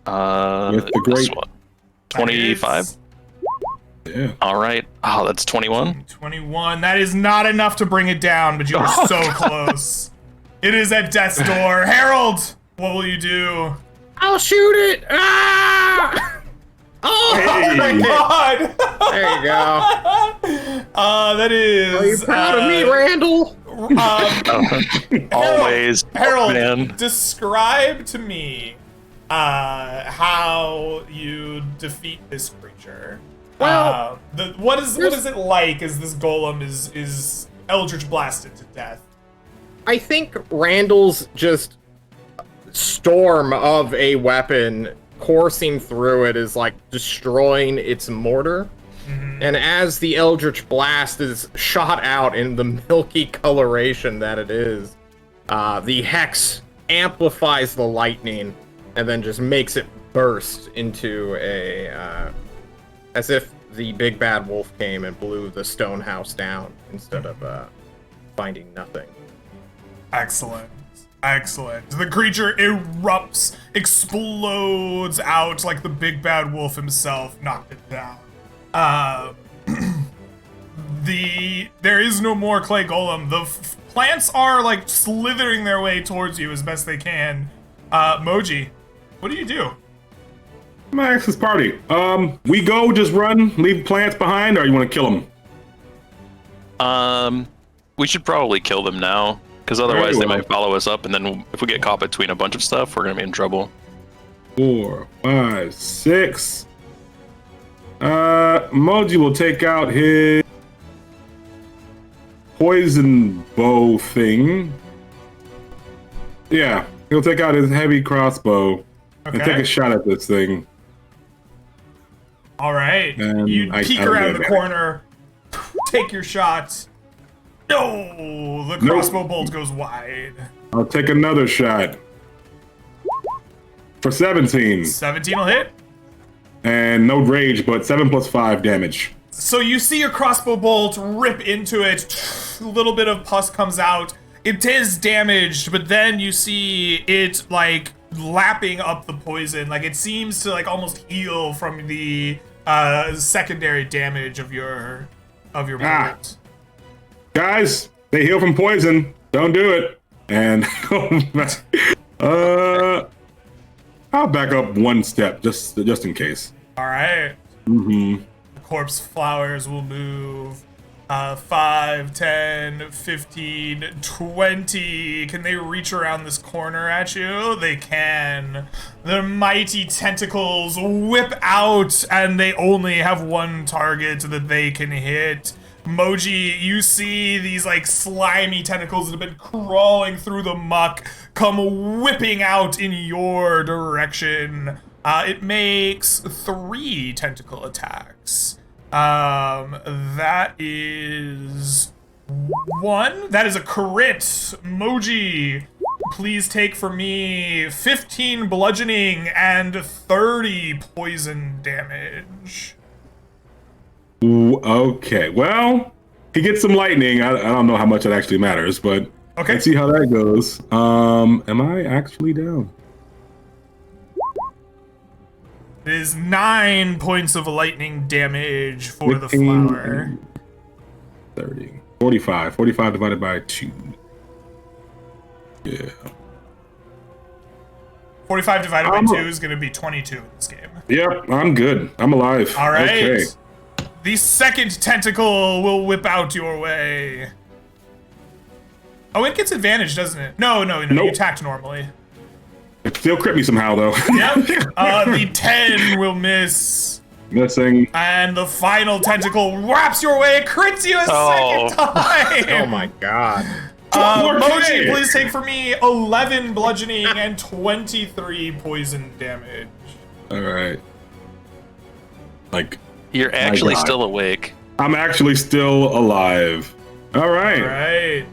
With the This great- one. 25. Yeah. All right. Oh, that's 21. 21. That is not enough to bring it down, but you are Oh, so close. It is at death's door. Harold, what will you do? I'll shoot it! Ah! Oh my god! There you go. That is. Are you proud of me, Randall? Always, Harold, man. describe to me how you defeat this creature. Well, what is it like as this golem is eldritch blasted to death? I think Randall's just storm of a weapon coursing through it is like destroying its mortar. And as the Eldritch Blast is shot out in the milky coloration that it is, the Hex amplifies the lightning and then just makes it burst into as if the big bad wolf came and blew the stone house down instead of finding nothing. Excellent. The creature erupts, explodes out like the big bad wolf himself knocked it down. There is no more clay golem. The plants are like slithering their way towards you as best they can. Moji, what do you do? My access party. We go, just run, leave plants behind, or you want to kill them? We should probably kill them now, because otherwise Very they well. might follow us up, and then if we get caught between a bunch of stuff, we're gonna be in trouble. 4, 5, 6. Moji will take out his poison bow thing. Yeah, he'll take out his heavy crossbow and take a shot at this thing. All right. And You I peek don't around get the it. corner, take your shot. No, the crossbow bolt goes wide. I'll take another shot. For 17. 17 will hit. And no rage, but 7 plus 5 damage. So you see your crossbow bolt rip into it. A little bit of pus comes out. It is damaged, but then you see it like lapping up the poison. Like it seems to like almost heal from the secondary damage of your bullet. Guys, they heal from poison. Don't do it. And I'll back up one step just in case. All right. Mm-hmm. The corpse flowers will move 5, 10, 15, 20. Can they reach around this corner at you? They can. Their mighty tentacles whip out, and they only have one target that they can hit. Moji, you see these like slimy tentacles that have been crawling through the muck come whipping out in your direction. It makes 3 tentacle attacks. That is 1. That is a crit. Moji, please take for me 15 bludgeoning and 30 poison damage. Ooh, okay. Well, he gets some lightning. I don't know how much it actually matters, but Okay. let's see how that goes. Am I actually down? It is 9 points of lightning damage for the 15, flower. 30. 45. 45 divided by 2. Yeah. 45 divided by I'm 2 a- is going to be 22 in this game. Yep, I'm good. I'm alive. All right. Okay. The second tentacle will whip out your way. Oh, it gets advantage, doesn't it? No. You Nope. attacked normally. It still crit me somehow, though. Yep. The 10 will miss. Missing. And the final tentacle wraps your way, crits you a second time. Oh my god. Moji, please take for me 11 bludgeoning and 23 poison damage. All right. Like, You're actually God. still awake. I'm actually still alive. All right. All right.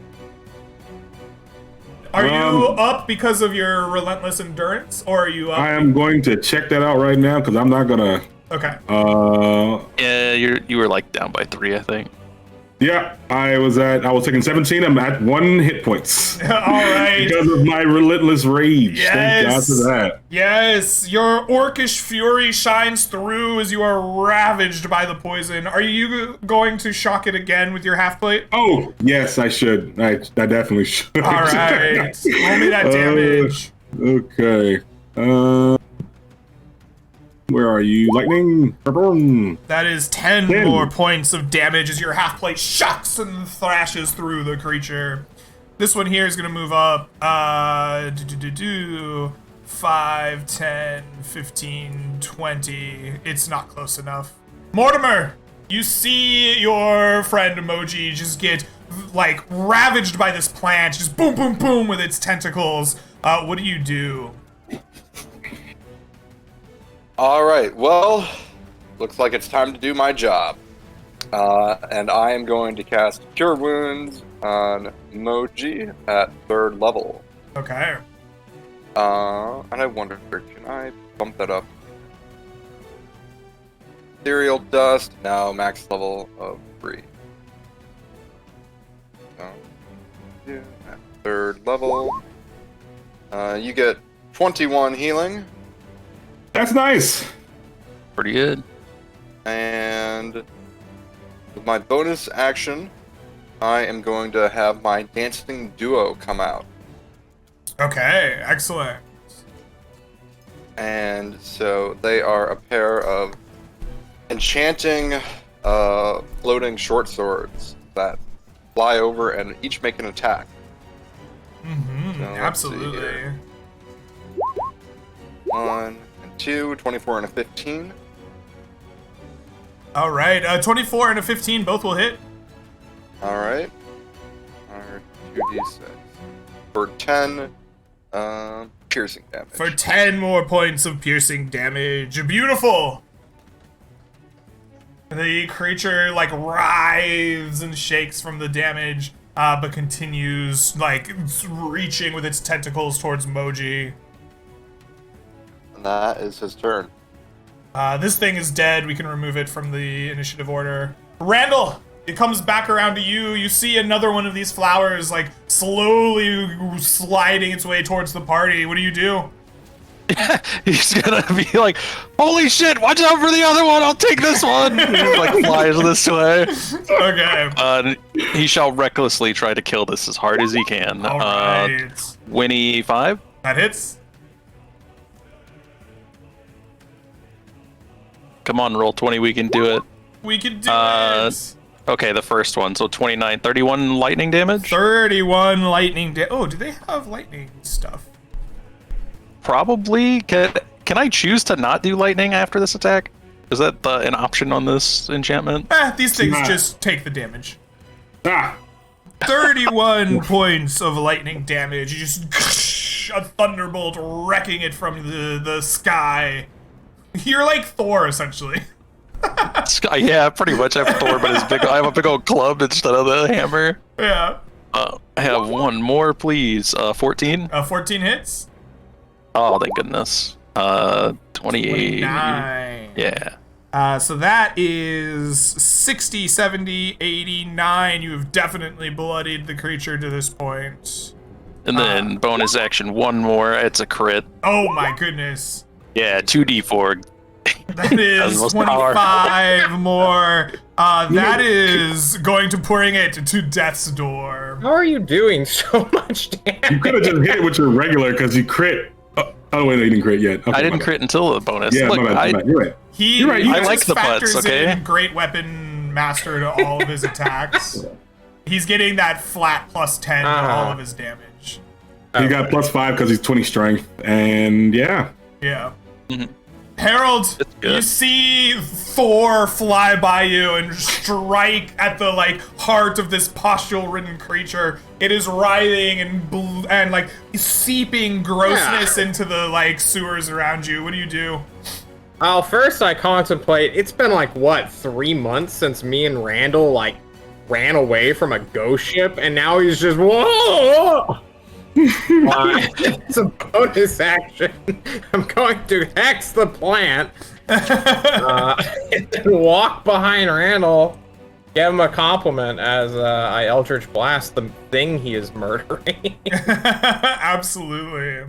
Are you up because of your relentless endurance, or are you up? I am going to check that out right now because I'm not gonna. Okay. Yeah, you were like down by 3, I think. Yeah, I was taking 17. I'm at 1 hit points All right. because of my relentless rage. Yes. Thank God for that. Yes, your orcish fury shines through as you are ravaged by the poison. Are you going to shock it again with your half plate? Oh, yes, I should. I definitely should. All right. Roll me that damage. Okay. Where are you? Lightning. Boom. That is 10 10. more points of damage as your half plate shocks and thrashes through the creature. This one here is going to move up 5, 10, 15, 20. It's not close enough. Mortimer, you see your friend Emoji just get like ravaged by this plant, just boom, boom, boom with its tentacles. What do you do? All right. Well, looks like it's time to do my job. And I am going to cast Cure Wounds on Moji at 3rd level. Okay. And I wonder, can I bump that up? Ethereal Dust, now max level of 3. So, yeah, at 3rd level. You get 21 healing. That's nice. Pretty good. And with my bonus action, I am going to have my Dancing Duo come out. Okay, excellent. And so they are a pair of enchanting floating short swords that fly over and each make an attack. Mm-hmm, So let's see absolutely. here. 1 and 2, 24 and a 15. All right, 24 and a 15, both will hit. Alright. Our 2d6. For 10 piercing damage. For 10 more points of piercing damage. Beautiful! The creature, like, writhes and shakes from the damage, but continues, like, reaching with its tentacles towards Moji. And that is his turn. This thing is dead. We can remove it from the initiative order. Randall! It comes back around to you. You see another one of these flowers, like, slowly sliding its way towards the party. What do you do? He's gonna be like, holy shit, watch out for the other one, I'll take this one! He like flies this way. Okay. He shall recklessly try to kill this as hard as he can. All right. 25? That hits. Come on, roll 20, we can do it. We can do it. Okay, the first one, so 29, 31 lightning damage? 31 lightning damage. Oh, do they have lightning stuff? Probably. Can I choose to not do lightning after this attack? Is that an option on this enchantment? These things just take the damage. Ah. 31 points of lightning damage. You just a thunderbolt wrecking it from the sky. You're like Thor, essentially. Yeah, pretty much. I have Thor, but I have a big old club instead of the hammer. Yeah. I have one more, please. 14? 14 hits. Oh, thank goodness. 28. 29. Yeah. So that is 60, 70, 89. You have definitely bloodied the creature to this point. And then bonus action, one more. It's a crit. Oh my goodness. Yeah, 2d4. That is 25 more. That is going to bring it to death's door. How are you doing so much damage? You could have just hit it with your regular because you crit. Oh, wait, no, you didn't crit yet. Okay, I didn't crit until the bonus. Yeah, Look, my bad. You're right. He You're right. he I just like the factors butts, okay? in Great Weapon Master to all of his attacks. He's getting that flat plus 10 to all of his damage. He got +5 because he's 20 strength. And yeah. Yeah. Mhm. Harold, good. you see Thor fly by you and strike at the like heart of this pustule-ridden creature. It is writhing and like seeping grossness into the like sewers around you. What do you do? Well, first I contemplate, it's been like, what, 3 months since me and Randall, like, ran away from a ghost ship, and now he's just, whoa! It's a bonus action. I'm going to hex the plant, and walk behind Randall, give him a compliment as I Eldritch Blast the thing he is murdering. Absolutely.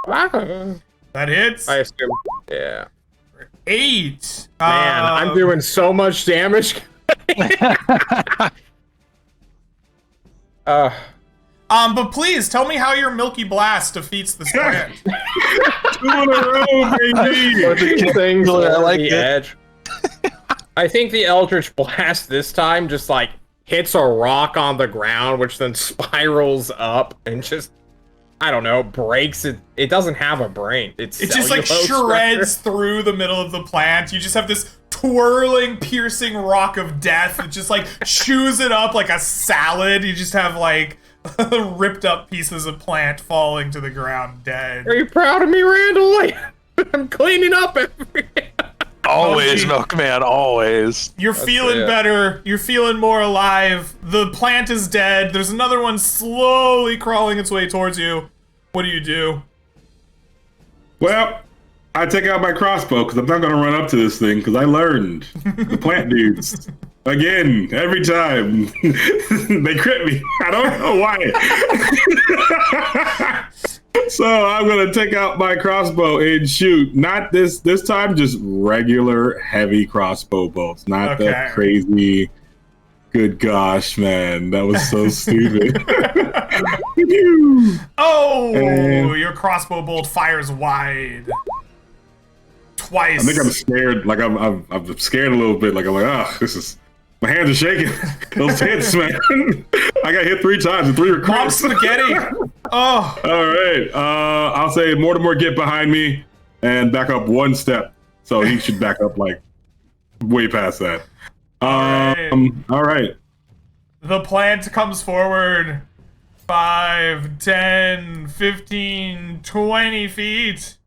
That hits. I assume, yeah. 8. Man, I'm doing so much damage. But please tell me how your Milky Blast defeats this plant. 2 in a row, baby. Things I over like the it. edge. I think the Eldritch Blast this time just like hits a rock on the ground, which then spirals up and just, I don't know, breaks it. It doesn't have a brain. It just like shreds through the middle of the plant. You just have this twirling, piercing rock of death. It just like chews it up like a salad. You just have like ripped up pieces of plant falling to the ground dead. Are you proud of me, Randall? Like, I'm cleaning up every. Always, gee. Milkman, always. You're feeling it. better. You're feeling more alive. The plant is dead. There's another one slowly crawling its way towards you. What do you do? Well, I take out my crossbow because I'm not going to run up to this thing because I learned the plant dudes. Again, every time they crit me. I don't know why. So I'm going to take out my crossbow and shoot. Not this time, just regular heavy crossbow bolts. Not that crazy. Good gosh, man. That was so stupid. Your crossbow bolt fires wide. Twice. I think I'm scared. Like I'm scared a little bit. Like I'm like, this is. My hands are shaking. Those hits, man. I got hit 3 times and 3 were Mom crits. spaghetti. Oh. All right. I'll say Mortimer, get behind me and back up 1 step. So he should back up like way past that. All right. The plant comes forward 5, 10, 15, 20 feet.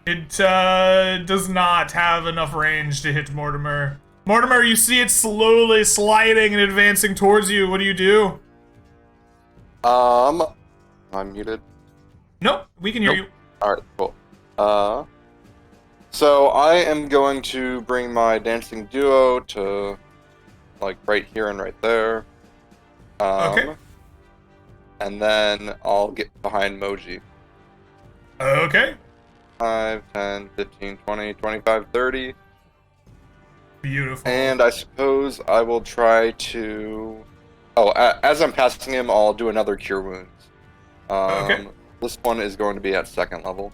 It does not have enough range to hit Mortimer. Mortimer, you see it slowly sliding and advancing towards you. What do you do? I'm muted. Nope, we can hear you. Alright, cool. So I am going to bring my dancing duo to like right here and right there. Okay. And then I'll get behind Moji. Okay. 5, 10, 15, 20, 25, 30. Beautiful. And I suppose I will try to... Oh, as I'm passing him, I'll do another Cure Wounds. Okay. This one is going to be at 2nd level.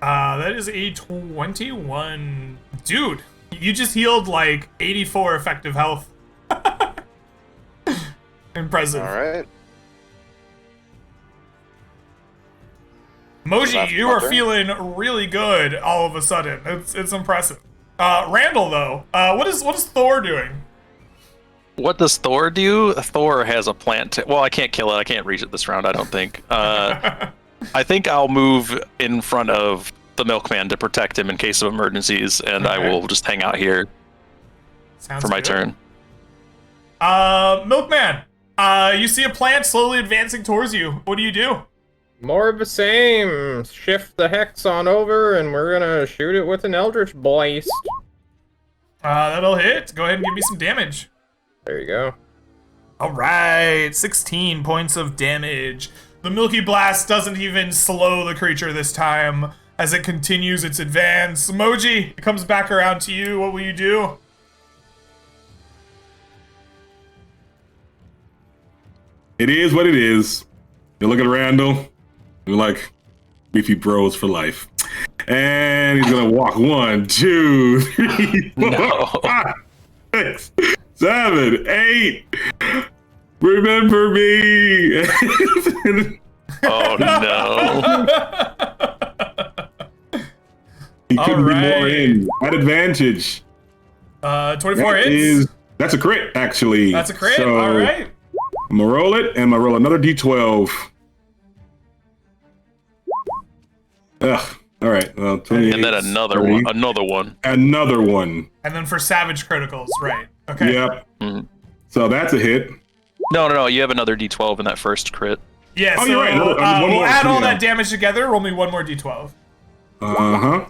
That is a 21. Dude, you just healed like 84 effective health. Impressive. Alright. Moji, That's you my are turn. feeling really good all of a sudden. It's impressive. Randall, though, what is Thor doing? What does Thor do? Thor has a plant. Well, I can't kill it. I can't reach it this round, I don't think. I think I'll move in front of the Milkman to protect him in case of emergencies, and I will just hang out here Sounds for my good. turn. Milkman, you see a plant slowly advancing towards you. What do you do? More of the same. Shift the hex on over, and we're gonna shoot it with an Eldritch Blast. That'll hit. Go ahead and give me some damage. There you go. All right, 16 points of damage. The Milky Blast doesn't even slow the creature this time as it continues its advance. Moji, it comes back around to you. What will you do? It is what it is. You look at Randall. You're like, beefy bros for life. And he's gonna walk 1, 2, 3, 4, No. 5, 6, 7, 8. Remember me. Oh no. He couldn't be more Alright. in. At advantage. 24 That hits. that's a crit, actually. That's a crit. So, All right. I'm gonna roll it, and I'm gonna roll another d12. Ugh. All right. Well, 28. And then another 30. one. Another one. Another one. And then for savage criticals, right? Okay. Yep. Mhm. So that's a hit. No. You have another D12 in that first crit. Yeah. Oh, So you're right. One we'll more, add all yeah. that damage together. Roll me one more d12. Uh-huh.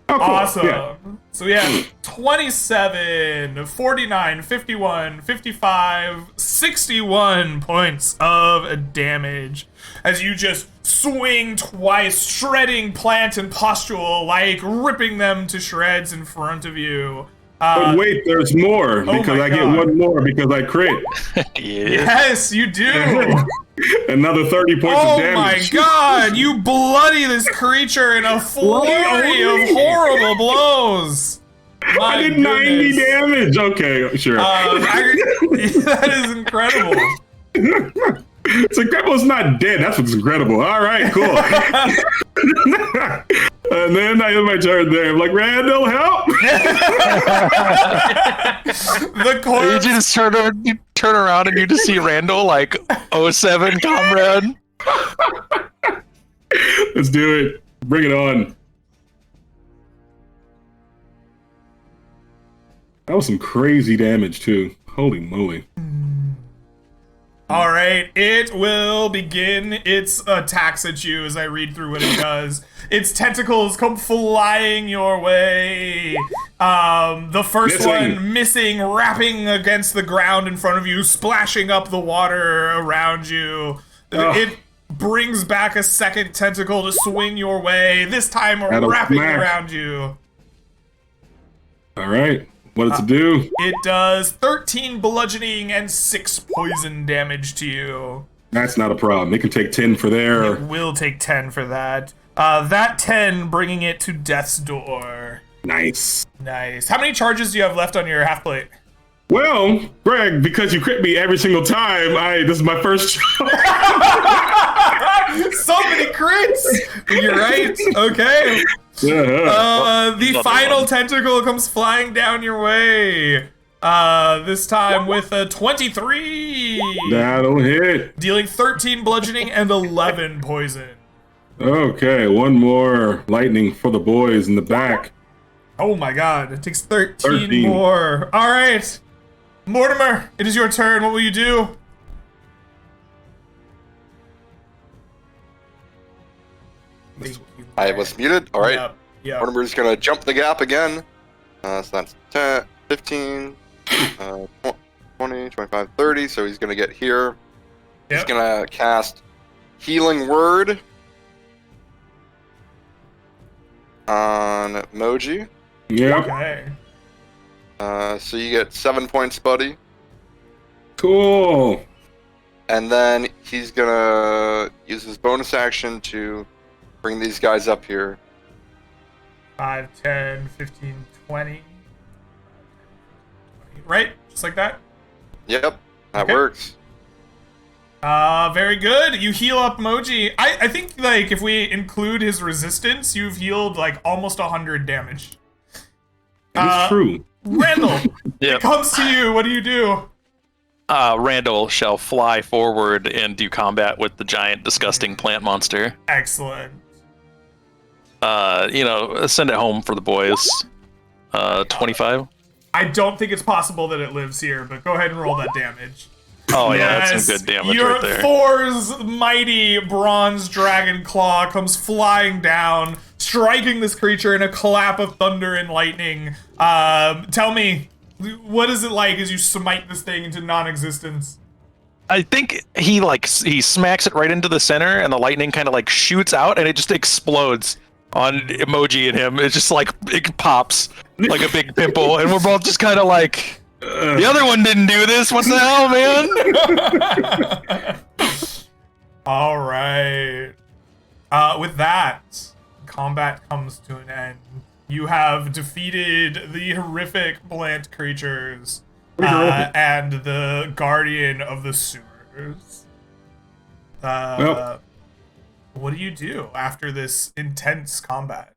Oh, cool. Awesome. Yeah. So we have 27, 49, 51, 55, 61 points of damage as you just swing twice, shredding plant and pustule alike, ripping them to shreds in front of you. But wait, there's more because I get one more because I crit. Yes, you do. Another 30 points of damage. Oh my god, you bloody this creature in a flurry of horrible blows. I did 90 damage. Okay, sure. That is incredible. It's incredible. Not dead. That's what's incredible. All right, cool. And then I have my turn there. I'm like, Randall, help! The corpse. You just turn around and you just see Randall like, 07, comrade. Let's do it. Bring it on. That was some crazy damage too. Holy moly. All right, it will begin its attacks at you as I read through what it does. Its tentacles come flying your way. The first one missing, wrapping against the ground in front of you, splashing up the water around you. It brings back a second tentacle to swing your way, this time wrapping around you. All right. What does it do? It does 13 bludgeoning and 6 poison damage to you. That's not a problem. It can take 10 for there. It will take 10 for that. That 10 bringing it to death's door. Nice. Nice. How many charges do you have left on your half plate? Well, Greg, because you crit me every single time, this is my first So many crits! You're right. Okay. The final tentacle comes flying down your way. This time with a 23. That'll hit. Dealing 13 bludgeoning and 11 poison. Okay, one more lightning for the boys in the back. Oh my god, it takes 13 more. All right. Mortimer, it is your turn. What will you do? I was muted. All right. Yep. Mortimer's going to jump the gap again. So that's 10, 15, 20, 25, 30. So he's going to get here. Yep. He's going to cast Healing Word on Moji. Yeah. Okay. So you get 7 points, buddy. Cool. And then he's going to use his bonus action to bring these guys up here. 5, 10, 15, 20. Right? Just like that? Yep, that works. Very good. You heal up Moji. I think, like, if we include his resistance, you've healed, like, almost 100 damage. That's true. Randall, it comes to you. What do you do? Randall shall fly forward and do combat with the giant, disgusting plant monster. Excellent. Send it home for the boys. 25. I don't think it's possible that it lives here, but go ahead and roll that damage. Oh yeah, that's some good damage right there. Thor's mighty bronze dragon claw comes flying down, striking this creature in a clap of thunder and lightning. Tell me, what is it like as you smite this thing into non-existence? I think he smacks it right into the center, and the lightning kind of like shoots out, and it just explodes on Emoji and him. It's just like it pops like a big pimple, and we're both just kind of like, the other one didn't do this. What the hell, man? All right. With that, combat comes to an end. You have defeated the horrific plant creatures and the guardian of the sewers. What do you do after this intense combat?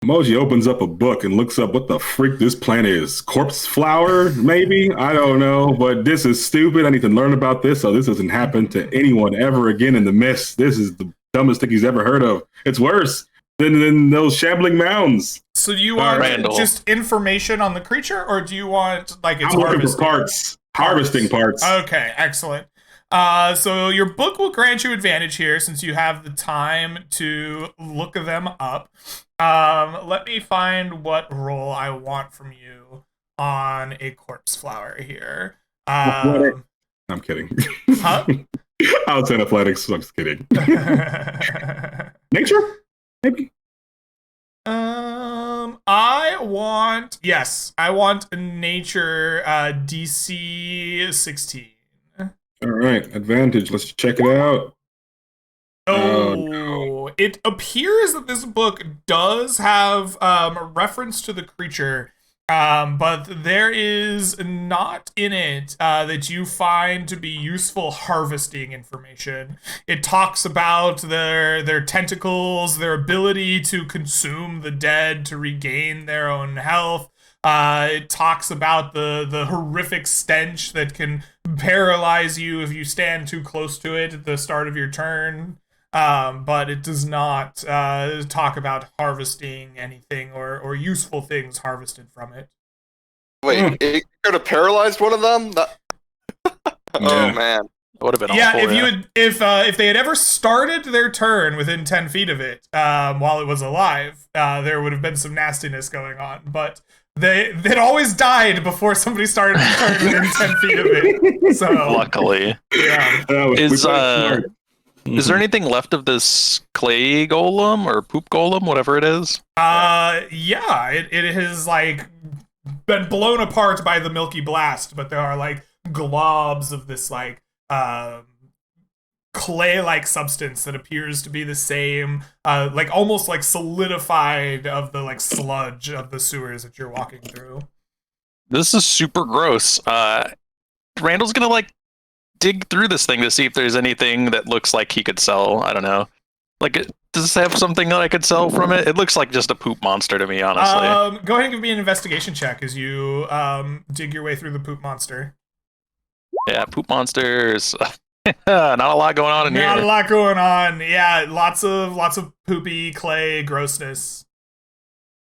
Emoji opens up a book and looks up what the freak this plant is. Corpse flower, maybe? I don't know, but this is stupid. I need to learn about this so this doesn't happen to anyone ever again in the mist. This is the dumbest thing he's ever heard of. It's worse than those shambling mounds. So do you want just information on the creature, or do you want, like, it's I'm looking for parts. Harvesting parts. Okay, excellent. So your book will grant you advantage here since you have the time to look them up. Let me find what roll I want from you on a corpse flower here. I'm kidding. Huh? I was in athletics, so I'm just kidding. Nature? Maybe? I want nature DC 16. All right, advantage. Let's check it out. Oh, it appears that this book does have a reference to the creature, but there is not in it that you find to be useful harvesting information. It talks about their tentacles, their ability to consume the dead to regain their own health. It talks about the horrific stench that can paralyze you if you stand too close to it at the start of your turn. But it does not talk about harvesting anything or useful things harvested from it. Wait, it could have paralyzed one of them? Oh, Yeah. man. That would have been Yeah, awful. if they had ever started their turn within 10 feet of it while it was alive, there would have been some nastiness going on. But they'd always died before somebody started their turn within 10 feet of it. So Luckily. yeah. Is there anything left of this clay golem or poop golem, whatever it is? Yeah, it has like been blown apart by the milky blast, but there are like globs of this like clay-like substance that appears to be the same, like almost like solidified of the like sludge of the sewers that you're walking through. This is super gross. Randall's gonna like dig through this thing to see if there's anything that looks like he could sell. I don't know. Like, does this have something that I could sell from it? It looks like just a poop monster to me, honestly. Go ahead and give me an investigation check as you dig your way through the poop monster. Yeah, poop monsters. Not a lot going on in Not here. a lot going on. Yeah, lots of poopy clay grossness.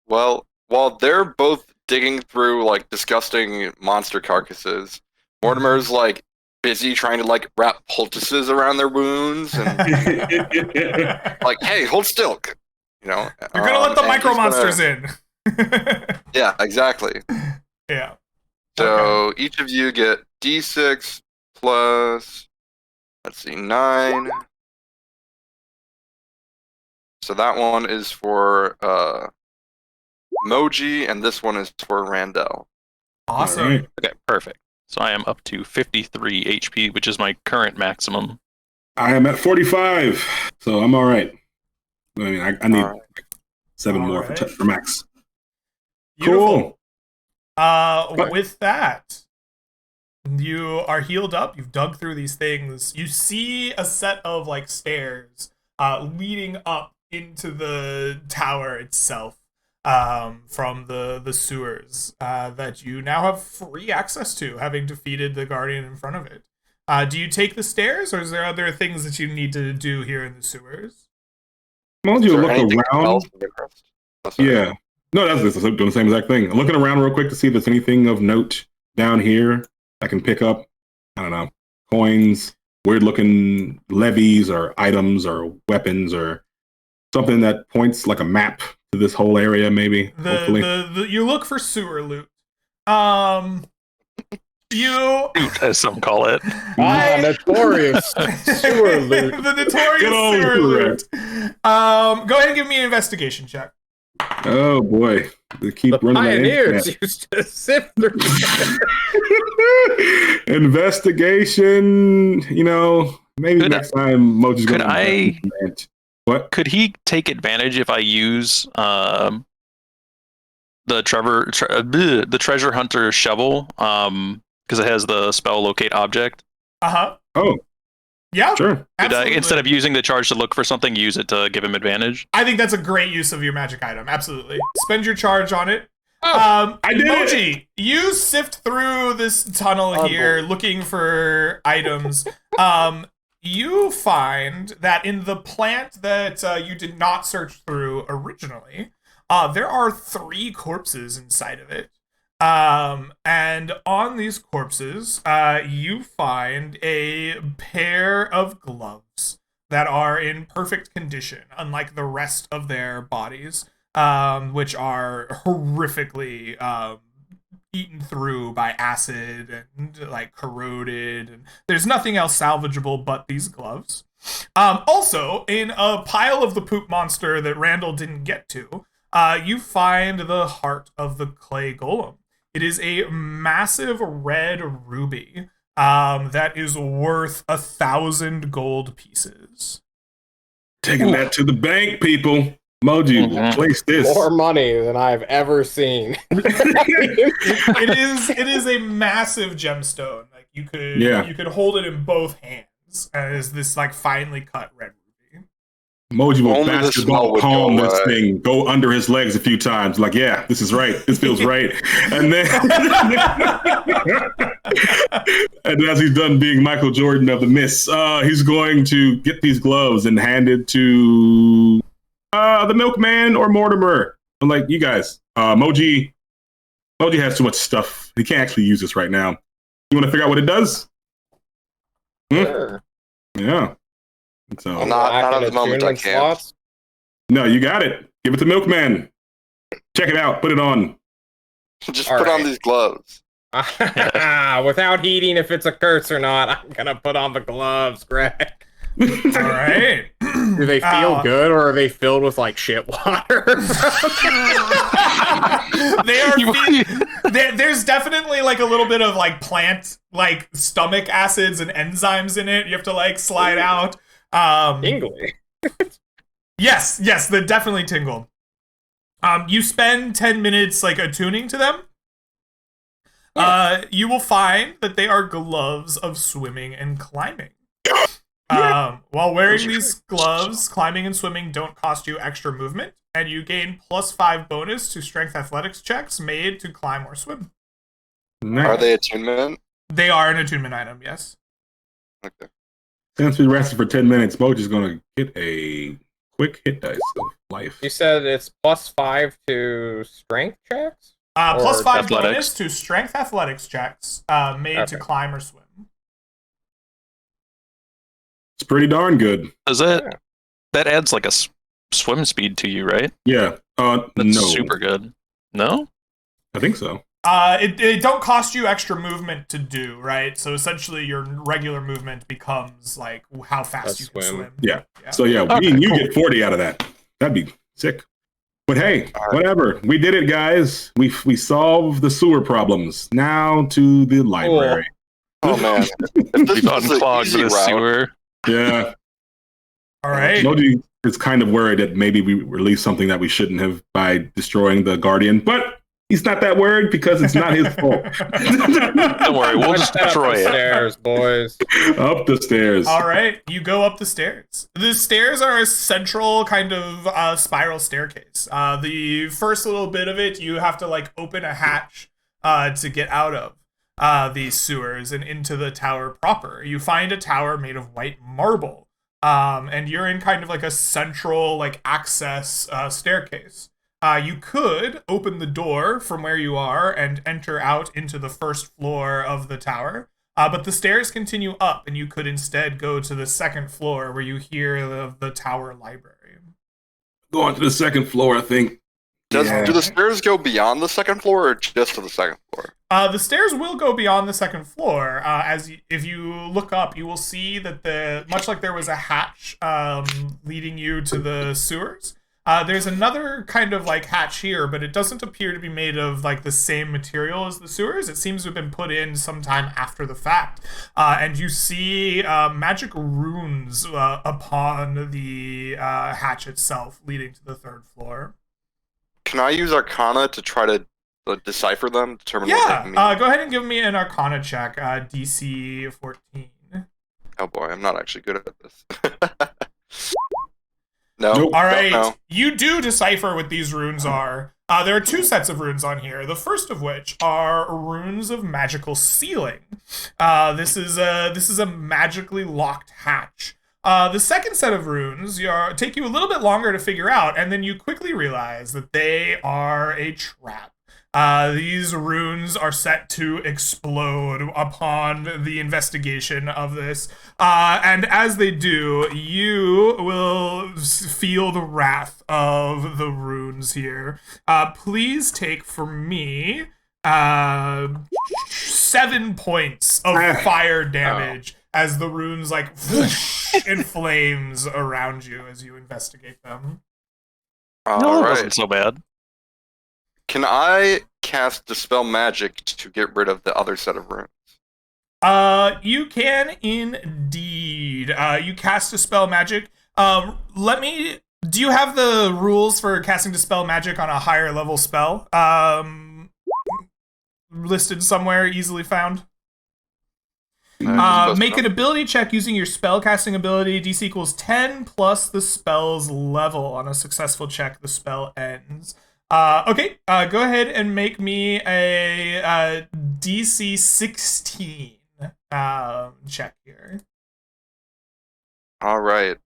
Well, while they're both digging through, like, disgusting monster carcasses, Mortimer's, like, busy trying to, like, wrap poultices around their wounds and, like, hey, hold still. You know? You're gonna let the and micro he's gonna- monsters in. Yeah, exactly. Yeah. So each of you get D6 plus, let's see, 9. So that one is for Moji, and this one is for Randall. Awesome. All right. Okay, perfect. So I am up to 53 HP, which is my current maximum. I am at 45, so I'm all right. I mean, I need All right. 7 All more right. for max. Beautiful. Cool. With that, you are healed up. You've dug through these things. You see a set of like stairs leading up into the tower itself from the sewers that you now have free access to, having defeated the guardian in front of it. Do you take the stairs, or is there other things that you need to do here in the sewers? Why don't Is you there look anything around? else of interest? Oh, sorry. Yeah. No, that's doing the same exact thing. I'm looking around real quick to see if there's anything of note down here I can pick up. I don't know, coins, weird looking levies or items or weapons or something that points like a map to this whole area, maybe. Hopefully. You look for sewer loot. You As some call it. Notorious sewer loot. the notorious Good old sewer sewer. loot. Go ahead and give me an investigation check. Oh boy, they keep The running that pioneers internet. used to sift through. Investigation. You know, maybe Could next time Moji's could gonna. I- What? Could he take advantage if I use the treasure hunter shovel? Because it has the spell locate object. Uh-huh. Oh, Yeah. sure. Could I, Absolutely. instead of using the charge to look for something, use it to give him advantage? I think that's a great use of your magic item. Absolutely. Spend your charge on it. I did it. Moji, you sift through this tunnel here looking for items. You find that in the plant that you did not search through originally, there are 3 corpses inside of it. And on these corpses, you find a pair of gloves that are in perfect condition, unlike the rest of their bodies, which are horrifically eaten through by acid and like corroded, and there's nothing else salvageable but these gloves. Also, in a pile of the poop monster that Randall didn't get to, you find the heart of the clay golem. It is a massive red ruby that is worth 1,000 gold pieces. Taking that to the bank, people. Moji will place this. More money than I've ever seen. It is a massive gemstone. Like you could hold it in both hands as this like finely cut red ruby. Moji will Only the smell basketball would palm go this away. thing, go under his legs a few times. Like, yeah, this is right. This feels right. And then, and as he's done being Michael Jordan of the Miss, he's going to get these gloves and hand it to the milkman or Mortimer. I'm like, you guys, Moji has too much stuff. He can't actually use this right now. You want to figure out what it does? Sure. Yeah. So Well, not at the moment, I attunement can't. slots? no, you got it. Give it to Milkman. Check it out. Put it on. Just All put on right. these gloves. Without heeding if it's a curse or not, I'm gonna put on the gloves, Greg. All right. Do they feel good, or are they filled with like shit water? They are. There's definitely like a little bit of like plant, like stomach acids and enzymes in it. You have to like slide out. Tingly. Yes, they definitely tingled. You spend 10 minutes like attuning to them. You will find that they are gloves of swimming and climbing. While wearing these gloves, climbing and swimming don't cost you extra movement, and you gain +5 bonus to strength athletics checks made to climb or swim. Nice. Are they attunement? They are an attunement item, yes. Okay. Since we rested for 10 minutes, Moji's going to get a quick hit dice of life. You said it's +5 to strength checks? +5 athletics. bonus to strength athletics checks made to Okay. climb or swim. It's pretty darn good. Does that adds like a swim speed to you, right? Yeah. That's No. super good. No? I think so. It don't cost you extra movement to do, right? So essentially your regular movement becomes like how fast you can swim. swim. Yeah. So yeah, Okay, you cool. get 40 out of that. That'd be sick. But hey, All right. whatever. We did it, guys. We solved the sewer problems. Now to the library. Oh man, if this We've was an unclogged easy the route, sewer. Yeah. All right. Moji is kind of worried that maybe we released something that we shouldn't have by destroying the Guardian, but he's not that worried because it's not his fault. Don't worry, we'll just Push that up destroy the it. stairs, boys. Up the stairs. All right, you go up the stairs. The stairs are a central kind of spiral staircase. The first little bit of it, you have to like open a hatch to get out of these sewers and into the tower proper. You find a tower made of white marble, and you're in kind of like a central like access staircase. You could open the door from where you are and enter out into the first floor of the tower. But the stairs continue up, and you could instead go to the second floor where you hear the tower library. Go on to the second floor, I think. do the stairs go beyond the second floor or just to the second floor? The stairs will go beyond the second floor. If you look up, you will see that much like there was a hatch leading you to the sewers. There's another kind of like hatch here, but it doesn't appear to be made of like the same material as the sewers. It seems to have been put in sometime after the fact. And you see magic runes upon the hatch itself leading to the third floor. Can I use Arcana to try to decipher them, determine what they mean? Yeah, go ahead and give me an Arcana check, DC 14. Oh boy, I'm not actually good at this. No. Nope. All right, No. you do decipher what these runes are. There are two sets of runes on here. The first of which are runes of magical sealing. This is a magically locked hatch. The second set of runes take you a little bit longer to figure out, and then you quickly realize that they are a trap. These runes are set to explode upon the investigation of this. And as they do, you will feel the wrath of the runes here. Please take from me 7 points of fire damage as the runes like whoosh in flames around you as you investigate them. No, All that right. wasn't so bad. Can I cast Dispel Magic to get rid of the other set of runes? You can indeed. You cast Dispel Magic. Do you have the rules for casting Dispel Magic on a higher level spell? Listed somewhere, easily found? Make an ability check using your spell casting ability. DC equals 10 plus the spell's level. On a successful check, the spell ends. Okay, go ahead and make me a DC 16 check here. All right.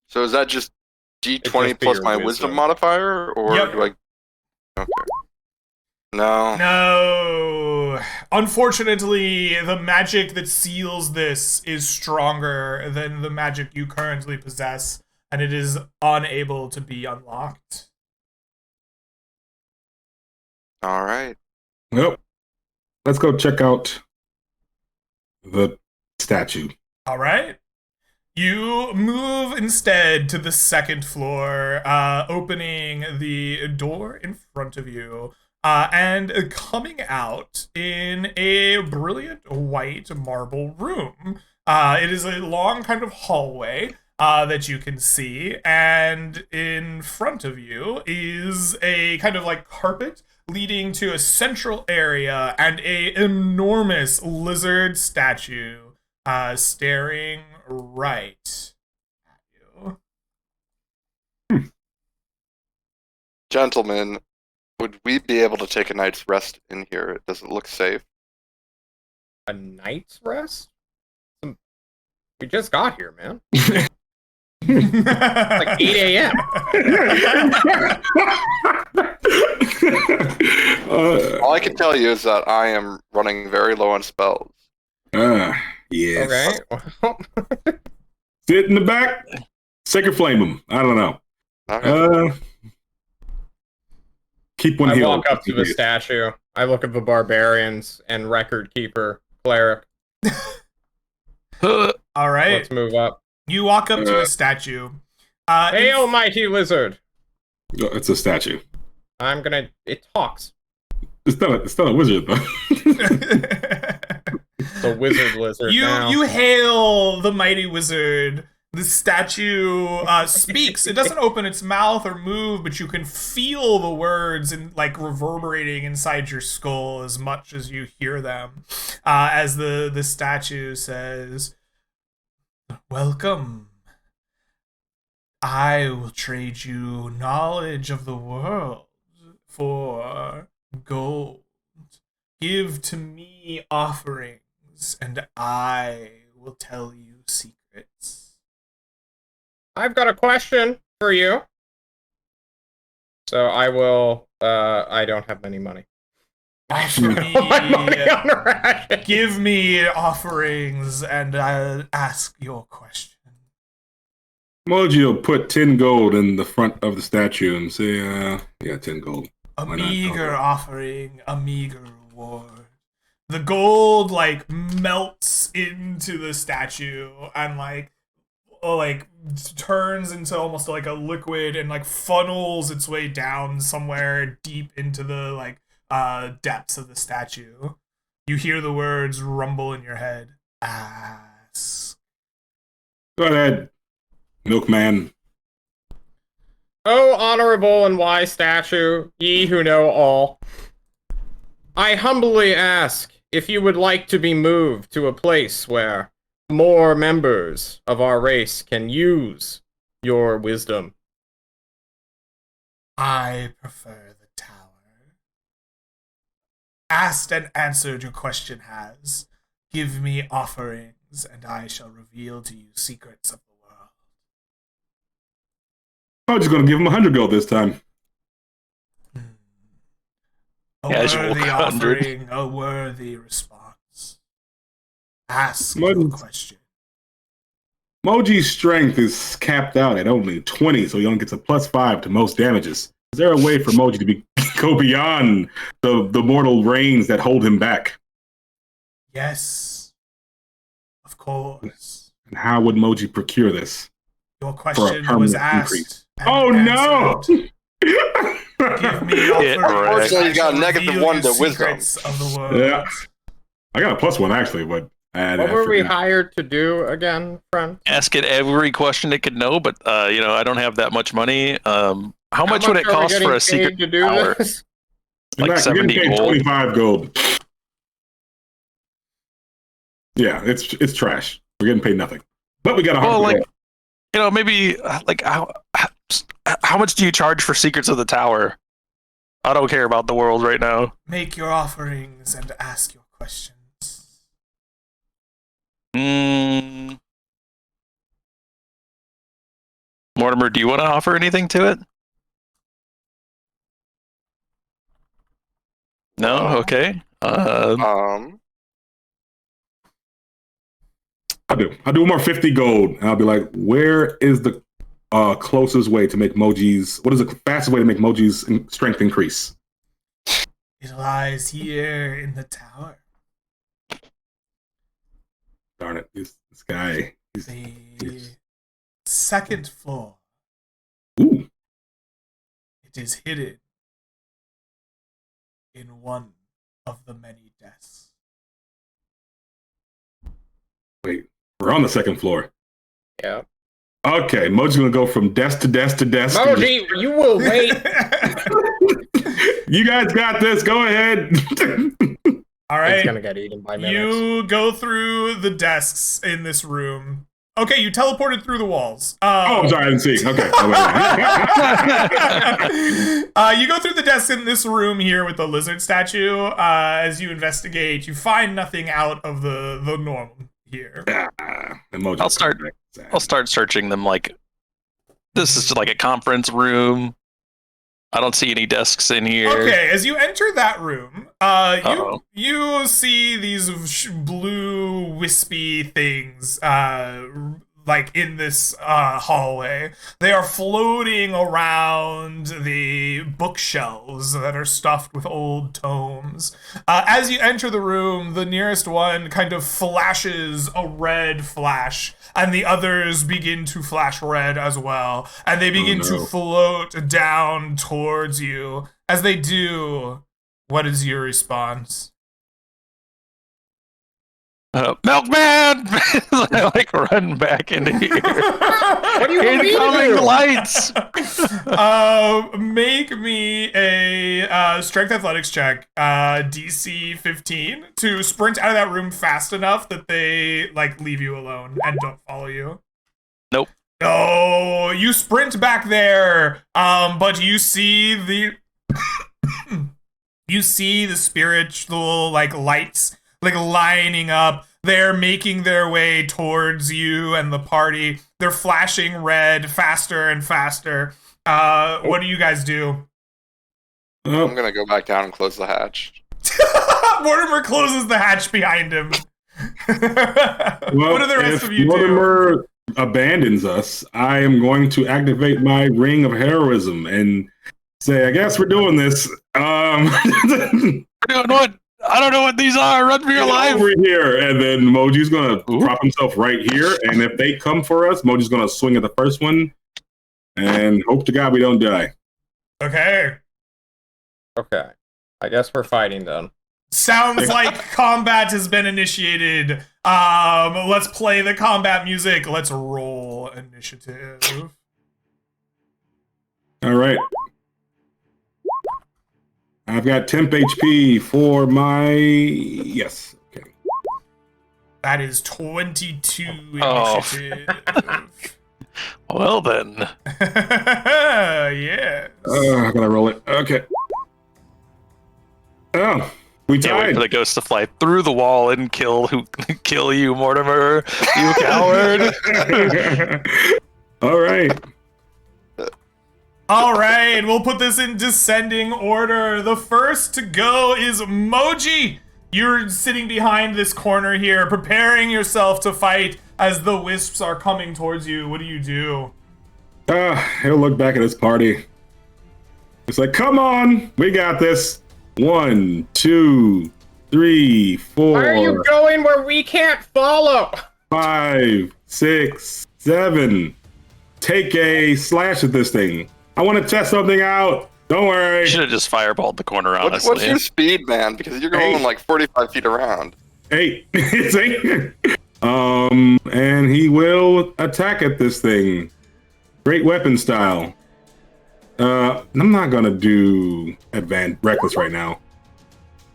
So is that just D20 just be plus your my wisdom. wisdom modifier, or Yep. do I? Okay. No. No. Unfortunately, the magic that seals this is stronger than the magic you currently possess, and it is unable to be unlocked. All right. Well, let's go check out the statue. All right. You move instead to the second floor, opening the door in front of you, and coming out in a brilliant white marble room. It is a long kind of hallway that you can see, and in front of you is a kind of like carpet leading to a central area and a enormous lizard statue staring right at you. Gentlemen, would we be able to take a night's rest in here? Does it look safe? A night's rest? We just got here, man. Like 8 a.m. All I can tell you is that I am running very low on spells. Yes. Okay. Sit in the back. Sacred flame him. I don't know. All right. Keep one I healed. walk up to the statue. I look at the barbarians and record keeper cleric. All right. Let's move up. You walk up to the statue. Hail, mighty lizard! Oh, it's a statue. It talks. It's not a wizard, though. The wizard lizard. You hail the mighty wizard. The statue speaks. It doesn't open its mouth or move, but you can feel the words and like reverberating inside your skull as much as you hear them. As the statue says, "Welcome. I will trade you knowledge of the world for gold. Give to me offerings, and I will tell you secrets." I've got a question for you. So I will. I don't have any money. Offer me, My money on a ration. give me offerings, and I'll ask your question. Moji will put 10 gold in the front of the statue and say, yeah, 10 gold. A Why not? meager offering, a meager reward. The gold like melts into the statue and like turns into almost like a liquid and like funnels its way down somewhere deep into the like depths of the statue. You hear the words rumble in your head. Ask. Go ahead, milkman. O honorable and wise statue, ye who know all, I humbly ask if you would like to be moved to a place where more members of our race can use your wisdom. I prefer the tower. Asked and answered your question has. Give me offerings, and I shall reveal to you secrets of the world. I'm just going to give him 100 gold this time. A Casual worthy 100. offering, a worthy response. Ask What? your question. Moji's strength is capped out at only 20, so he only gets a +5 to most damages. Is there a way for Moji to go beyond the mortal reins that hold him back? Yes, of course. And how would Moji procure this? Your for a question was permanent asked. increase. and Oh no! answered. Give me your Yeah, authority. right. Unfortunately, you got a I shall negative reveal 1 you to wisdom. secrets of the world. Yeah. I got a +1 actually, but What were we hired to do again, friend? Ask it every question it could know, but I don't have that much money. How much would it are we cost for getting a secret paid to do tower? this? Like We're getting 70 paid gold? 25 gold. Yeah, it's trash. We're getting paid nothing, but we got 100 Well, like gold. maybe like how much do you charge for secrets of the tower? I don't care about the world right now. Make your offerings and ask your questions. Mortimer, do you want to offer anything to it? No? Okay. I do. I do more 50 gold, and I'll be like, where is the closest way to make Moji's? What is the fastest way to make Moji's strength increase? It lies here in the tower. Darn it, this guy. The second floor. Ooh, It is hidden in one of the many desks. wait, we're on the second floor. Yeah. Okay, Moji's gonna go from desk to desk to desk. Moji, you will wait. You guys got this. Go ahead. All right. It's gonna get eaten by minutes. You go through the desks in this room. Okay, you teleported through the walls. Oh, I'm sorry, I didn't see. Okay. You go through the desks in this room here with the lizard statue. As you investigate, you find nothing out of the norm here. I'll start searching them. Like, this is just like a conference room. I don't see any desks in here. Okay, as you enter that room, you see these blue wispy things like in this hallway. They are floating around the bookshelves that are stuffed with old tomes. As you enter the room, the nearest one kind of flashes a red flash, and the others begin to flash red as well, and they begin to float down towards you. As they do, what is your response? Milkman! I like run back into here. What do you want me to Incoming do? lights! Make me a strength athletics check, DC 15, to sprint out of that room fast enough that they like leave you alone and don't follow you. Nope. No, you sprint back there, but you see the you see the spiritual like lights like lining up. They're making their way towards you and the party. They're flashing red faster and faster. What do you guys do? I'm gonna go back down and close the hatch. Mortimer closes the hatch behind him. Well, what do the rest if of you Mortimer abandons us, I am going to activate my ring of heroism and say, I guess we're doing this. We're doing what? I don't know what these are. Run for your life. Over here, and then Moji's gonna prop himself right here. And if they come for us, Moji's gonna swing at the first one, and hope to God we don't die. Okay. Okay. I guess we're fighting then. Sounds like combat has been initiated. Let's play the combat music. Let's roll initiative. All right. I've got temp HP for my yes. Okay. That is 22 Oh. initiative. Well then. Yes. I gotta roll it. Okay. Oh, we Can't wait tied. for the ghost to fly through the wall and kill you, Mortimer. You coward. All right. All right, we'll put this in descending order. The first to go is Moji. You're sitting behind this corner here, preparing yourself to fight as the wisps are coming towards you. What do you do? He'll look back at his party. It's like, come on, we got this. 1, 2, 3, 4. Why are you going where we can't follow? 5, 6, 7. take a slash at this thing. I want to test something out. Don't worry. You should have just fireballed the corner, honestly. What's your speed, man? Because you're going like 45 feet around. 8. It's 8. And he will attack at this thing. Great weapon style. I'm not gonna do advanced reckless right now.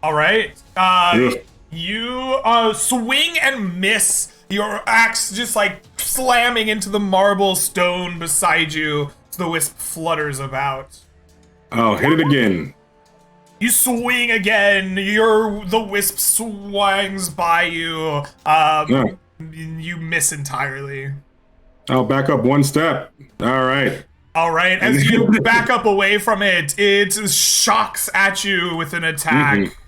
All right. Yeah. You swing and miss. Your axe just like slamming into the marble stone beside you. So the wisp flutters about. Oh, hit it again. You swing again. The wisp swings by you. You miss entirely. I'll back up one step. All right. All right. As you back up away from it, it shocks at you with an attack.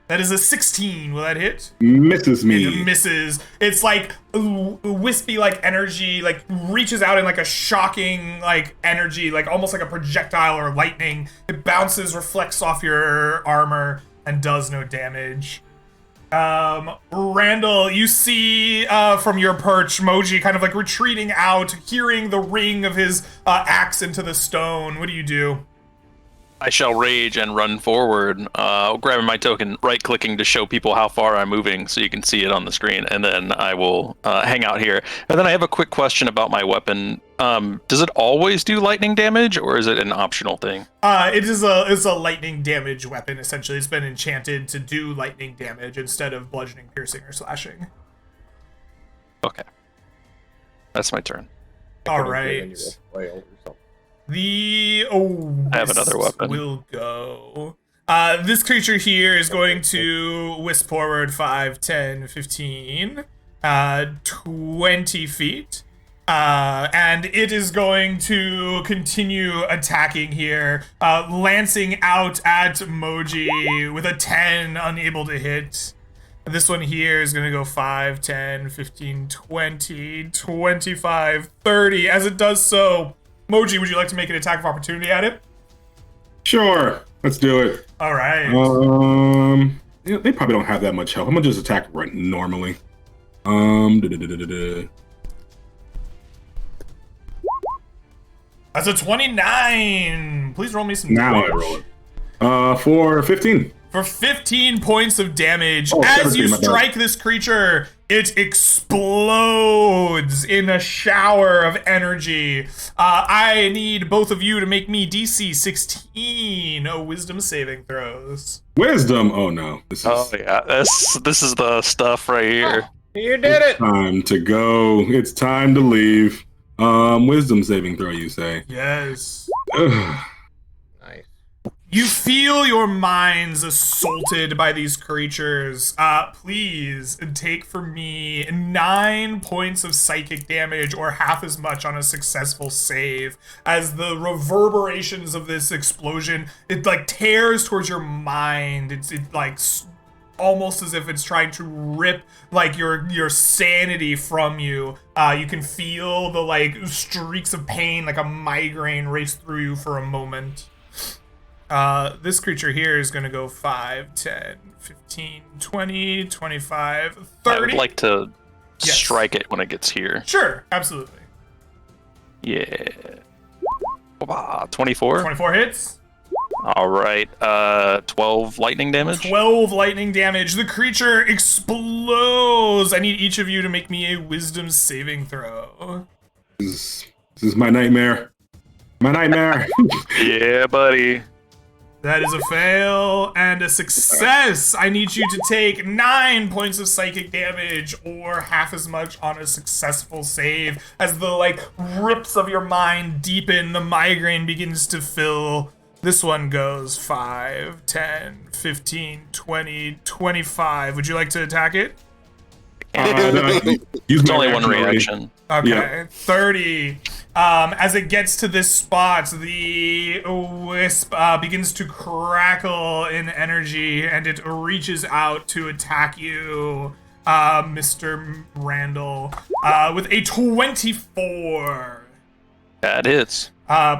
That is a 16. Will that hit? Misses me. It misses. It's like wispy, like energy, like reaches out in like a shocking, like energy, like almost like a projectile or lightning. It bounces, reflects off your armor, and does no damage. Randall, you see from your perch, Moji kind of like retreating out, hearing the ring of his axe into the stone. What do you do? I shall rage and run forward, grabbing my token, right-clicking to show people how far I'm moving so you can see it on the screen, and then I will hang out here. And then I have a quick question about my weapon. Does it always do lightning damage, or is it an optional thing? It's a lightning damage weapon, essentially. It's been enchanted to do lightning damage instead of bludgeoning, piercing, or slashing. Okay. That's my turn. All right. The I have another weapon. Will go. This creature here is going to wisp forward 5, 10, 15, 20 feet. And it is going to continue attacking here, lancing out at Moji with a 10, unable to hit. This one here is going to go 5, 10, 15, 20, 25, 30. As it does so, Moji, would you like to make an attack of opportunity at it? Sure, let's do it. All right. Yeah, they probably don't have that much health. I'm gonna just attack right normally. That's a 29. Please roll me some Now damage. I roll it. For 15. For 15 points of damage. Oh, As you 17, my bad. strike this creature, it explodes in a shower of energy. I need both of you to make me DC 16 wisdom saving throws. Wisdom. Oh no. This is Oh yeah, this is the stuff right here. You did it! time to go. It's time to leave. Wisdom saving throw, you say? Yes. Ugh. Nice. You feel your minds assaulted by these creatures. Please take for me 9 points of psychic damage or half as much on a successful save as the reverberations of this explosion, it like tears towards your mind. It's like almost as if it's trying to rip like your sanity from you. You can feel the like streaks of pain, like a migraine race through you for a moment. This creature here is going to go 5, 10, 15, 20, 25, 30. I would like to Yes. strike it when it gets here. Sure, absolutely. Yeah. 24. 24 hits. All right. 12 lightning damage. 12 lightning damage. The creature explodes. I need each of you to make me a wisdom saving throw. This is my nightmare. My nightmare. Yeah, buddy. That is a fail and a success. I need you to take 9 points of psychic damage or half as much on a successful save. As the like rips of your mind deepen, the migraine begins to fill. This one goes 5, 10, 15, 20, 25. Would you like to attack it? No, use It's my only one already. reaction. Okay, Yeah. 30. As it gets to this spot, the wisp begins to crackle in energy, and it reaches out to attack you, Mr. Randall, with a 24. That hits.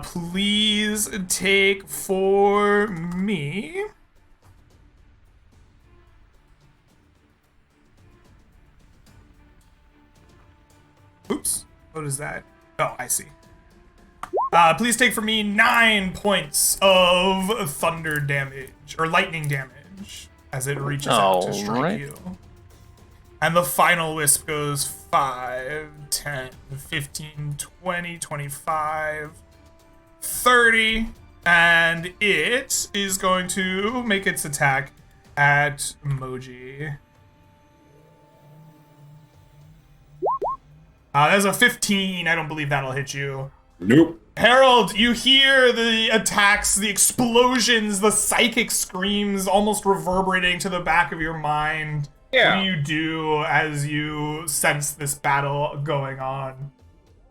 Please take for me. Oops. What is that? Oh, I see. Please take from me 9 points of thunder damage, or lightning damage, as it reaches out to strike Alright. you. And the final wisp goes 5, 10, 15, 20, 25, 30, and it is going to make its attack at Moji. That's a 15. I don't believe that'll hit you. Nope. Harold, you hear the attacks, the explosions, the psychic screams almost reverberating to the back of your mind. Yeah. What do you do as you sense this battle going on?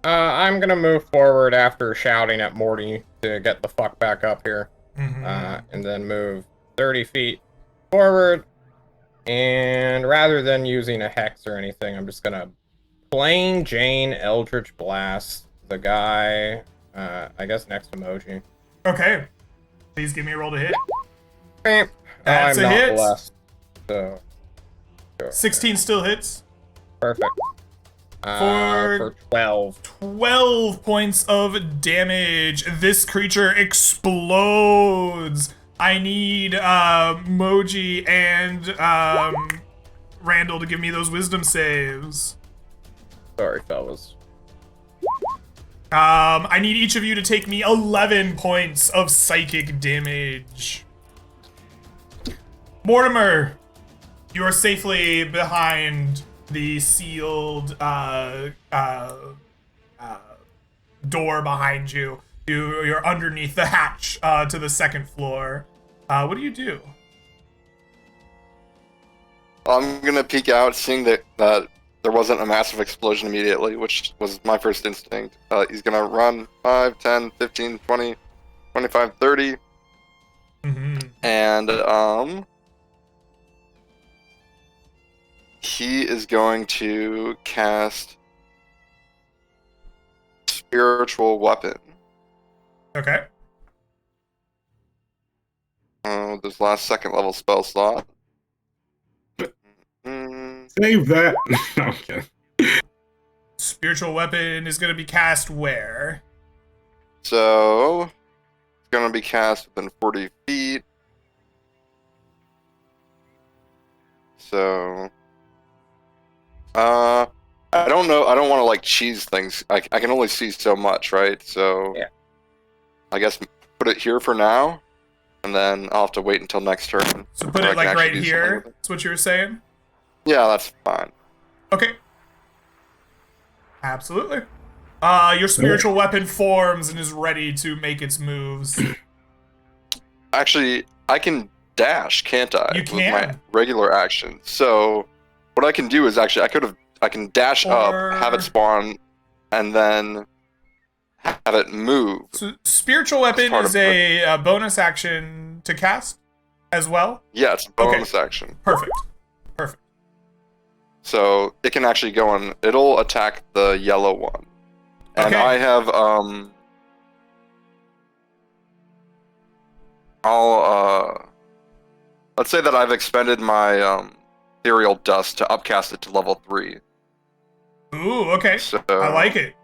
I'm gonna move forward after shouting at Morty to get the fuck back up here. And then move 30 feet forward. And rather than using a hex or anything, I'm just gonna plain Jane Eldritch Blast the guy, I guess next to Moji. Okay. Please give me a roll to hit. That's a hit. Blessed, so 16 still hits. perfect. For 12. 12 points of damage. This creature explodes. I need Moji and Randall to give me those wisdom saves. Sorry, fellas. I need each of you to take me 11 points of psychic damage. Mortimer, you are safely behind the sealed door behind you. You're underneath the hatch to the second floor. What do you do? I'm gonna peek out, seeing that there wasn't a massive explosion immediately, which was my first instinct. He's gonna run 5, 10, 15, 20, 25, 30. And he is going to cast Spiritual Weapon. Okay. This last second level spell slot. Save that. Okay. Spiritual weapon is going to be cast where? So it's gonna be cast within 40 feet. So I don't know. I don't want to like cheese things. I can only see so much, right? So Yeah. I guess put it here for now, and then I'll have to wait until next turn. So put where I it can like actually right do something here. with it. That's what you were saying? Yeah, that's fine. Okay. Absolutely. Your spiritual weapon forms and is ready to make its moves. Actually, I can dash, can't I? You With my can. regular action. So what I can do is actually I can dash Or- up, have it spawn, and then have it move. So spiritual weapon part is of a bonus action to cast as well? Yeah, it's a bonus action. Perfect. Perfect. So it can actually go on. It'll attack the yellow one, and Okay. I have let's say that I've expended my ethereal dust to upcast it to level 3. Ooh, okay. So I like it.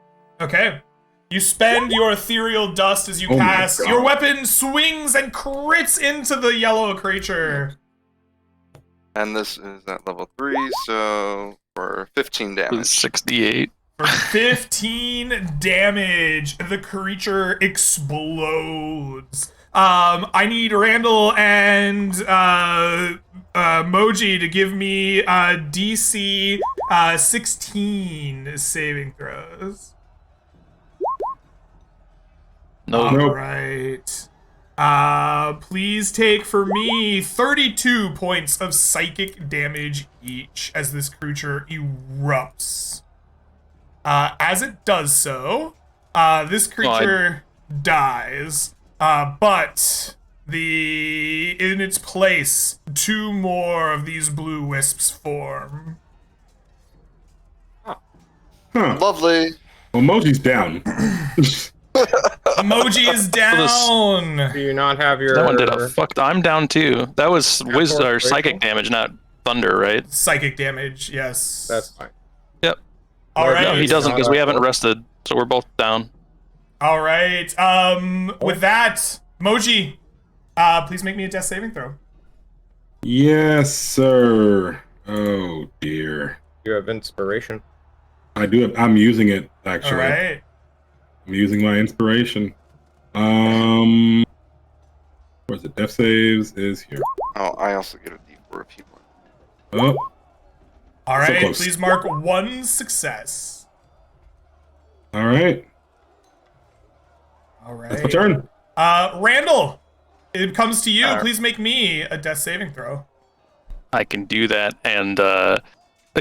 Okay. You spend your ethereal dust as you Oh my cast. God. Your weapon swings and crits into the yellow creature. And this is at level 3, so for 15 damage. 68. For 15 damage, the creature explodes. I need Randall and Moji to give me DC 16 saving throws. No. Nope. Alright. Please take for me 32 points of psychic damage each as this creature erupts. As it does so, this creature dies, but in its place, 2 more of these blue wisps form. Huh. Lovely. Well, Moji's down. Emoji is down. Do you not have your... That one did a fuck. I'm down too. That was wisdom or Rachel? psychic damage, not thunder, right? Psychic damage, yes. That's fine. Yep. All right. No, he doesn't because we haven't rested, so we're both down. All right. With that, Moji, please make me a death saving throw. Yes, sir. Oh dear. You have inspiration. I do. I'm using it actually. All right. I'm using my inspiration. Where's the death saves? Is here. Oh, I also get a D4 if you want. Oh, All So right. close. Please mark 1 success. all right. All right. That's my turn. Randall, it comes to you. All right. Please make me a death saving throw. I can do that, and a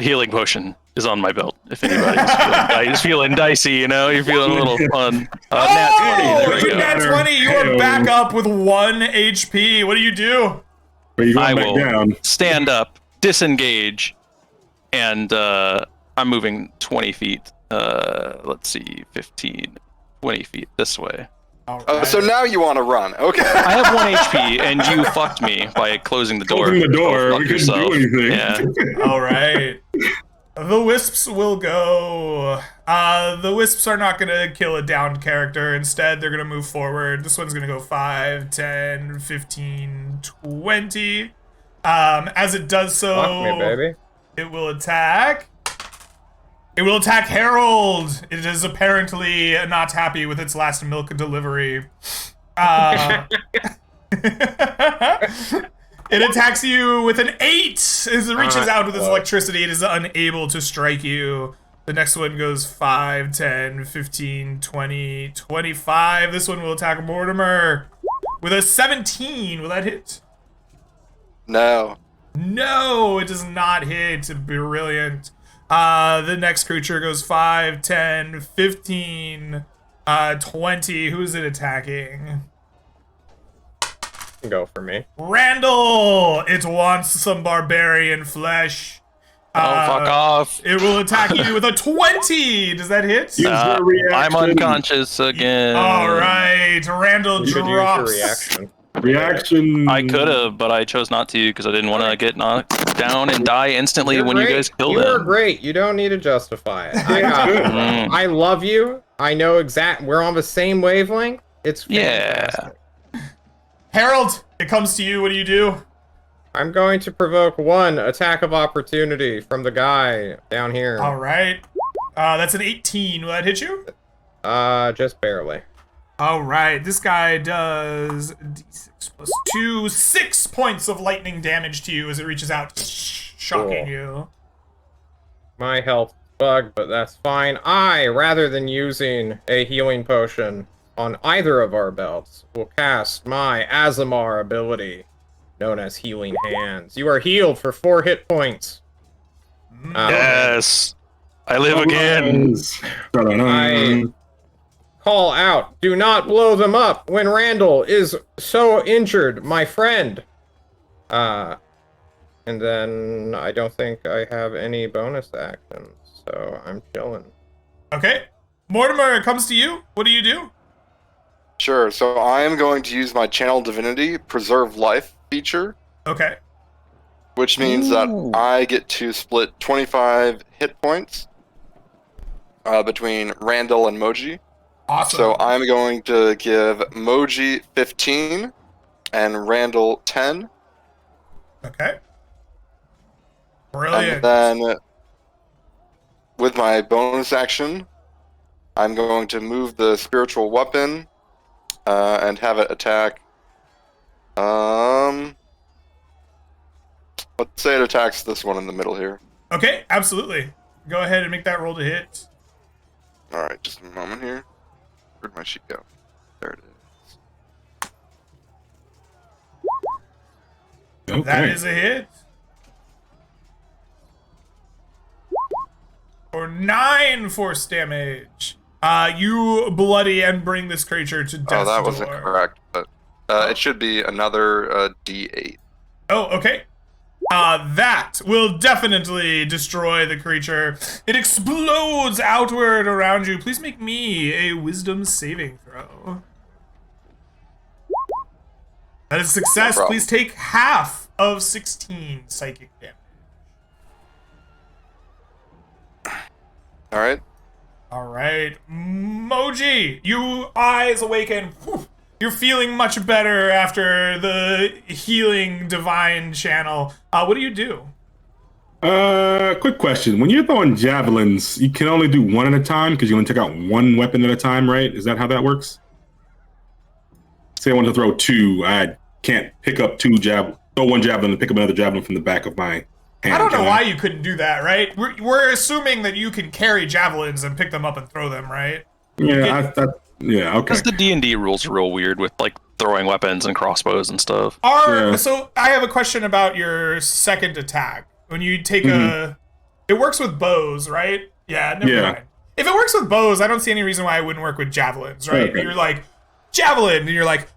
healing potion is on my belt. If anybody's feeling dicey, you know, you're feeling a little fun. Nat 20, there we you go. nat 20. You are Hey-o. back up with 1 HP. What do you do? But you I going back will down? stand up, disengage, and I'm moving 20 feet. Let's see, 15, 20 feet this way. All right. So now you want to run. Okay. I have 1 HP, and you fucked me by closing the door. Closing the door. Go fuck We couldn't yourself. do anything. Yeah. All right. The wisps will go. The wisps are not going to kill a downed character. Instead, they're going to move forward. This one's going to go 5, 10, 15, 20. As it does so, Fuck me, baby. it will attack. It will attack Harold. It is apparently not happy with its last milk delivery. It attacks you with an 8. As it reaches out with its electricity, it is unable to strike you. The next one goes 5, 10, 15, 20, 25. This one will attack Mortimer with a 17. Will that hit? No. No, it does not hit. Brilliant. The next creature goes 5, 10, 15, 20. Who's it attacking? Go for me. Randall! It wants some barbarian flesh. Oh, fuck off. It will attack you with a 20. Does that hit? Use your reaction. I'm unconscious again. All right. Randall You should use your drops. reaction. Reaction. I could have, but I chose not to because I didn't want to get knocked down and die instantly You're when great. you guys killed You are him. great. You don't need to justify it. I got Good. Mm. I love you. I know we're on the same wavelength. It's Yeah. fantastic. Harold, it comes to you. What do you do? I'm going to provoke 1 attack of opportunity from the guy down here. All right. That's an 18. Will that hit you? Just barely. All right. This guy does d6 plus 2, 6 points of lightning damage to you as it reaches out, shocking Cool. you. My health bug, but that's fine. I, rather than using a healing potion on either of our belts, will cast my Azamar ability, known as Healing Hands. You are healed for 4 hit points. Yes. I live again. I call out, do not blow them up when Randall is so injured, my friend. And then I don't think I have any bonus actions, so I'm chilling. Okay. Mortimer, it comes to you. What do you do? Sure. So I am going to use my Channel Divinity Preserve Life feature, Okay. which means that I get to split 25 hit points between Randall and Moji. Awesome. So I'm going to give Moji 15 and Randall 10. Okay. Brilliant. And then with my bonus action, I'm going to move the spiritual weapon and have it attack. Let's say it attacks this one in the middle here. Okay, absolutely. Go ahead and make that roll to hit. Alright, just a moment here. Where'd my sheet go? There it is. Okay. That is a hit. For 9 force damage. You bloody and bring this creature to death's Oh, that door. wasn't correct, but it should be another D8. Oh, okay. That will definitely destroy the creature. It explodes outward around you. Please make me a wisdom saving throw. That is a success. problem. Please take half of 16 psychic damage. Alright, right. Moji, you eyes awaken. Whew. You're feeling much better after the healing divine channel. What do you do? Quick question. When you're throwing javelins, you can only do one at a time because you only take out one weapon at a time, right? Is that how that works? Say I want to throw two, I can't pick up throw one javelin and pick up another javelin from the back of my hand. I don't know why you couldn't do that, right? We're assuming that you can carry javelins and pick them up and throw them, right? Yeah, yeah, okay. Because the D&D rules are real weird with like throwing weapons and crossbows and stuff. So I have a question about your second attack. When you take it works with bows, right? Yeah, never mind. If it works with bows, I don't see any reason why it wouldn't work with javelins, right? Okay. You're like, javelin, and you're like,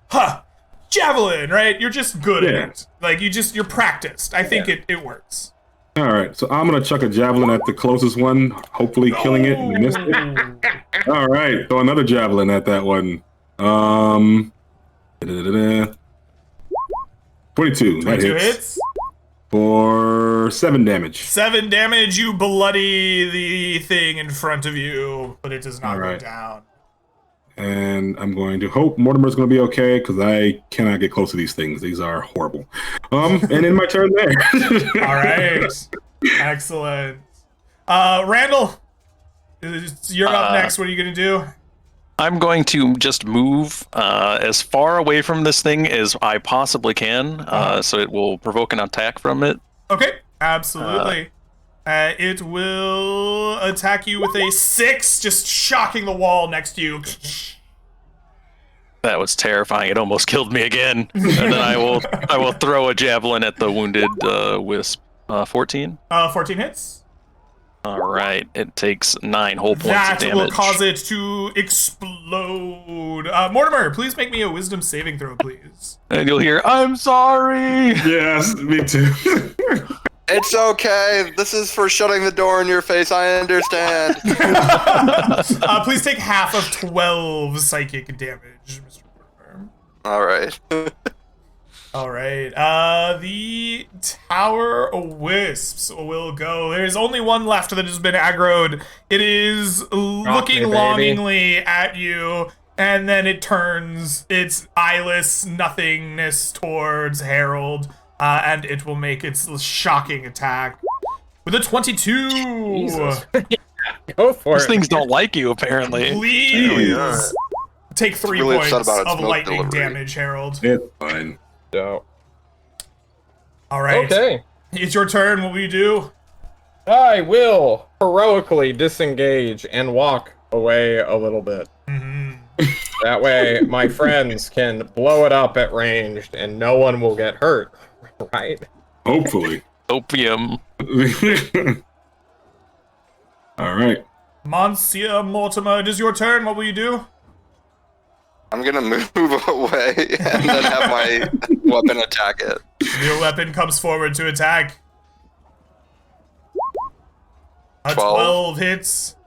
javelin, right? You're just good at it. Like, you're practiced. I think it works. All right, so I'm going to chuck a javelin at the closest one, hopefully killing it and miss it. All right, throw another javelin at that one. 22. That 22 hits. hits. For 7 damage. 7 damage, you bloody the thing in front of you, but it does not go down. And I'm going to hope Mortimer's going to be okay because I cannot get close to these things. These are horrible. And in my turn there. All right. Excellent. Randall, you're up next. What are you going to do? I'm going to just move as far away from this thing as I possibly can, so it will provoke an attack from it. Okay, absolutely. It will attack you with a 6, just shocking the wall next to you. That was terrifying. It almost killed me again. And then I will throw a javelin at the wounded wisp. 14. 14 hits. All right, it takes 9 whole points of That damage. will cause it to explode. Mortimer, please make me a wisdom saving throw, please. And you'll hear, "I'm sorry." Yes, me too. It's okay. This is for shutting the door in your face. I understand. Please take half of 12 psychic damage, Mr. Mortimer. All right. All right. The Tower of Wisps will go. There's only one left that has been aggroed. It is looking longingly at you, and then it turns its eyeless nothingness towards Harold, and it will make its shocking attack with a 22. Jesus. Go for These it. things don't like you, apparently. Please take 3 Really upset points about its of milk lightning delivery. damage, Harold. It's fine. So, All right. okay. It's your turn. What will you do? I will heroically disengage and walk away a little bit. That way, my friends can blow it up at ranged and no one will get hurt, right? Hopefully. Opium. All right. Monsieur Mortimer, it is your turn. What will you do? I'm gonna move away and then have my weapon attack it. Your weapon comes forward to attack. A 12. 12 hits.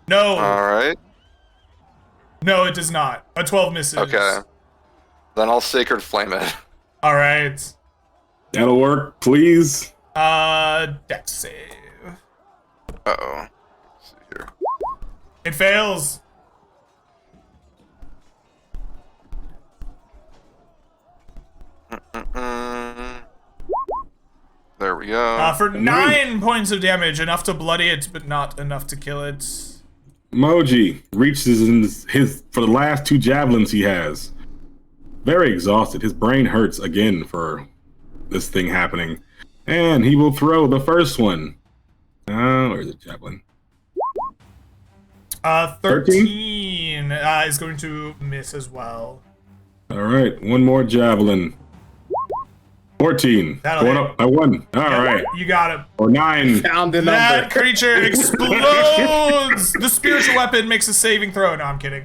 No. All right. No, it does not. A 12 misses. Okay. Then I'll sacred flame it. All right. That'll work, please. Dex save. Uh-oh. Let's see here. It fails. There we go. For 9 points of damage, enough to bloody it, but not enough to kill it. Moji reaches in his for the last 2 javelins he has. Very exhausted. His brain hurts again for this thing happening. And he will throw the first one. Where's the javelin? 13 is going to miss as well. All right, one more javelin. 14. That'll Going hit. up by 1. All right. You got it. Or 9. Found the That number. creature explodes! The spiritual weapon makes a saving throw. No, I'm kidding.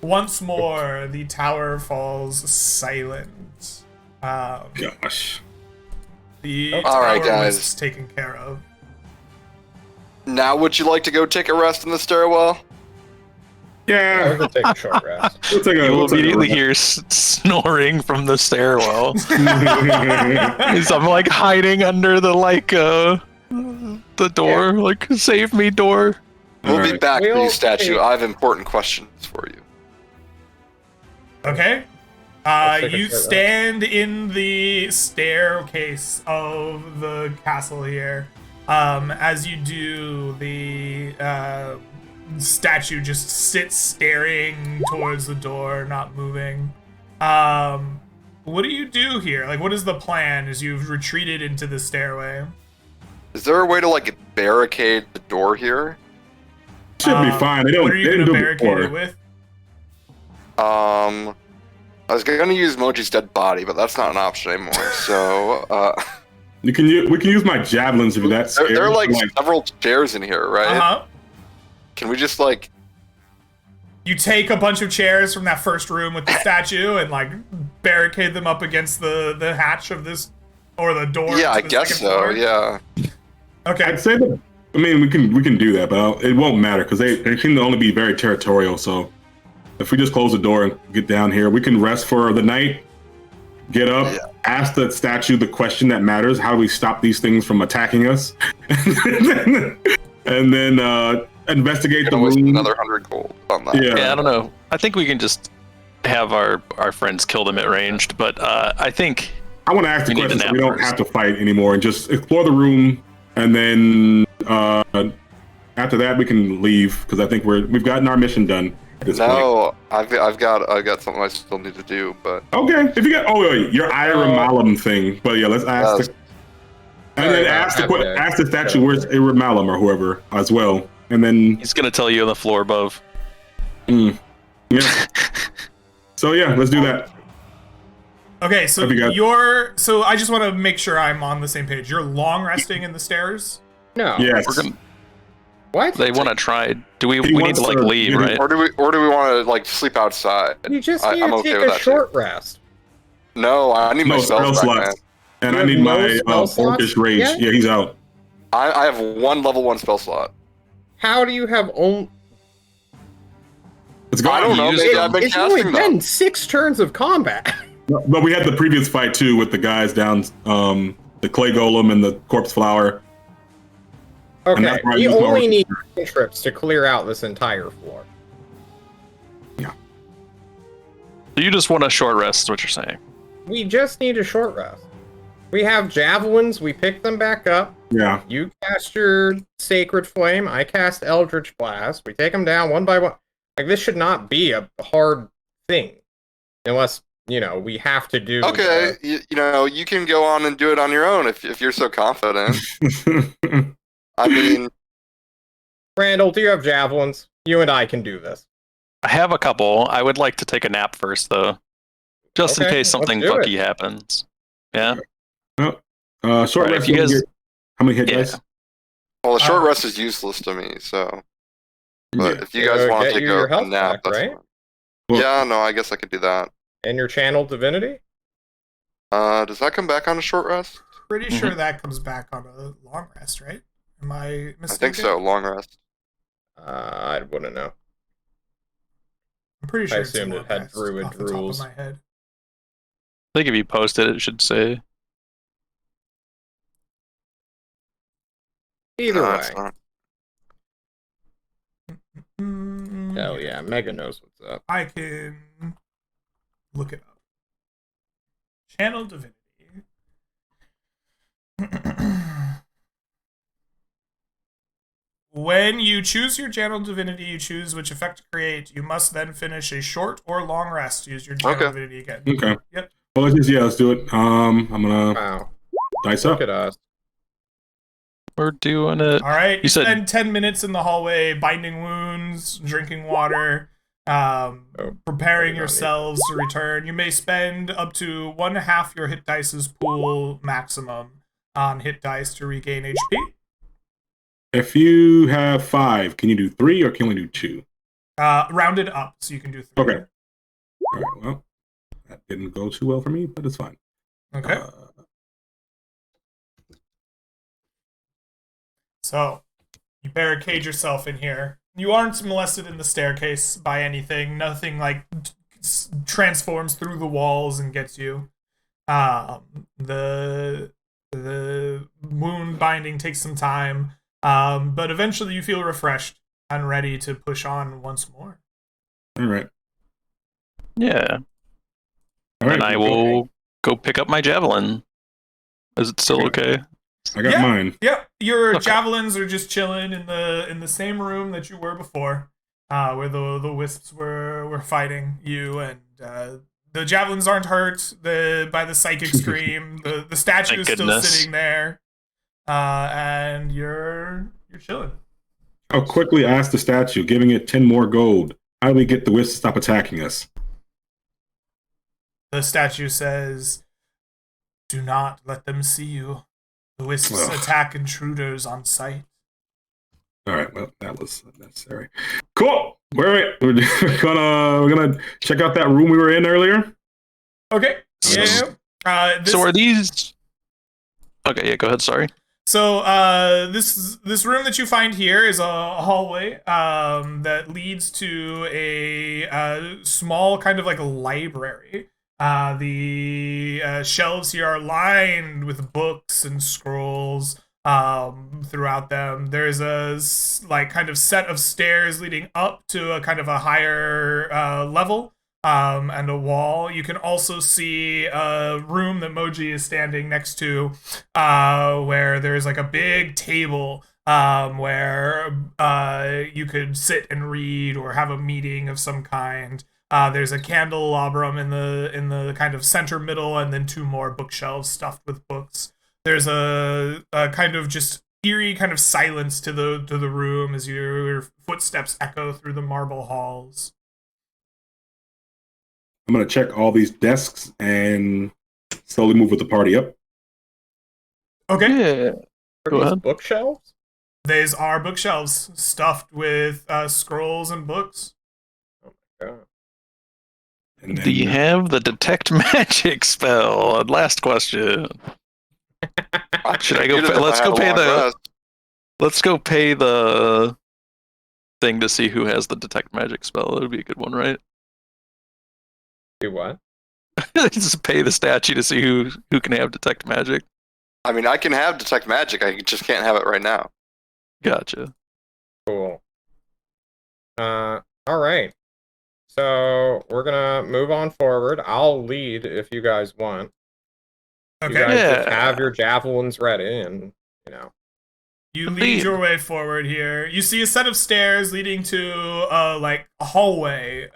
Once more, the tower falls silent. Gosh. The All right, tower guys. was taken care of. Now would you like to go take a rest in the stairwell? I'm Yeah. gonna take a short rest. We'll take a, You will we'll take a immediately rest. hear snoring from the stairwell. As I'm like hiding under the door, like save me door. We'll be Alright. back for We'll you, statue. take- I have important questions for you. Okay. Let's take a You short rest. stand in the staircase of the castle here. As you do, the statue just sits staring towards the door, not moving. What do you do here? Like, what is the plan as you've retreated into the stairway? Is there a way to like barricade the door here? Should be fine. They What are you didn't gonna do it barricade before. it with? I was gonna use Moji's dead body, but that's not an option anymore. So We can use my javelins if you're that scared. there are like several chairs in here, right? Uh-huh. Can we just like? You take a bunch of chairs from that first room with the statue and like barricade them up against the hatch of this or the door. Yeah, to I the guess second so. floor? Yeah. Okay. I'd say that. I mean, we can do that, but it won't matter because they seem to only be very territorial. So if we just close the door and get down here, we can rest for the night. Get up, ask the statue the question that matters: how do we stop these things from attacking us? and then investigate the Waste room. another 100 gold on that. Yeah. Yeah, I don't know. I think we can just have our friends kill them at ranged, but I think I want to ask the We need question to so we nap don't first. have to fight anymore and just explore the room, and then after that we can leave because I think we've gotten our mission done at this point. No, I've got something I still need to do, but Okay, if you got wait, your Iramalum thing, but yeah, let's ask the, and Sorry then about ask the statue where's Iramalum or whoever as well, and then he's gonna tell you on the floor above. yeah. So yeah, let's do that. Okay, so Have you got- so I just want to make sure I'm on the same page. You're long resting in the stairs? No. Yes. We're gonna. What? They want to try. Do we? He We need wants to like to leave, get right? or do we want to like sleep outside? You just I- need I'm to okay take with a that, too. short rest. No, I need my No spells spell back, man. slots, and You I have need no my spell slots orcish rage. yet? Yeah, he's out. I have one level 1 spell slot. How do you have only? It's gone. I don't know. Use Maybe them. I've been It's only casting been them. 6 turns of combat. But we had the previous fight too with the guys down, the clay golem and the corpse flower. And Okay, that's why I we used my only orcish need 10 trips to clear out this entire floor. So you just want a short rest, is what you're saying? We just need a short rest. We have javelins, we pick them back up. Yeah. You cast your Sacred Flame, I cast Eldritch Blast. We take them down one by one. Like, this should not be a hard thing. Unless, we have to do... Okay, you can go on and do it on your own if you're so confident. I mean, Randall, do you have javelins? You and I can do this. I have a couple. I would like to take a nap first, though, just in Okay, case something let's do fucky happens. Yeah. Short Right, rest. if you guys- How many hit Yeah. dice? well, the short rest is useless to me, so. But Yeah. if you guys want to Get take you your a health nap, back, that's right? fine. Well- Yeah, no, I guess I could do that. And your Channel Divinity? Does that come back on a short rest? Pretty Mm-hmm. sure that comes back on a long rest, right? Am I mistaken? I think so. Long rest. I wouldn't know. I'm pretty sure I it's a assumed it long had rest druid off the top rules. of my head. I think if you post it, it should say. Either No, way. it's not. Hell yeah, Mega knows what's up. I can look it up. Channel Divinity. When you choose your Channel Divinity, you choose which effect to create. You must then finish a short or long rest. Use your Channel Okay. Divinity again. Okay. Yep. Well, let's do it. I'm gonna Wow. dice Look up. at us. We're doing it. All right. You said- spend 10 minutes in the hallway, binding wounds, drinking water, preparing not yourselves to return. You may spend up to 1/2 your hit dice's pool maximum on hit dice to regain HP. If you have 5, can you do 3 or can we do 2? Rounded up, so you can do 3. Okay. All right. Well, that didn't go too well for me, but it's fine. Okay. So, you barricade yourself in here. You aren't molested in the staircase by anything. Nothing like transforms through the walls and gets you. The wound binding takes some time, but eventually you feel refreshed. and ready to push on once more. All right. Yeah. All right. And I will go pick up my javelin. Is it still okay? I got mine. Yeah, your Okay. javelins are just chilling in the same room that you were before, where the wisps were fighting you, and the javelins aren't hurt by the psychic scream. The statue Thank is still goodness. sitting there, and you're chilling. I'll quickly ask the statue, giving it 10 more gold. How do we get the wisps to stop attacking us? The statue says, "Do not let them see you. The wisps Ugh. attack intruders on sight." All right, well, that was unnecessary. Cool. We're gonna check out that room we were in earlier. Okay. Yeah. So are these? Okay, yeah. Go ahead. Sorry. So this room that you find here is a hallway that leads to a small kind of like a library. The shelves here are lined with books and scrolls throughout them. There's a like kind of set of stairs leading up to a kind of a higher level. And a wall. You can also see a room that Moji is standing next to, where there's like a big table where you could sit and read or have a meeting of some kind. There's a candelabrum in the kind of center middle, and then 2 more bookshelves stuffed with books. There's a kind of just eerie kind of silence to the room as your footsteps echo through the marble halls. I'm gonna check all these desks and slowly move with the party up. Okay. Yeah. Are Go these ahead. bookshelves? These are bookshelves stuffed with scrolls and books. Yeah. And then, Do you have the detect magic spell? Last question. Should I go? Let's go pay the. Let's go pay the thing to see who has the detect magic spell. That would be a good one, right? Do what? Just pay the statue to see who can have detect magic. I mean, I can have detect magic. I just can't have it right now. Gotcha. Cool. All right. So we're gonna move on forward. I'll lead if you guys want. Okay. You guys just Yeah. have your javelins ready, and you know. You lead Indeed. your way forward here. You see a set of stairs leading to like a hallway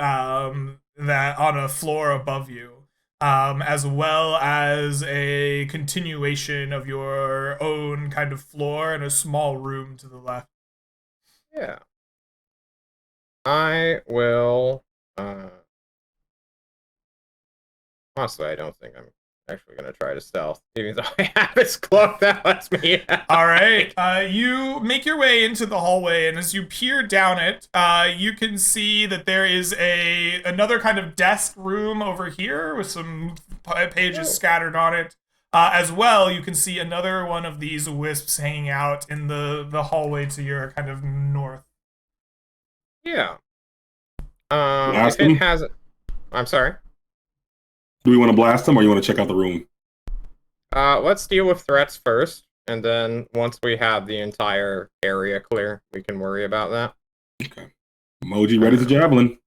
that on a floor above you, as well as a continuation of your own kind of floor and a small room to the left. Yeah. I will. Honestly, I don't think I'm actually gonna try to stealth, even though I have this cloak that lets me out. All right. You make your way into the hallway, and as you peer down it, you can see that there is another kind of desk room over here with some pages scattered on it. As well, you can see another one of these wisps hanging out in the hallway to your kind of north. Yeah. Blast If it them? has, I'm sorry. Do we want to blast them, or you want to check out the room? Let's deal with threats first, and then once we have the entire area clear, we can worry about that. Okay. Emoji ready to javelin.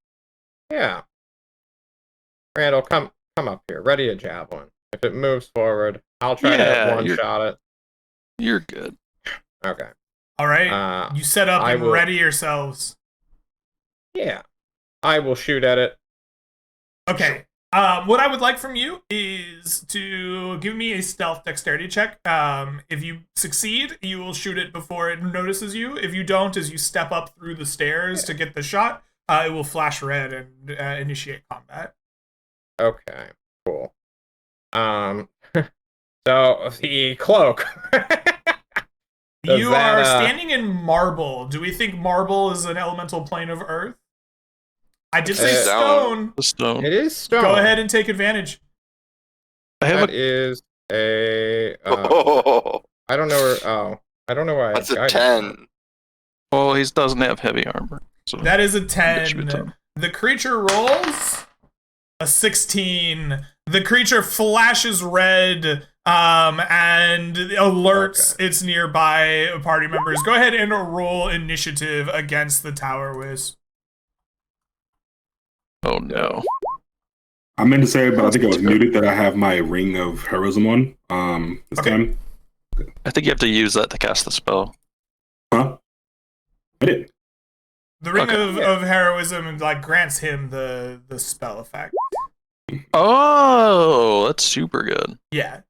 Yeah. Randall, come up here. Ready a javelin. If it moves forward, I'll try Yeah, to one-shot it. You're good. Okay. All right. You set up I and will- ready yourselves. Yeah. I will shoot at it. Okay. What I would like from you is to give me a stealth dexterity check. If you succeed, you will shoot it before it notices you. If you don't, as you step up through the stairs to get the shot, it will flash red and initiate combat. Okay. Cool. So the cloak. Does You that, are standing in marble. Do we think marble is an elemental plane of earth? I did say stone. The stone. It is stone. Go ahead and take advantage. I have That a. is a. Oh, I don't know where. Oh, I don't know why. that's I a got 10. Well, he doesn't have heavy armor. So That is a that should be 10. 10. The creature rolls a 16. The creature flashes red and alerts its nearby party members. Go ahead and roll initiative against the Tower Wisp. Oh no. I meant to say, but I think I was muted that I have my Ring of Heroism on this time. I think you have to use that to cast the spell. Huh? I did. The Ring of Heroism like grants him the spell effect. Oh, that's super good. Yeah.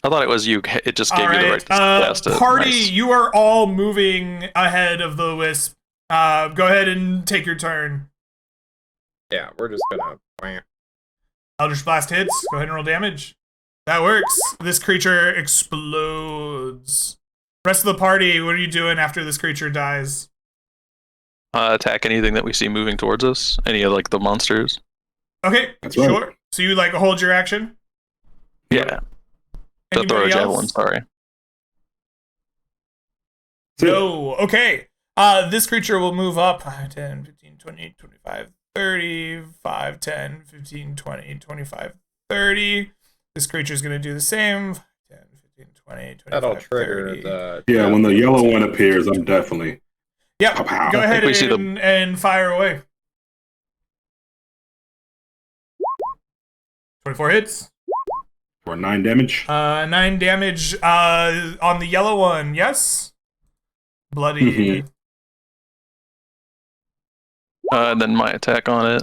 I thought it was you. It just gave you the right to cast it. Party, Nice. you are all moving ahead of the wisp. Go ahead and take your turn. Yeah, we're just gonna. Eldritch Blast hits. Go ahead and roll damage. That works. This creature explodes. Rest of the party, what are you doing after this creature dies? Attack anything that we see moving towards us. Any of like the monsters. Okay, That's sure. right. So you like hold your action? Yeah. To throw a Anybody javelin. else? Sorry. No. Okay. This creature will move up 5, 10, 15, 20, 25, 30, 5, 10, 15, 20, 25, 30. This creature is going to do the same. 5, 10, 15, 20, 25, That'll trigger 30. the. Yeah, when the yellow one appears, I'm definitely. Yep. Pow. Go ahead we see and fire away. 24 hits. For 9 damage. 9 damage on the yellow one. Yes. Bloody. And then my attack on it,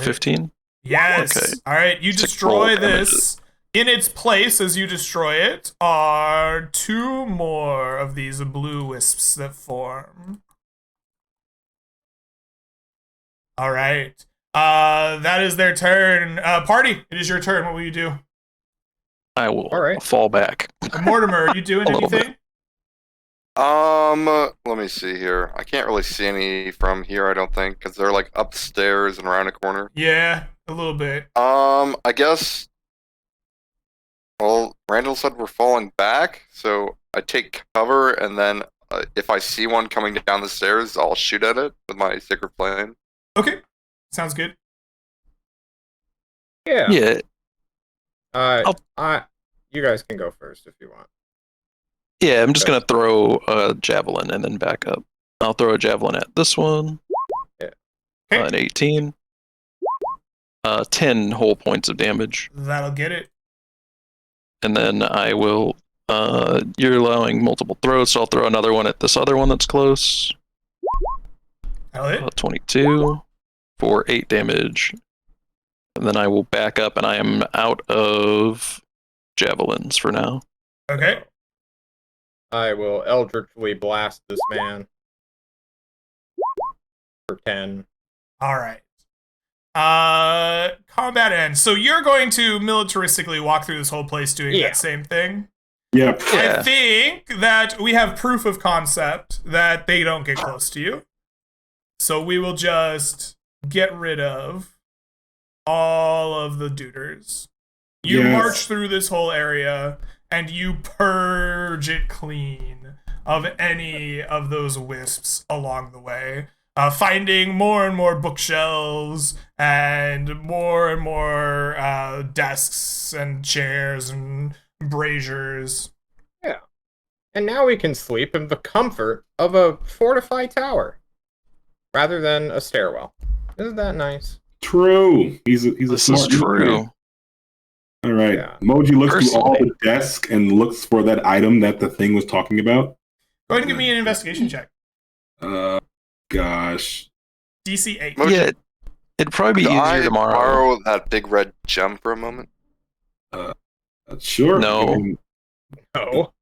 15. Yes. Okay. All right. You Six destroy roll this. In its place, as you destroy it, are 2 more of these blue wisps that form. All right. That is their turn. Party, it is your turn. What will you do? I will All right. fall back. Mortimer, are you doing A little anything? Let me see here. I can't really see any from here, I don't think, because they're like upstairs and around a corner. Yeah, a little bit. I guess. Well, Randall said we're falling back, so I take cover, and then if I see one coming down the stairs, I'll shoot at it with my Sacred Flame. Okay. Sounds good. Yeah. Yeah. You guys can go first if you want. Yeah, I'm just going to throw a javelin and then back up. I'll throw a javelin at this one. Yeah. An 18. 10 whole points of damage. That'll get it. And then I will. You're allowing multiple throws, so I'll throw another one at this other one that's close. That'll hit. 22 for 8 damage. And then I will back up, and I am out of javelins for now. Okay. I will eldritchly blast this man for 10. All right. Combat ends. So you're going to militaristically walk through this whole place doing that same thing? Yep. Yeah. I think that we have proof of concept that they don't get close to you. So we will just get rid of all of the duders. You march through this whole area and you purge it clean of any of those wisps along the way. Finding more and more bookshelves and more desks and chairs and braziers. Yeah. And now we can sleep in the comfort of a fortified tower rather than a stairwell. Isn't that nice? True. He's a This smart is true. man. All right. Yeah. Moji looks through all Personally. the desks and looks for that item that the thing was talking about. Go ahead and give me an investigation check. Gosh. DC 8. Moji, Yeah, it'd probably be Could easier I tomorrow. borrow that big red gem for a moment? Sure. No. I mean, No.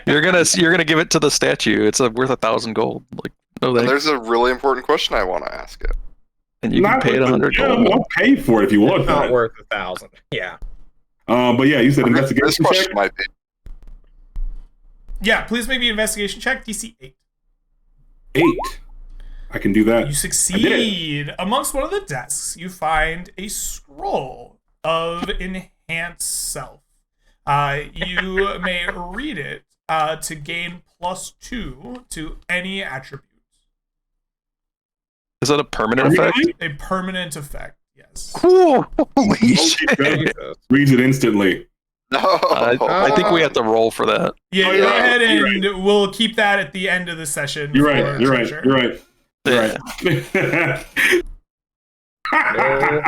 You're gonna give it to the statue. It's worth 1,000 gold. Like no And thanks. there's a really important question I want to ask it. And you can pay it 100 yeah, gold. I'll pay for it if you want It's not that. worth 1,000. Yeah. But yeah, you said This investigation question check? might be. Yeah, please make me an investigation check. DC 8. 8. I can do that. You succeed. Amongst one of the desks, you find a scroll of enhanced self. You may read it to gain +2 to any attribute. Is that a permanent effect? Permanently? A permanent effect. Yes. Cool. Holy shit. Jesus. Reads it instantly. No. I think we have to roll for that. Yeah, Oh, go yeah, ahead you're and we'll keep that at the end of the session. You're for right. You're right. treasure. You're right. You're Yeah. right. No.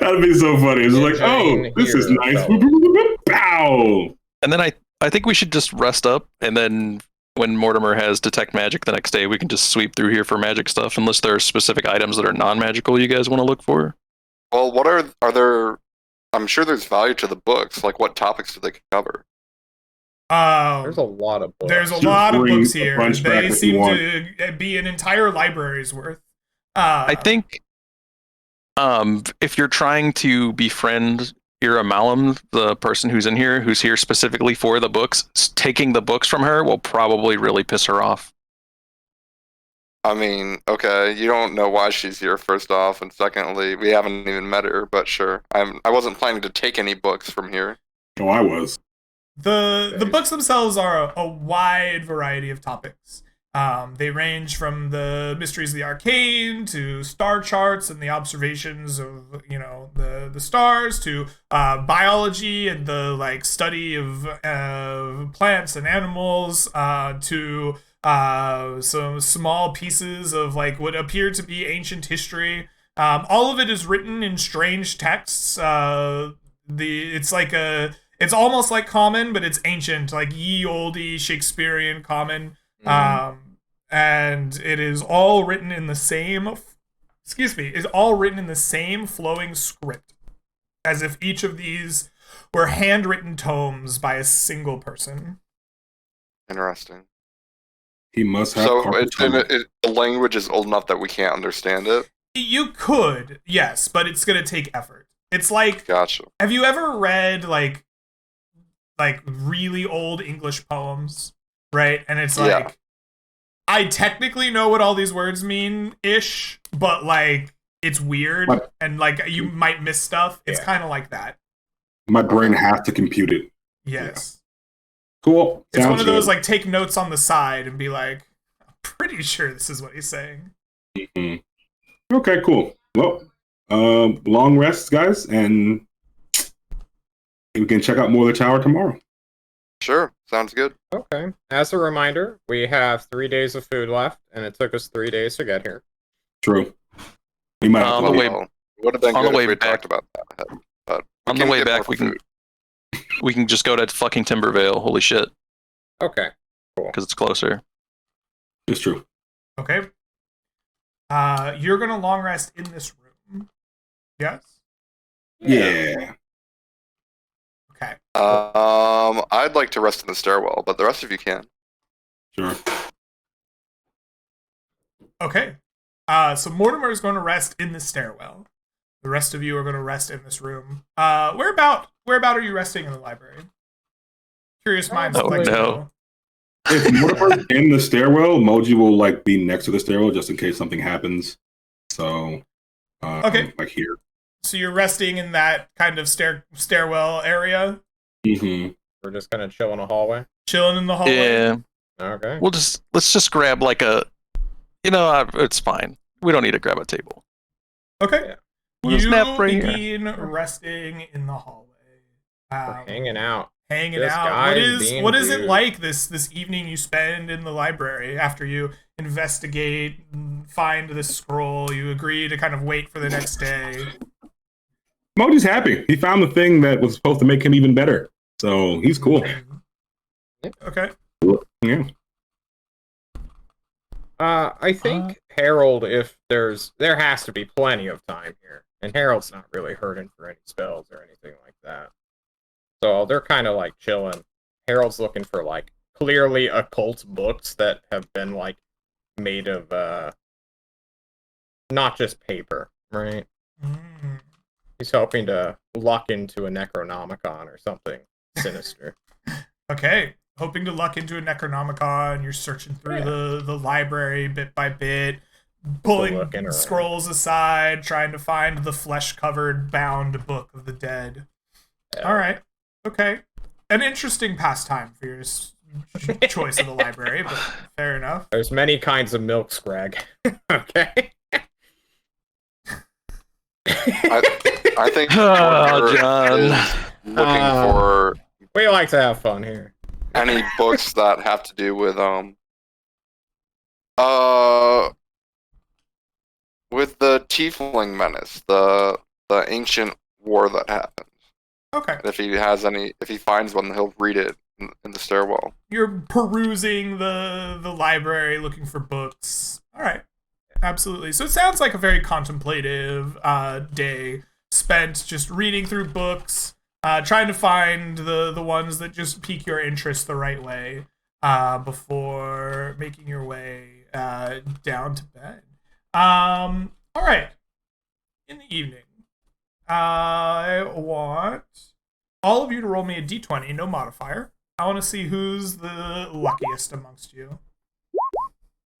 That'd be so funny. It's like, Jane oh, this is here, nice. fellas. Pow. And then I think we should just rest up, and then when Mortimer has detect magic the next day, we can just sweep through here for magic stuff, unless there are specific items that are non-magical you guys want to look for. Well, what are there? I'm sure there's value to the books. Like, what topics do they cover? There's a lot of books. There's a Just lot of bring books a here. bunch back They if seem you want. to be an entire library's worth. I think if you're trying to befriend Ira Malum, the person who's here specifically for the books, taking the books from her will probably really piss her off. I mean, okay, you don't know why she's here, first off, and secondly, we haven't even met her. But sure, I wasn't planning to take any books from here. Oh, I was. The books themselves are a wide variety of topics. They range from the mysteries of the arcane to star charts and the observations of the stars to biology and the study of plants and animals to some small pieces of what appear to be ancient history. All of it is written in strange texts. It's almost like common, but it's ancient, like ye olde Shakespearean common. And it is all written in the same, is all written in the same flowing script, as if each of these were handwritten tomes by a single person. Interesting. He must have. So carpal tunnel. the language is old enough that we can't understand it. You could, yes, but it's gonna take effort. It's like, Gotcha. have you ever read like really old English poems, right? And it's like, Yeah. I technically know what all these words mean ish, but it's weird What? and you might miss stuff. It's Yeah. kind of like that. My brain has to compute it. Yes. Cool. It's Sounds one of those good. take notes on the side and be like, I'm pretty sure this is what he's saying. Mhm. Okay, cool. Well, long rests, guys, and we can check out more of the tower tomorrow. Sure, sounds good. Okay. As a reminder, we have 3 days of food left, and it took us 3 days to get here. True. We might have On to the leave. way- would have been on good the if way we back- talked about that ahead. But On the can way get back, more we can just go to fucking Timbervale. Holy shit, Okay. because it's closer. It's true. Okay. You're gonna long rest in this room. Yes? Yeah. Okay. I'd like to rest in the stairwell, but the rest of you can. Sure. Okay. So Mortimer is going to rest in the stairwell. The rest of you are going to rest in this room. Whereabout are you resting in the library? Curious minds would Oh, like to no. know. If Mortimer's in the stairwell, Moji will be next to the stairwell just in case something happens. So, Okay. Here. So you're resting in that kind of stairwell area, Mm-hmm. We're just gonna chill in a hallway. chilling in the hallway. Oh, Yeah, Okay. let's just grab it's fine. We don't need to grab a table. Okay. Yeah. We'll just nap You right here. begin resting in the hallway. We're hanging out. Hanging This out. guy What is is being what is it weird. like this evening you spend in the library after you investigate, find this scroll, you agree to kind of wait for the next day? Moji's happy. He found the thing that was supposed to make him even better. So he's cool. Okay. Yeah. I think Harold, if there has to be plenty of time here, and Harold's not really hurting for any spells or anything like that. So they're kind of chilling. Harold's looking for clearly occult books that have been made of not just paper, right? Mm. He's hoping to luck into a Necronomicon or something sinister. Okay. Hoping to luck into a Necronomicon, you're searching through the library bit by bit, pulling looking around. scrolls aside, trying to find the flesh-covered bound book of the dead. All right. Okay. An interesting pastime for your choice of the library, but fair enough. There's many kinds of milk, Scrag. Okay. I think Oh, Mortimer John. is looking for We like to have fun here. any books that have to do uh with the Tiefling Menace, the ancient war that happened. Okay. And if he finds one, he'll read it in the stairwell. You're perusing the library looking for books. All right. Absolutely. So it sounds like a very contemplative day spent just reading through books, trying to find the ones that just pique your interest the right way before making your way down to bed. All right. In the evening, I want all of you to roll me a d20, no modifier. I want to see who's the luckiest amongst you.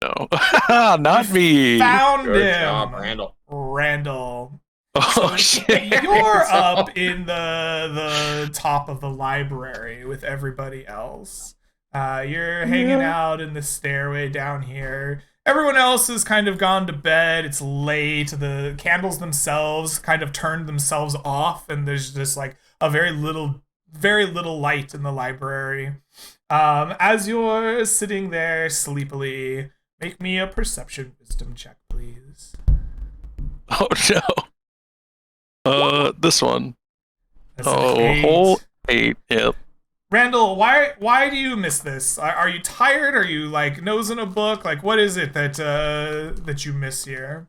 No, not me. Found Good him. job, Randall. Randall. Oh, shit. You're up in the top of the library with everybody else. You're hanging out in the stairway down here. Everyone else has kind of gone to bed. It's late. The candles themselves kind of turned themselves off, and there's just like a very little light in the library. As you're sitting there sleepily, make me a perception wisdom check, please. Oh, no. This one. That's an Oh, 8. whole 8. Yep. Randall, why do you miss this? Are you tired? Are you like nosing a book? Like, what is it that you miss here?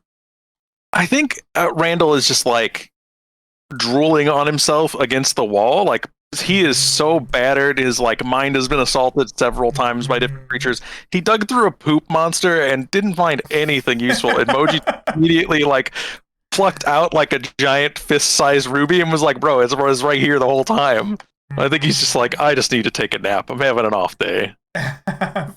I think Randall is just like drooling on himself against the wall. Like, he is so battered. His like mind has been assaulted several times by different creatures. He dug through a poop monster and didn't find anything useful. And Moji immediately like plucked out like a giant fist-sized ruby and was like, "Bro, it was right here the whole time." I think he's just like, "I just need to take a nap. I'm having an off day."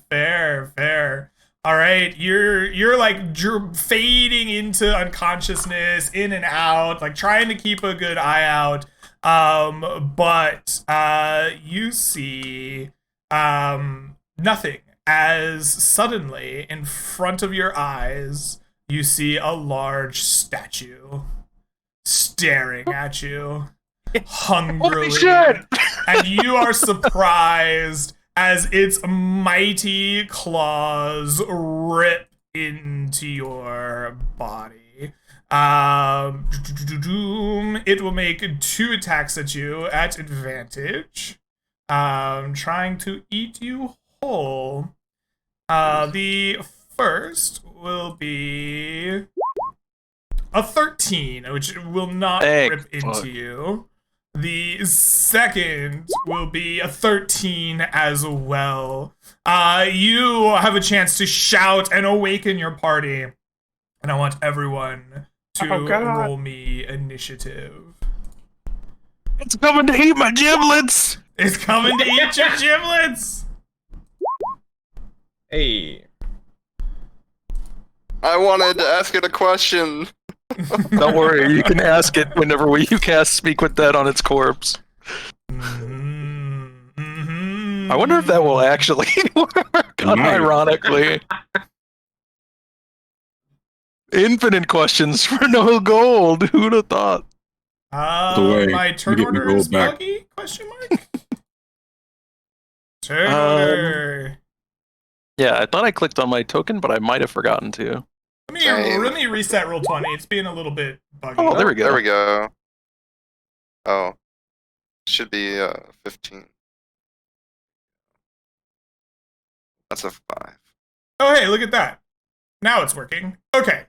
Fair. All right, you're like fading into unconsciousness, in and out, like trying to keep a good eye out. But you see nothing as suddenly in front of your eyes you see a large statue staring at you hungrily. Holy shit! And you are surprised as its mighty claws rip into your body. It will make 2 attacks at you at advantage. Trying to eat you whole. The first will be a 13, which will not rip into you. The second will be a 13 as well. You have a chance to shout and awaken your party. And I want everyone to roll me initiative. It's coming to eat my giblets! It's coming to eat your giblets! Hey. I wanted to ask it a question. Don't worry, you can ask it whenever you cast Speak with Dead on its corpse. I wonder if that will actually work, unironically. Infinite questions for no gold. Who'd have thought? My turn order is buggy? Question mark? Turn order. Yeah, I thought I clicked on my token, but I might have forgotten to. Let me reset roll 20. It's being a little bit buggy. Oh, there we go. There we go. Oh. Should be 15. That's a 5. Oh, hey, look at that. Now it's working. Okay.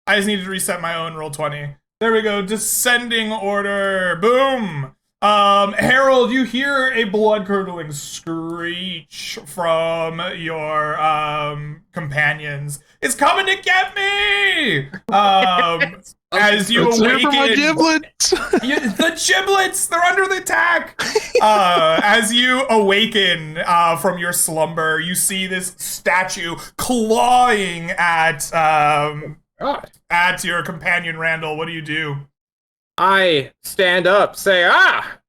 I just needed to reset my own roll 20. There we go. Descending order. Boom. Harold, you hear a blood-curdling screech from your companions. It's coming to get me! As you awaken, my giblets. the giblets, they're under the attack. As you awaken from your slumber, you see this statue clawing at your companion Randall. What do you do? I stand up, say, "Ah!"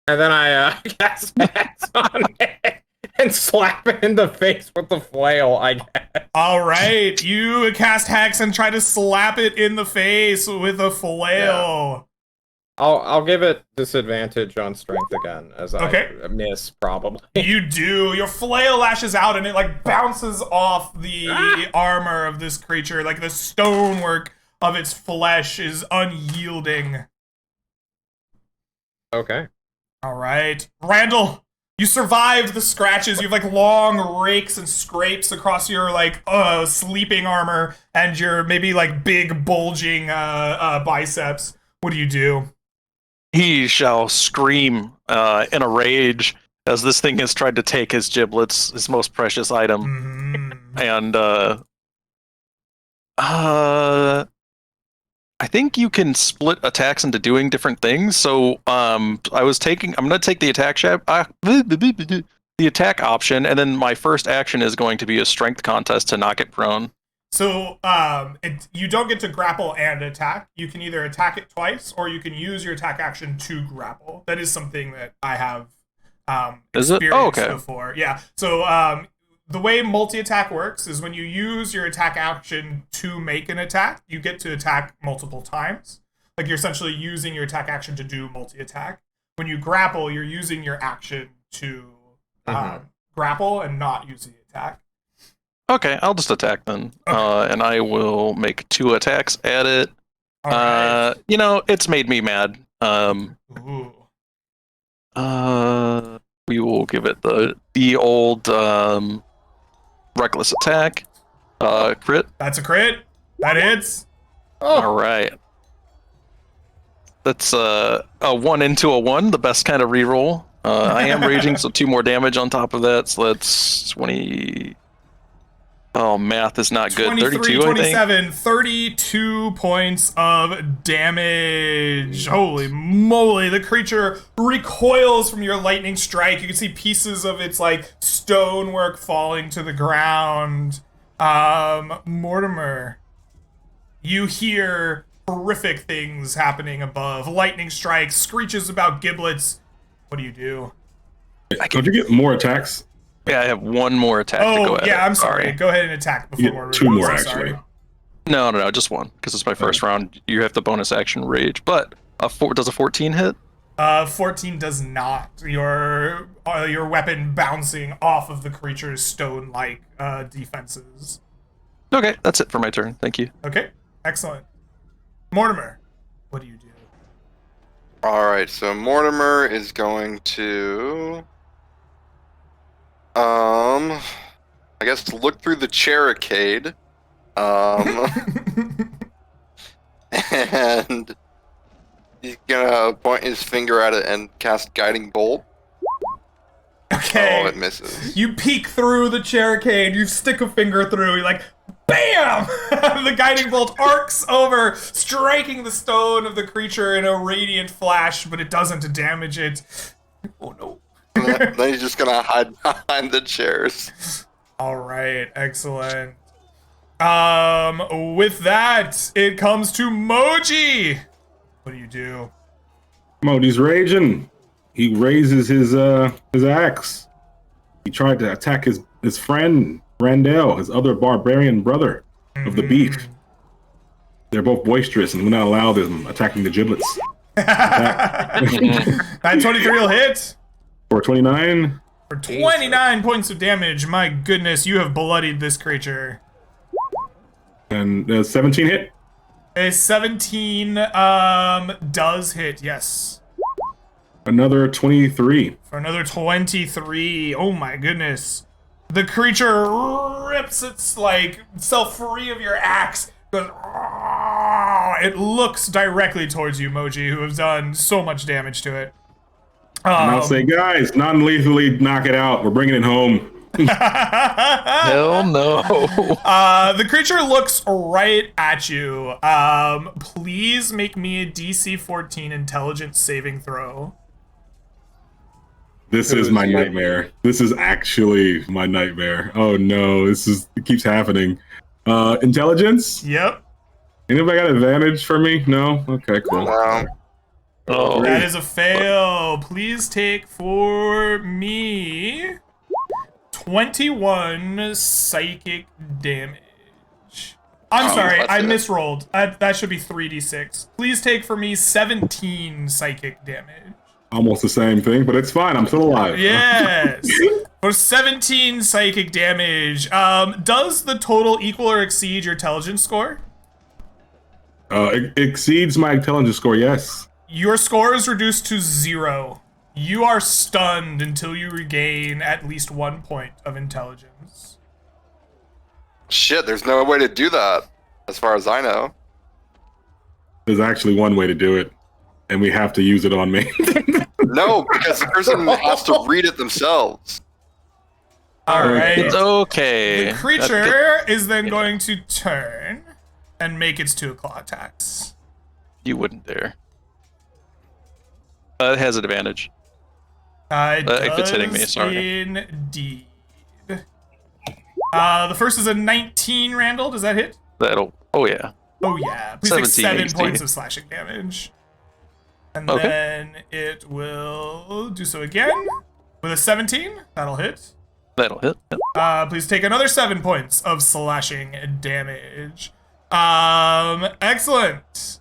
And then I cast Max on it. and slap it in the face with the flail, I guess. All right, you cast Hex and try to slap it in the face with a flail. I'll give it disadvantage on strength again, as I miss, probably. You do. Your flail lashes out and it like bounces off the armor of this creature. Like the stonework of its flesh is unyielding. Okay. All right. Randall, you survived the scratches. You have like long rakes and scrapes across your like sleeping armor and your maybe like big bulging biceps. What do you do? He shall scream in a rage as this thing has tried to take his giblets, his most precious item. And I think you can split attacks into doing different things. So I'm going to take the attack option, and then my first action is going to be a strength contest to knock it prone. So you don't get to grapple and attack. You can either attack it twice, or you can use your attack action to grapple. That is something that I have experienced before. Yeah. So the way multi-attack works is when you use your attack action to make an attack, you get to attack multiple times. Like you're essentially using your attack action to do multi-attack. When you grapple, you're using your action to grapple and not using the attack. Okay, I'll just attack then. Okay. And I will make 2 attacks at it. Right. It's made me mad. We will give it the old reckless attack. Crit. That's a crit. That hits. Oh. All right. That's a 1 into a 1, the best kind of reroll. I am raging, so 2 more damage on top of that. So that's 20. Oh, math is not good. 32, 27, I think. 32 points of damage. Holy moly. The creature recoils from your lightning strike. You can see pieces of its like stonework falling to the ground. Mortimer, you hear horrific things happening above. Lightning strikes, screeches about giblets. What do you do? Don't you get more attacks? Yeah, I have 1 more attack to go at. I'm sorry. Go ahead and attack before Mortimer. 2 more, actually. No, just 1, because it's my first round. You have the bonus action rage. But does a 14 hit? 14 does not. Your weapon bouncing off of the creature's stone-like defenses. Okay, that's it for my turn. Thank you. Okay, excellent. Mortimer, what do you do? All right, so Mortimer is going to, I guess, look through the Cherokade, and he's gonna point his finger at it and cast Guiding Bolt. Okay. Oh, it misses. You peek through the Cherokade, you stick a finger through, you're like, BAM! The Guiding Bolt arcs over, striking the stone of the creature in a radiant flash, but it doesn't damage it. Oh no. Then he's just gonna hide behind the chairs. Alright, excellent. With that, it comes to Moji! What do you do? Moji's raging. He raises his axe. He tried to attack his friend, Randall, his other barbarian brother of the beef. They're both boisterous and will not allow them attacking the giblets. That 23 will hit. For 29. For 29 points of damage. My goodness, you have bloodied this creature. And 17 hit. A 17 does hit, yes. Another 23. For another 23. Oh my goodness. The creature rips its like self free of your axe. Goes, it looks directly towards you, Moji, who have done so much damage to it. And I'll say, guys, non-lethally knock it out. We're bringing it home. Hell no. The creature looks right at you. Please make me a DC 14 intelligence saving throw. This is my nightmare. This is actually my nightmare. Oh no, it keeps happening. Intelligence? Yep. Anybody got advantage for me? No? Okay, cool. Oh. That is a fail. Please take for me 21 psychic damage. I'm sorry, I misrolled. That should be 3d6. Please take for me 17 psychic damage. Almost the same thing, but it's fine. I'm still alive. Yes. For 17 psychic damage, does the total equal or exceed your intelligence score? It exceeds my intelligence score, yes. Your score is reduced to 0. You are stunned until you regain at least 1 point of intelligence. Shit, there's no way to do that, as far as I know. There's actually one way to do it, and we have to use it on me. No, because the person has to read it themselves. All right. It's okay. The creature is then going to turn and make its 2 claw attacks. You wouldn't dare. It has an advantage. If it's hitting me, sorry. Indeed. The first is a 19, Randall. Does that hit? Oh yeah. Oh yeah. Please take 7 HD. points of slashing damage. And Okay. then it will do so again with a 17. That'll hit. That'll hit. Yep. Please take another 7 points of slashing damage. Excellent.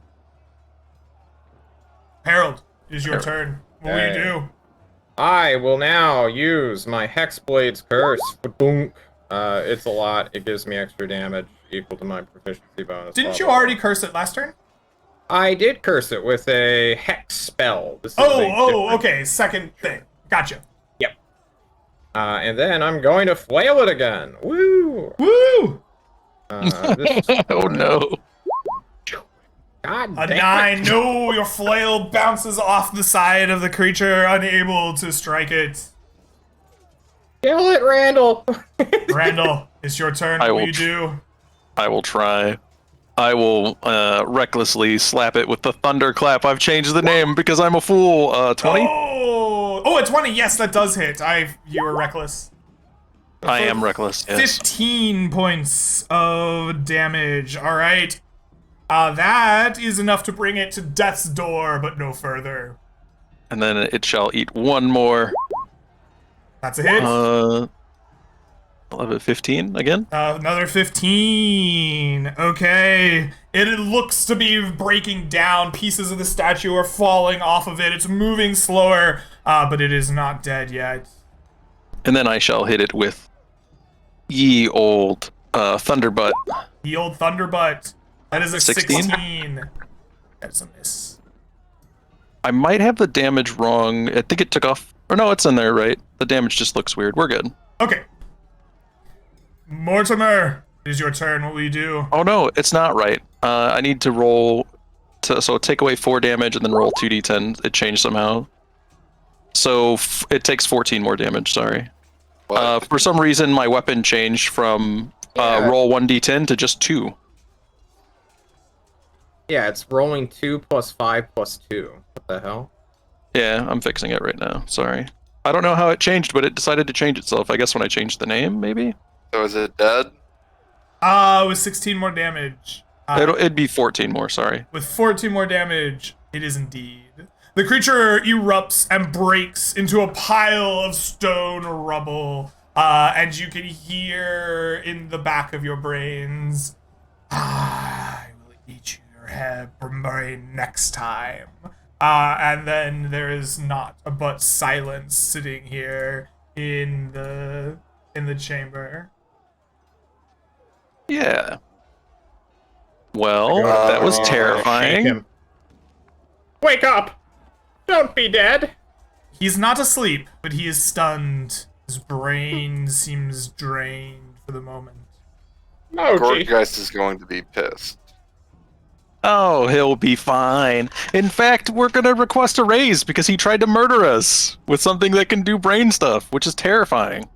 Harold, it is your turn. What will you do? I will now use my Hexblade's Curse. Boom. It's a lot. It gives me extra damage equal to my proficiency bonus. Didn't you already curse it last turn? I did curse it with a Hex spell. This is a different- Okay. Second thing. Gotcha. Yep. And then I'm going to flail it again. Woo! Woo! Oh no. God A damn 9. it. No, your flail bounces off the side of the creature, unable to strike it. Kill it, Randall! Randall, it's your turn. I What will will you do? I will try. I will recklessly slap it with the thunderclap. I've changed the name because I'm a fool. 20? Oh, a 20. Yes, that does hit. You were reckless. I am reckless. Yes. 15 points of damage. All right. That is enough to bring it to death's door, but no further. And then it shall eat one more. That's a hit. 11, 15 again. Another 15. Okay. It looks to be breaking down. Pieces of the statue are falling off of it. It's moving slower, but it is not dead yet. And then I shall hit it with ye old thunderbutt. The old Thunderbutt. That is a 16? 16. That's a miss. I might have the damage wrong. I think it took off. Or no, it's in there, right? The damage just looks weird. We're good. Okay. Mortimer, it is your turn. What will you do? Oh no, it's not right. I need to roll. So take away 4 damage and then roll 2d10. It changed somehow. So it takes 14 more damage. Sorry. For some reason, my weapon changed from roll 1d10 to just 2. Yeah, it's rolling 2 plus 5 plus 2. What the hell? Yeah, I'm fixing it right now. Sorry. I don't know how it changed, but it decided to change itself. I guess when I changed the name, maybe? So is it dead? It was 16 more damage. It'd be 14 more, sorry. With 14 more damage, it is indeed. The creature erupts and breaks into a pile of stone rubble, and you can hear in the back of your brains, I will eat your head brain next time. And then there is not but silence sitting here in the chamber. Yeah. Well, that was Shake terrifying. him. Wake up! Don't be dead! He's not asleep, but he is stunned. His brain seems drained for the moment. Moji. Gorgeist is going to be pissed. Oh, he'll be fine. In fact, we're gonna request a raise because he tried to murder us with something that can do brain stuff, which is terrifying.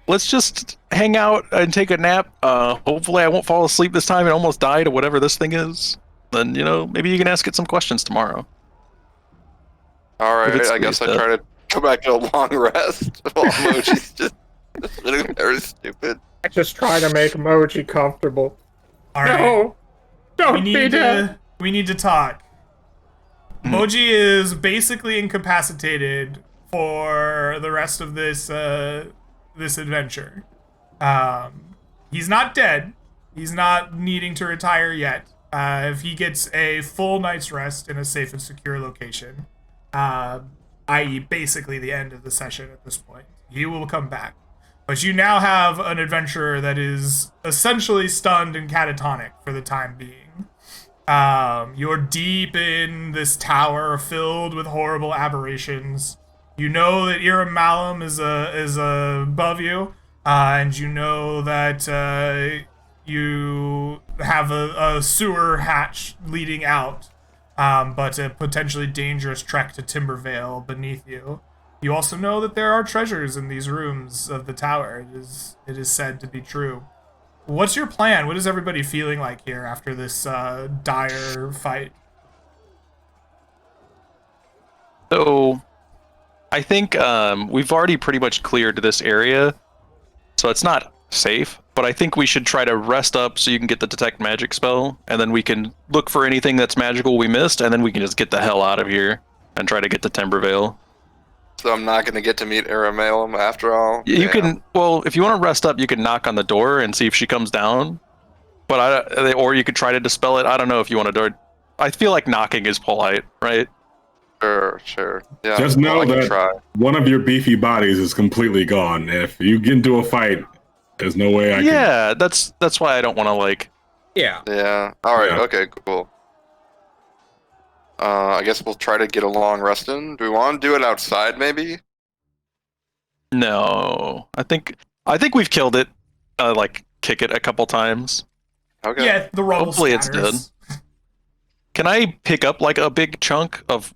Let's just hang out and take a nap. Hopefully I won't fall asleep this time and almost die to whatever this thing is. Then, maybe you can ask it some questions tomorrow. Alright, it's I guess I stuff. try to go back to a long rest while Moji's just looking very stupid. I just try to make Moji comfortable. All right. No! Don't be dead! We need to talk. Moji is basically incapacitated for the rest of this this adventure. He's not dead. He's not needing to retire yet. If he gets a full night's rest in a safe and secure location, i.e. basically the end of the session at this point, he will come back. But you now have an adventurer that is essentially stunned and catatonic for the time being. You're deep in this tower filled with horrible aberrations. You know that Iram Malum is above you, and you know that you have a sewer hatch leading out, but a potentially dangerous trek to Timbervale beneath you. You also know that there are treasures in these rooms of the tower. It is said to be true. What's your plan? What is everybody feeling like here after this dire fight? So, I think we've already pretty much cleared this area, so it's not safe. But I think we should try to rest up so you can get the detect magic spell, and then we can look for anything that's magical we missed, and then we can just get the hell out of here and try to get to Timbervale. So I'm not going to get to meet Aramalum after all? You can, well, if you want to rest up, you can knock on the door and see if she comes down. But or you could try to dispel it. I don't know if you want to do it. I feel like knocking is polite, right? Sure. Yeah. Just know I can that try. one of your beefy bodies is completely gone. If you get into a fight, there's no way I can. Yeah, that's why I don't want to like. Yeah. Yeah. All right. Yeah. Okay. Cool. I guess we'll try to get a long rest in. Do we want to do it outside, maybe? No, I think we've killed it. Like kick it a couple times. Okay. Yeah, the rubble Hopefully it's scatters. Can I pick up like a big chunk of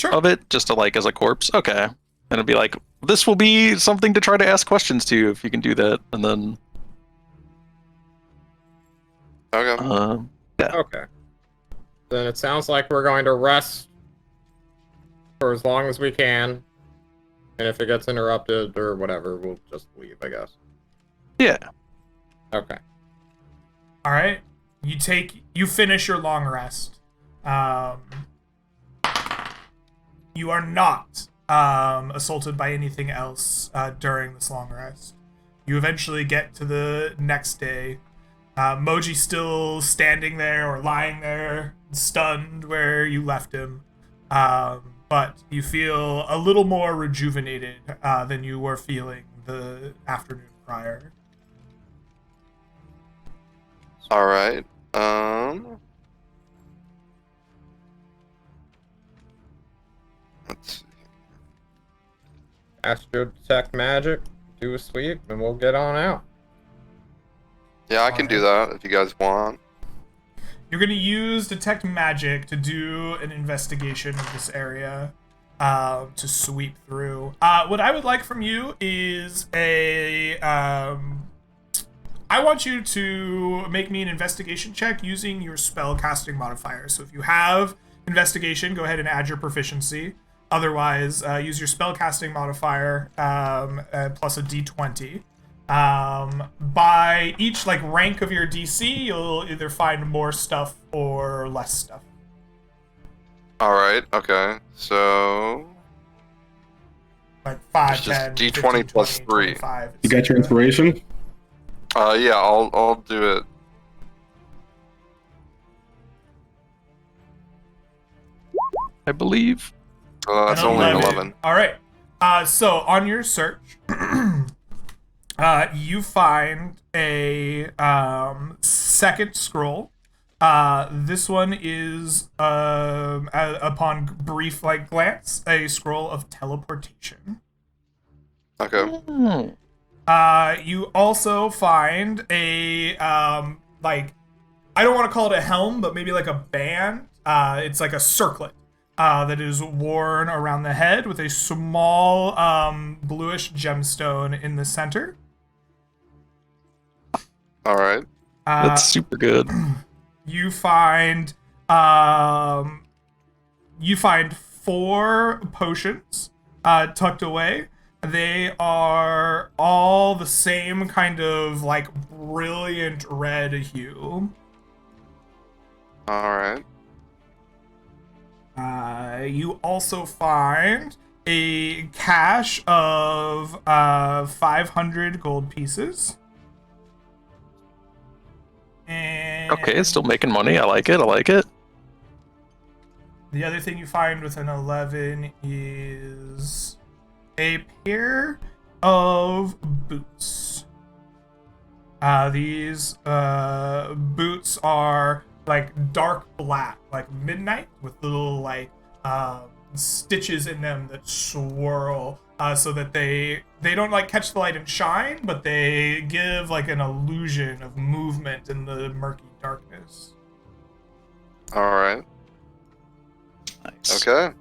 it just to like as a corpse? Okay, and it'd be like this will be something to try to ask questions to if you can do that, and then. Okay. Okay. Then it sounds like we're going to rest for as long as we can. And if it gets interrupted or whatever, we'll just leave, I guess. Yeah. Okay. All right. You finish your long rest. You are not assaulted by anything else during this long rest. You eventually get to the next day. Moji's still standing there or lying there, stunned where you left him. But you feel a little more rejuvenated than you were feeling the afternoon prior. All right. Let's see. Astro detect magic, do a sweep, and we'll get on out. Yeah, I can do that if you guys want. You're going to use Detect Magic to do an investigation of this area, to sweep through. What I would like from you is I want you to make me an investigation check using your spell casting modifier. So if you have investigation, go ahead and add your proficiency. Otherwise, use your spell casting modifier plus a d20. By each like rank of your DC, you'll either find more stuff or less stuff. All right. Okay. So Like 5, It's just 10, D20 15, plus 20, 3. 25, You got your inspiration? yeah, I'll do it. I believe. That's only an 11. All right. So on your search, you find a second scroll. This one is, upon brief like glance, a scroll of teleportation. Okay. You also find a like, I don't want to call it a helm, but maybe like a band. It's like a circlet that is worn around the head with a small bluish gemstone in the center. All right. That's super good. You find 4 potions tucked away. They are all the same kind of like brilliant red hue. All right. You also find a cache of 500 gold pieces. And Okay, it's still making money. I like it. I like it. the other thing you find with an 11 is a pair of boots. These boots are like dark black, like midnight, with little like stitches in them that swirl, so that they don't like catch the light and shine, but they give like an illusion of movement in the murky darkness. All right. Nice. Okay.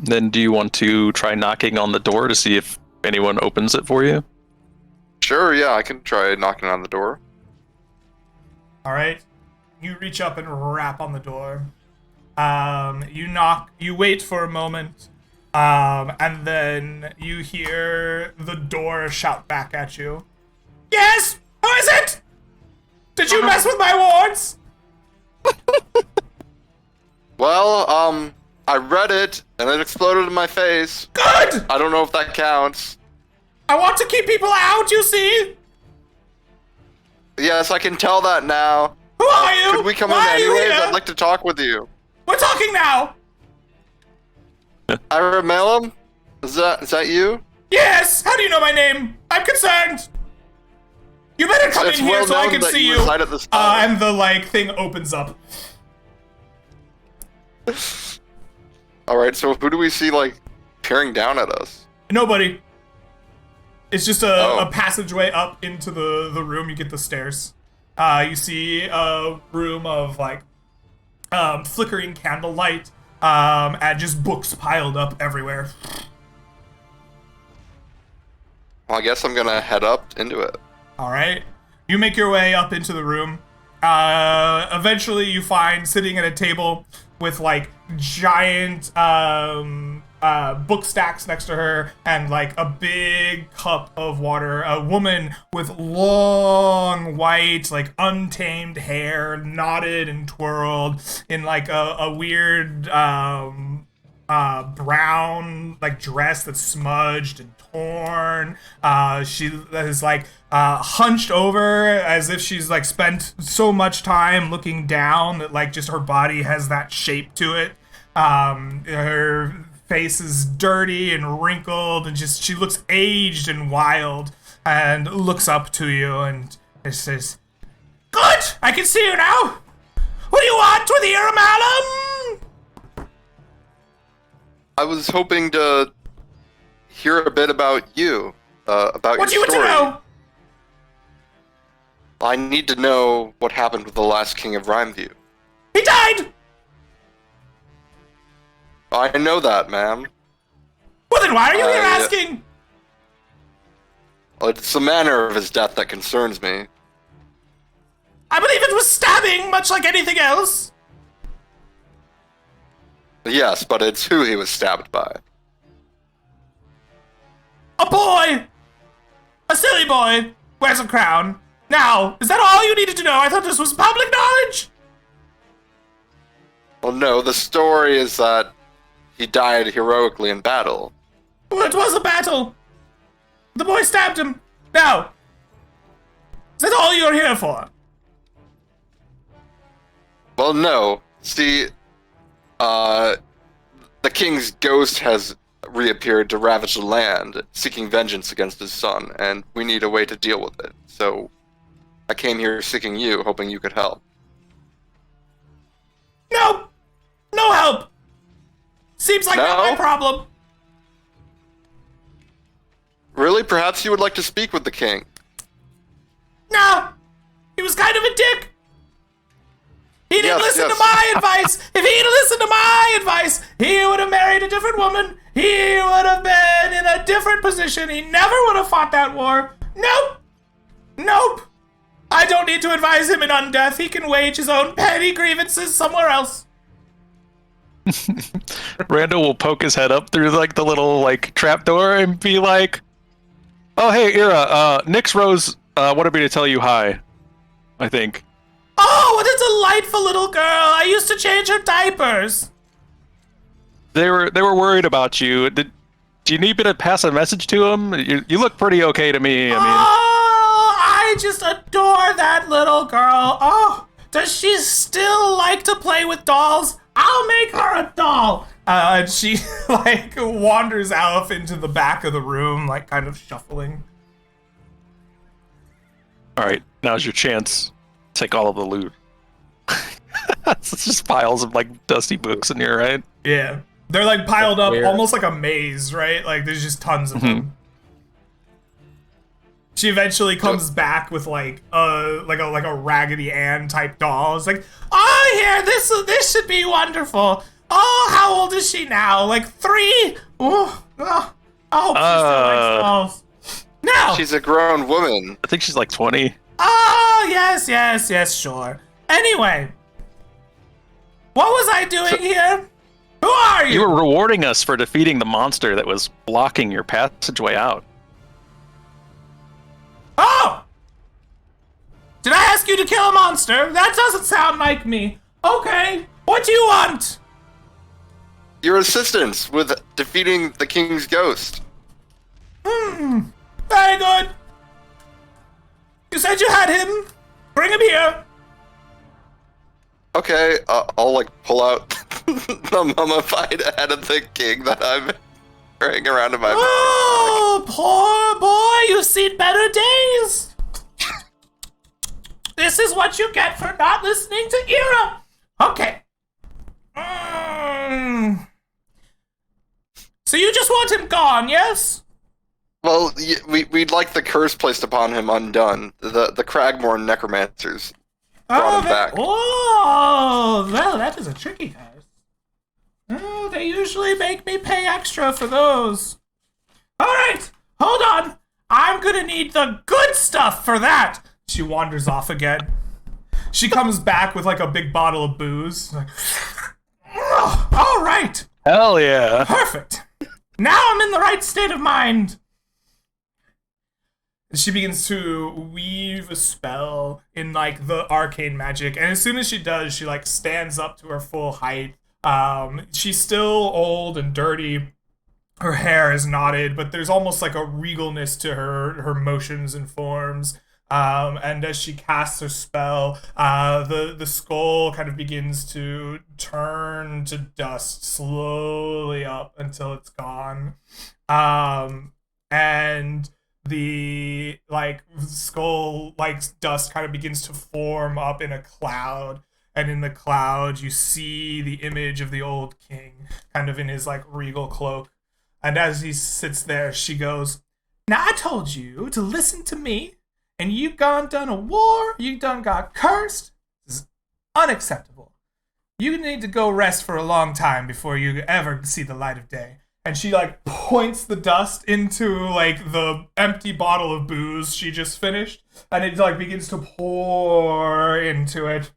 Then do you want to try knocking on the door to see if anyone opens it for you? Sure. Yeah, I can try knocking on the door. All right, you reach up and rap on the door. You knock. You wait for a moment, and then you hear the door shout back at you. Yes, who is it? Did you mess with my wards? Well, I read it and it exploded in my face. Good. I don't know if that counts. I want to keep people out. You see? Yes, I can tell that now. Who are you? Could we come Why in are you anyways? here? I'd like to talk with you. We're talking now. Ira Malum? Is that you? Yes. How do you know my name? I'm concerned. You better come It's in here well so I known can that see you you. reside at this tower. And the like thing opens up. All right, so who do we see like peering down at us? Nobody. It's just a Oh. passageway up into the room. You get the stairs. You see a room of like flickering candlelight, and just books piled up everywhere. Well, I guess I'm gonna head up into it. All right. You make your way up into the room. Eventually, you find sitting at a table with like giant book stacks next to her and like a big cup of water. A woman with long white, like untamed hair, knotted and twirled in like a weird brown like dress that's smudged and torn. She is like hunched over as if she's like spent so much time looking down that like just her body has that shape to it. Her face is dirty and wrinkled and just she looks aged and wild and looks up to you and it says, "Good! I can see you now! What do you want with the Iramalum?" I was hoping to hear a bit about you, about What do you your want to story. know? I need to know what happened with the last king of Rhymeview. He died! I know that, ma'am. Well then why are you here I- asking? It's the manner of his death that concerns me. I believe it was stabbing, much like anything else. Yes, but it's who he was stabbed by. A boy! A silly boy! Wears a crown. Now, is that all you needed to know? I thought this was public knowledge! Well, no, the story is that he died heroically in battle. Well, it was a battle. The boy stabbed him. Now, is that all you're here for? Well, no. See, the king's ghost has reappeared to ravage the land, seeking vengeance against his son, and we need a way to deal with it. So, I came here seeking you, hoping you could help. No! No help! Seems like not No? my problem. Really? Perhaps you would like to speak with the king? No! He was kind of a dick. He didn't Yes, listen yes. to my advice. If he'd listened to my advice, he would have married a different woman. He would have been in a different position. He never would have fought that war. Nope. Nope. I don't need to advise him in undeath. He can wage his own petty grievances somewhere else. Randall will poke his head up through like the little like trap door and be like, "Oh hey, Ira, Nyx Rose wanted me to tell you hi. I think." Oh, what a delightful little girl. I used to change her diapers. They were worried about you. Do you need me to pass a message to them? You look pretty okay to me. I mean, I just adore that little girl. Oh, does she still like to play with dolls? I'll make her a doll. And she like wanders out into the back of the room, like kind of shuffling. all right, now's your chance. Take all of the loot. It's just piles of like dusty books in here, right? Yeah, they're like piled up, Weird. almost like a maze, right? Like there's just tons of them. She eventually comes back with like a Raggedy Ann type doll. It's like, oh, here, this should be wonderful. Oh, how old is she now? Like 3? Oh, I hope she still likes dolls. Now. She's a grown woman. I think she's like 20. Oh, yes, sure. Anyway, what was I doing here? Who are You you? were rewarding us for defeating the monster that was blocking your passageway out. Oh! Did I ask you to kill a monster? That doesn't sound like me. Okay, what do you want? Your assistance with defeating the king's ghost. Very good. You said you had him. Bring him here. Okay, I'll like pull out the mummified head of the king that I'm carrying around in my bag. Oh, poor boy, you've seen better days. This is what you get for not listening to Ira. Okay. So you just want him gone, yes? Well, we'd like the curse placed upon him undone. The Cragmore necromancers brought him back. Oh, well, that is a tricky curse. Oh, they usually make me pay extra for those. All right, hold on. I'm gonna need the good stuff for that. She wanders off again. She comes back with like a big bottle of booze. Like, "Oh, all right, Hell yeah. perfect. Now I'm in the right state of mind. She begins to weave a spell in like the arcane magic, and as soon as she does, she like stands up to her full height. She's still old and dirty. Her hair is knotted, but there's almost like a regalness to her motions and forms. And as she casts her spell, the skull kind of begins to turn to dust slowly up until it's gone. And the like skull like dust kind of begins to form up in a cloud, and in the cloud you see the image of the old king kind of in his like regal cloak. And as he sits there, she goes, now I told you to listen to me, and you done a war, you done got cursed. This is unacceptable. You need to go rest for a long time before you ever see the light of day. And she like points the dust into like the empty bottle of booze she just finished, and it like begins to pour into it.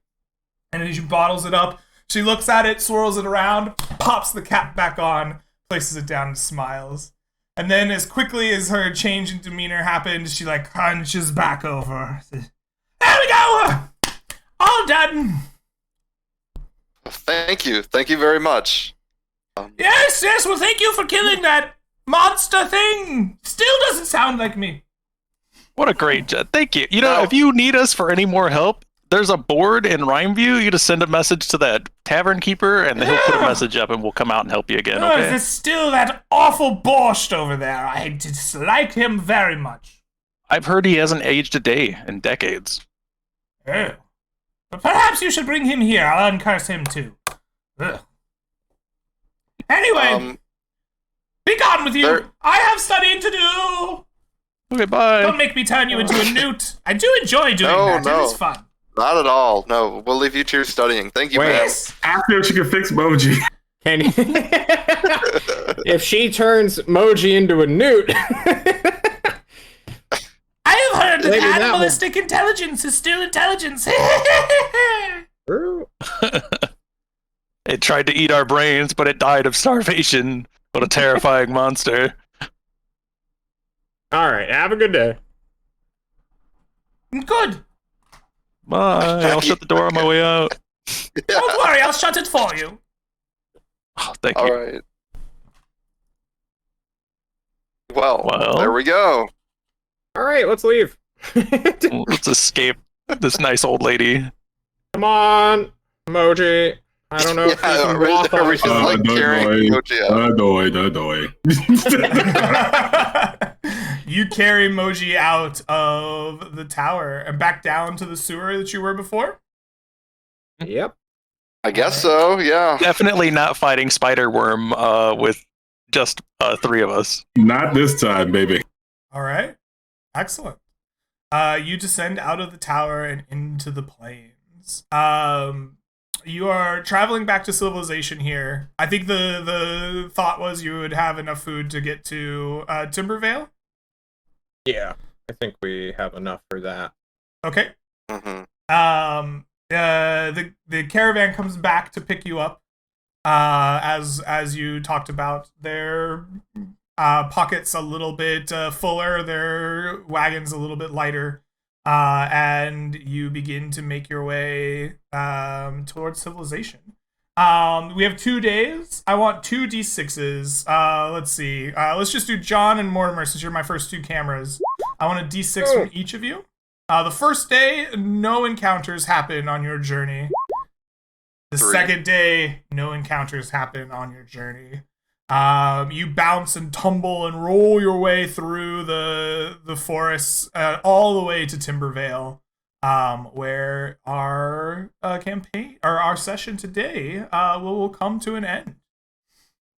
And then she bottles it up. She looks at it, swirls it around, pops the cap back on, places it down and smiles. And then as quickly as her change in demeanor happens, she like hunches back over. There we go! All done! Thank you very much. Yes, well thank you for killing that monster thing! Still doesn't sound like me. What a great job. Thank you. You know, if you need us for any more help, there's a board in Rhymeview. You just send a message to that tavern keeper, and he'll put a message up, and we'll come out and help you again, okay? There's still that awful borscht over there. I dislike him very much. I've heard he hasn't aged a day in decades. Oh. But perhaps you should bring him here. I'll uncurse him too. Ugh. Anyway, be gone with you. I have studying to do. Okay, bye. Don't make me turn you into a newt. I do enjoy doing that. No. It is fun. Not at all. No, we'll leave you to your studying. Thank you, Wait. ma'am. Yes. After she can fix Moji. Can you... If she turns Moji into a newt, I have heard that Maybe that animalistic intelligence is still intelligence. It tried to eat our brains, but it died of starvation. What a terrifying monster. all right. Have a good day. Good. Bye. I'll shut the door on my way out. Don't worry, I'll shut it for you. Oh, thank All you. right. Well. There we go. All right, let's leave. Let's escape this nice old lady. Come on, Emoji. I don't know if you can walk on. Just like carrying Moji out. You carry Moji out of the tower and back down to the sewer that you were before? Yep. I guess so, yeah. Definitely not fighting Spider Worm with just 3 of us. Not this time, baby. All right. Excellent. You descend out of the tower and into the plains. You are traveling back to civilization here. I think the thought was you would have enough food to get to Timbervale. Yeah, I think we have enough for that. Okay. Mm-hmm. The caravan comes back to pick you up. As you talked about, their pockets a little bit fuller, their wagons a little bit lighter. And you begin to make your way towards civilization. We have 2 days. I want 2 D6s. Let's see. Let's just do John and Mortimer since you're my first 2 cameras. I want a D6 from each of you. The first day, no encounters happen on your journey. The 3. second day, no encounters happen on your journey. You bounce and tumble and roll your way through the forests all the way to Timbervale, where our campaign or our session today will come to an end.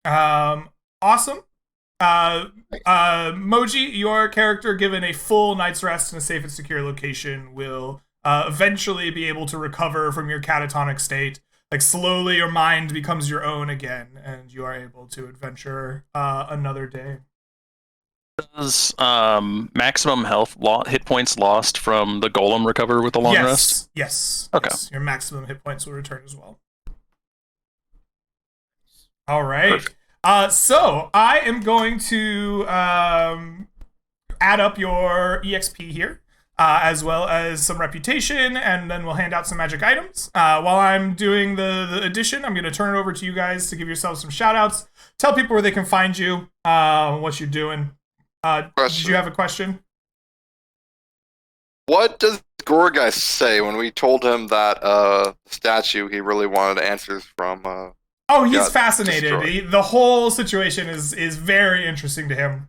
Awesome. Moji, your character, given a full night's rest in a safe and secure location, will eventually be able to recover from your catatonic state. Like, slowly your mind becomes your own again, and you are able to adventure another day. Does maximum hit points lost from the golem recover with the long rest? Yes. Okay. Yes. Your maximum hit points will return as well. All right. So I am going to add up your EXP here. As well as some reputation, and then we'll hand out some magic items. While I'm doing the addition, I'm going to turn it over to you guys to give yourselves some shout-outs. Tell people where they can find you, what you're doing. Did you have a question? What does Gorgai say when we told him that statue he really wanted answers from? He's fascinated. The whole situation is very interesting to him.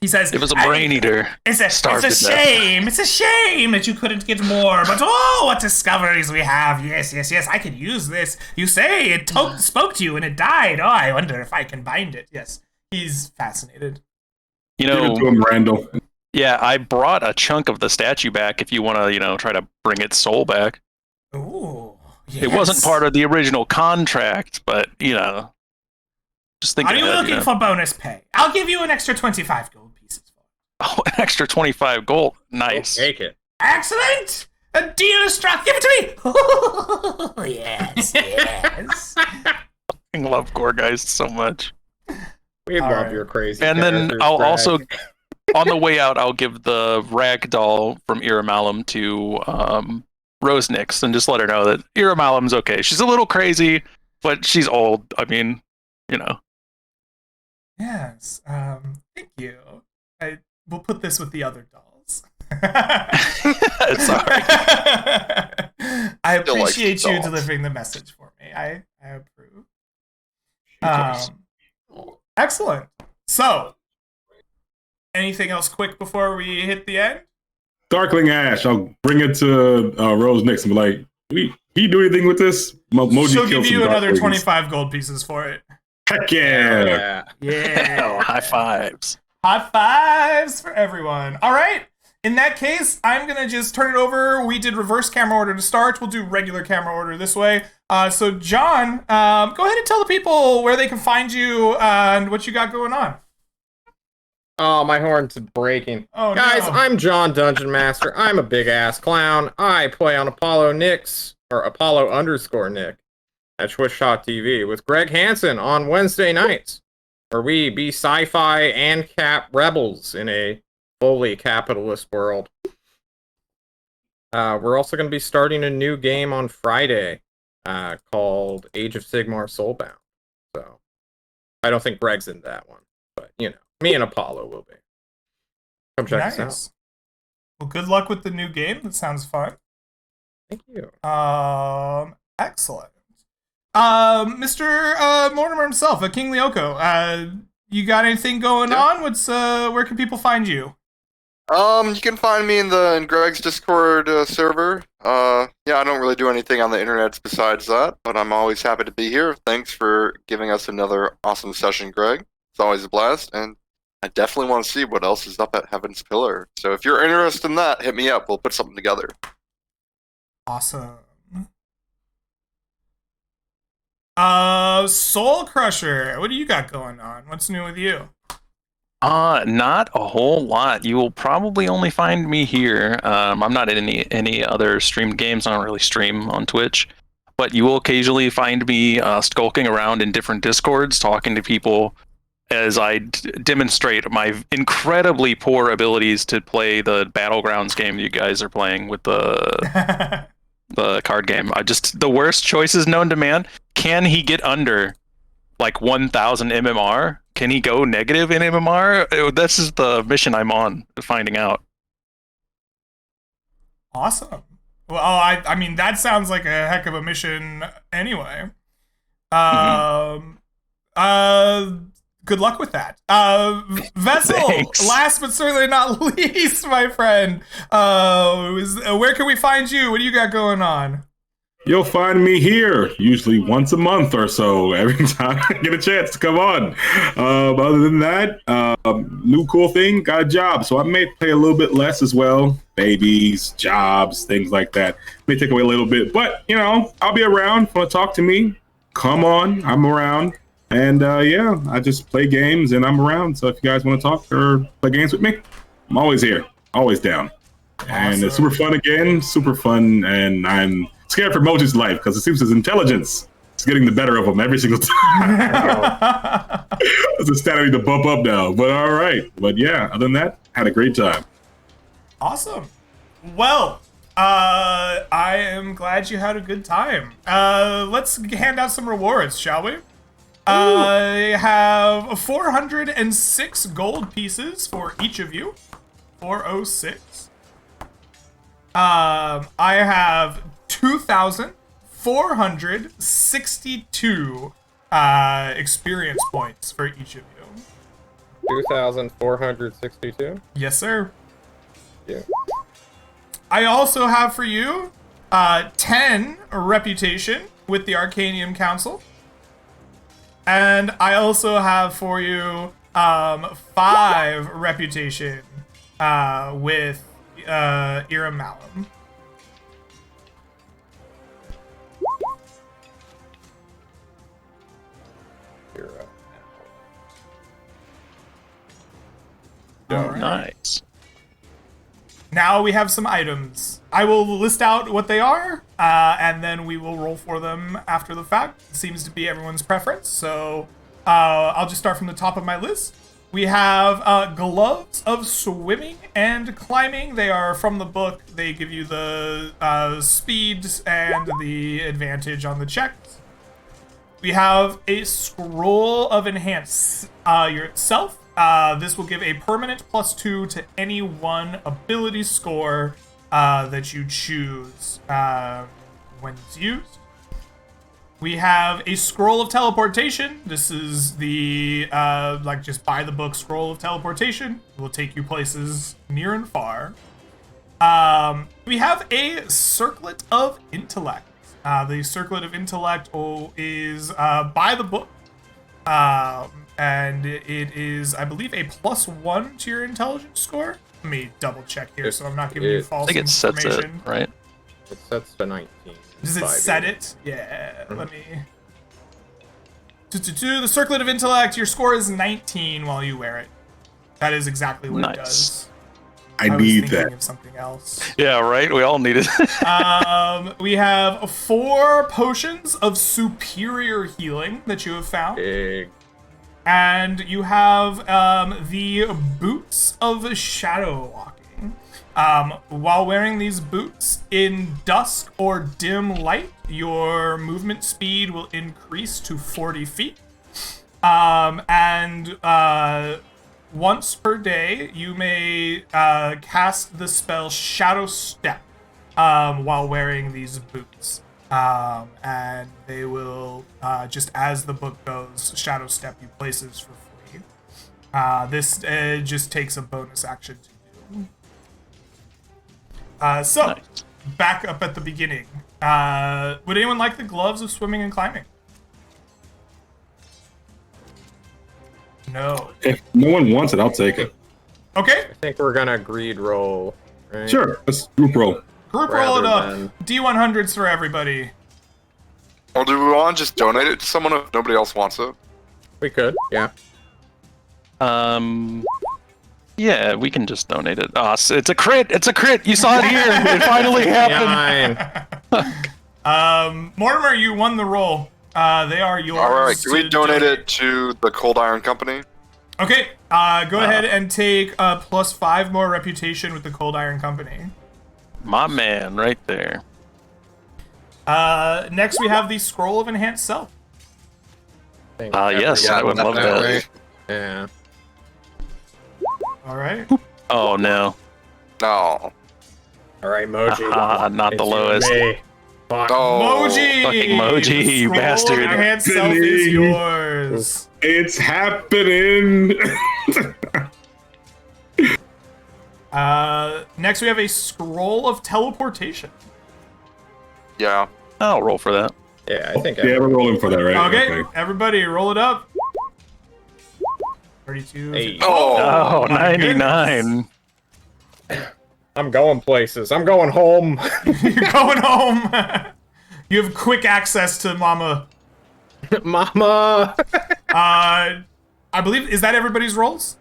He says, "It was a brain eater. It's a shame. It's a shame that you couldn't get more. But what discoveries we have! Yes. I could use this. You say it spoke to you and it died. Oh, I wonder if I can bind it. Yes, he's fascinated. Give it to him, Randall. Yeah, I brought a chunk of the statue back. If you want to, try to bring its soul back. Ooh, yes. It wasn't part of the original contract, but just thinking. Are you looking for bonus pay? I'll give you an extra 25 gold pieces for it. Oh, an extra 25 gold. Nice. Take it. Excellent. A deal is struck. Give it to me. Oh, yes. I love Gorgeist so much. We love your crazy. And then I'll also, on the way out, I'll give the rag doll from Iramalum to Rose Nix and just let her know that Iramalum's okay. She's a little crazy, but she's old. I mean, Yes. Thank you. We'll put this with the other dolls. Sorry. I appreciate you delivering the message for me. I approve. Excellent. So, anything else quick before we hit the end? Darkling Ash. I'll bring it to Rose Nix and be like, can you do anything with this? Moji She'll give you another Darklings. 25 gold pieces for it. Heck yeah. Yeah. High fives. High fives for everyone. All right. In that case, I'm going to just turn it over. We did reverse camera order to start. We'll do regular camera order this way. So, John, go ahead and tell the people where they can find you and what you got going on. Oh, my horn's breaking. Oh, Guys, no. I'm John Dungeon Master. I'm a big-ass clown. I play on Apollo Nix, or Apollo_Nick, at Twitch.tv TV with Greg Hansen on Wednesday nights, where we be sci-fi and cap rebels in a fully capitalist world. We're also going to be starting a new game on Friday called Age of Sigmar Soulbound. So I don't think Greg's in that one, but Me and Apollo will be. Come check us out. Nice. Well, good luck with the new game. That sounds fun. Thank you. Excellent. Mr. Mortimer himself, King Lyoko, you got anything going on? Where can people find you? You can find me in Greg's Discord server. Yeah, I don't really do anything on the internet besides that, but I'm always happy to be here. Thanks for giving us another awesome session, Greg. It's always a blast, and I definitely want to see what else is up at Heaven's Pillar. So if you're interested in that, hit me up. We'll put something together. Awesome. Soul Crusher, what do you got going on? What's new with you? Not a whole lot. You will probably only find me here. I'm not in any other streamed games. I don't really stream on Twitch, but you will occasionally find me skulking around in different Discords, talking to people as I demonstrate my incredibly poor abilities to play the Battlegrounds game you guys are playing with the the card game. The worst choices known to man. Can he get under like 1,000 MMR? Can he go negative in MMR? This is the mission I'm on, finding out. Awesome. Well, I mean, that sounds like a heck of a mission anyway. Good luck with that. Vessel, Thanks. last but certainly not least, my friend. Where can we find you? What do you got going on? You'll find me here usually once a month or so, every time I get a chance to come on. Other than that, new cool thing, got a job, so I may play a little bit less as well. Babies, jobs, things like that. May take away a little bit, but, you know, I'll be around. Want to talk to me? Come on, I'm around. And, yeah, I just play games and I'm around, so if you guys want to talk or play games with me, I'm always here, always down. And it's super fun again, super fun, and I'm scared for Moji's life because it seems his intelligence is getting the better of him every single time. It's a stat I need to bump up now, but all right. But yeah, other than that, had a great time. Awesome. Well, I am glad you had a good time. Let's hand out some rewards, shall we? I have 406 gold pieces for each of you. 406. I have 2,462 experience points for each of you. 2,462? Yes, sir. Yeah. I also have for you 10 reputation with the Arcanium Council. And I also have for you 5 reputation with Iram Malum. Oh, nice. Now we have some items. I will list out what they are, and then we will roll for them after the fact. It seems to be everyone's preference, so I'll just start from the top of my list. We have gloves of swimming and climbing. They are from the book. They give you the speed and the advantage on the checks. We have a scroll of enhance yourself. This will give a permanent +2 to any one ability score that you choose when it's used. We have a scroll of teleportation. This is the just buy the book scroll of teleportation. It will take you places near and far. We have a circlet of intellect. The circlet of intellect is buy the book. And it is, I believe, a +1 to your intelligence score. Let me double check here so I'm not giving you false I think it sets information. it, right? It sets to 19. Does it set it? Yeah, let me... The circlet of intellect, your score is 19 while you wear it. That is exactly what it does. I was need thinking that. of something else. Yeah, right? We all need it. We have 4 potions of superior healing that you have found. Big. And you have the boots of shadow walking. While wearing these boots in dusk or dim light, your movement speed will increase to 40 feet. And once per day, you may cast the spell Shadow Step while wearing these boots. And they will, just as the book goes, Shadow Step you places for free. This just takes a bonus action to do. So, Nice. back up at the beginning. Would anyone like the gloves of swimming and climbing? No. If no one wants it, I'll take it. Okay, I think we're gonna greed roll. Right? Sure, let's group roll. group roll it up. Rather than- D100s for everybody. Well, do we want to just donate it to someone if nobody else wants it? We could, yeah. Yeah, we can just donate it. Oh, it's a crit! It's a crit! You saw it here! It finally happened! Nine. Mortimer, you won the roll. They are yours. All right, can we to donate it to the Cold Iron Company? Okay, go ahead and take +5 more reputation with the Cold Iron Company. My man, right there. Next, we have the Scroll of Enhanced Self. Yes, I would love that. definitely. Yeah. All right. Oh no. No. All right, Moji. Not the It's you lowest. and me. Fuck. Oh. Moji! Fucking Moji, The you Scroll bastard. of Enhanced Self is yours. It's happening. Next, we have a Scroll of Teleportation. Yeah. I'll roll for that. Yeah, I think. Yeah, we're rolling for that, right? Okay, everybody, roll it up. 32. Hey. Oh, my 99. I'm going places. I'm going home. You're going home. You have quick access to Mama. Mama. I believe, is that everybody's rolls?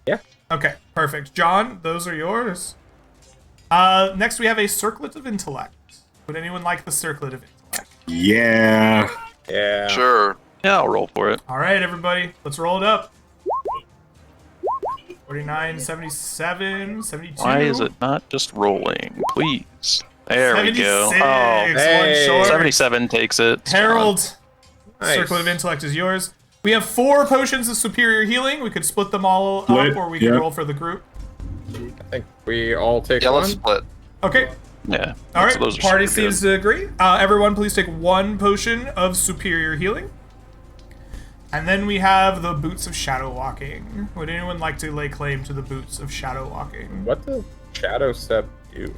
Yeah. Okay, perfect. John, those are yours. Next, we have a Circlet of Intellect. Would anyone like the Circlet of Intellect? Yeah. Yeah. Sure. Yeah, I'll roll for it. All right, everybody, let's roll it up. 49, 77, 72. Why is it not just rolling? Please. There we go. 76, Oh, one Hey. short. 77 takes it. Harold, Nice. Circlet of Intellect is yours. We have 4 potions of superior healing. We could split them all up, Split, or we could yeah. roll for the group. I think we all take Yeah, one. let's split. Okay. Yeah. All right. those are Party super good. seems to agree. Everyone, please take 1 potion of superior healing. And then we have the Boots of Shadow Walking. Would anyone like to lay claim to the Boots of Shadow Walking? What does Shadow Step do?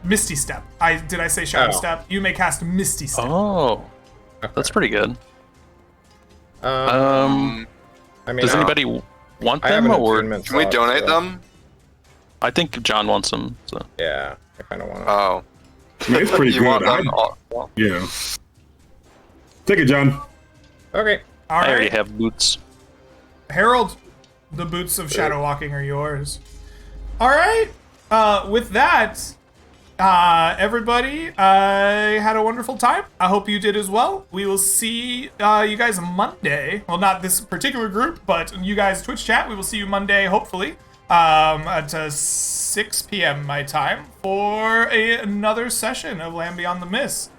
Misty Step. Did I say Shadow Oh. Step? You may cast Misty Step. Oh, that's pretty good. I mean, Does anybody want I have them, an or attunement Can we slot, donate so- them? I think John wants them. So Yeah, I kind of want to. Oh. I mean, it's pretty You good. want them? Well, Yeah. Take it, John. Okay. All I already right. have boots. Harold, the Boots of Shadow Walking are yours. All right. With that, everybody, I had a wonderful time. I hope you did as well. We will see you guys Monday. Well, not this particular group, but you guys Twitch chat. We will see you Monday, hopefully, at 6 p.m. my time for another session of Land Beyond the Mist.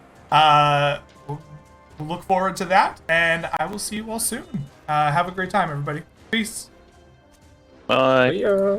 We'll look forward to that, and I will see you all soon. Have a great time, everybody. Peace. Bye. See ya.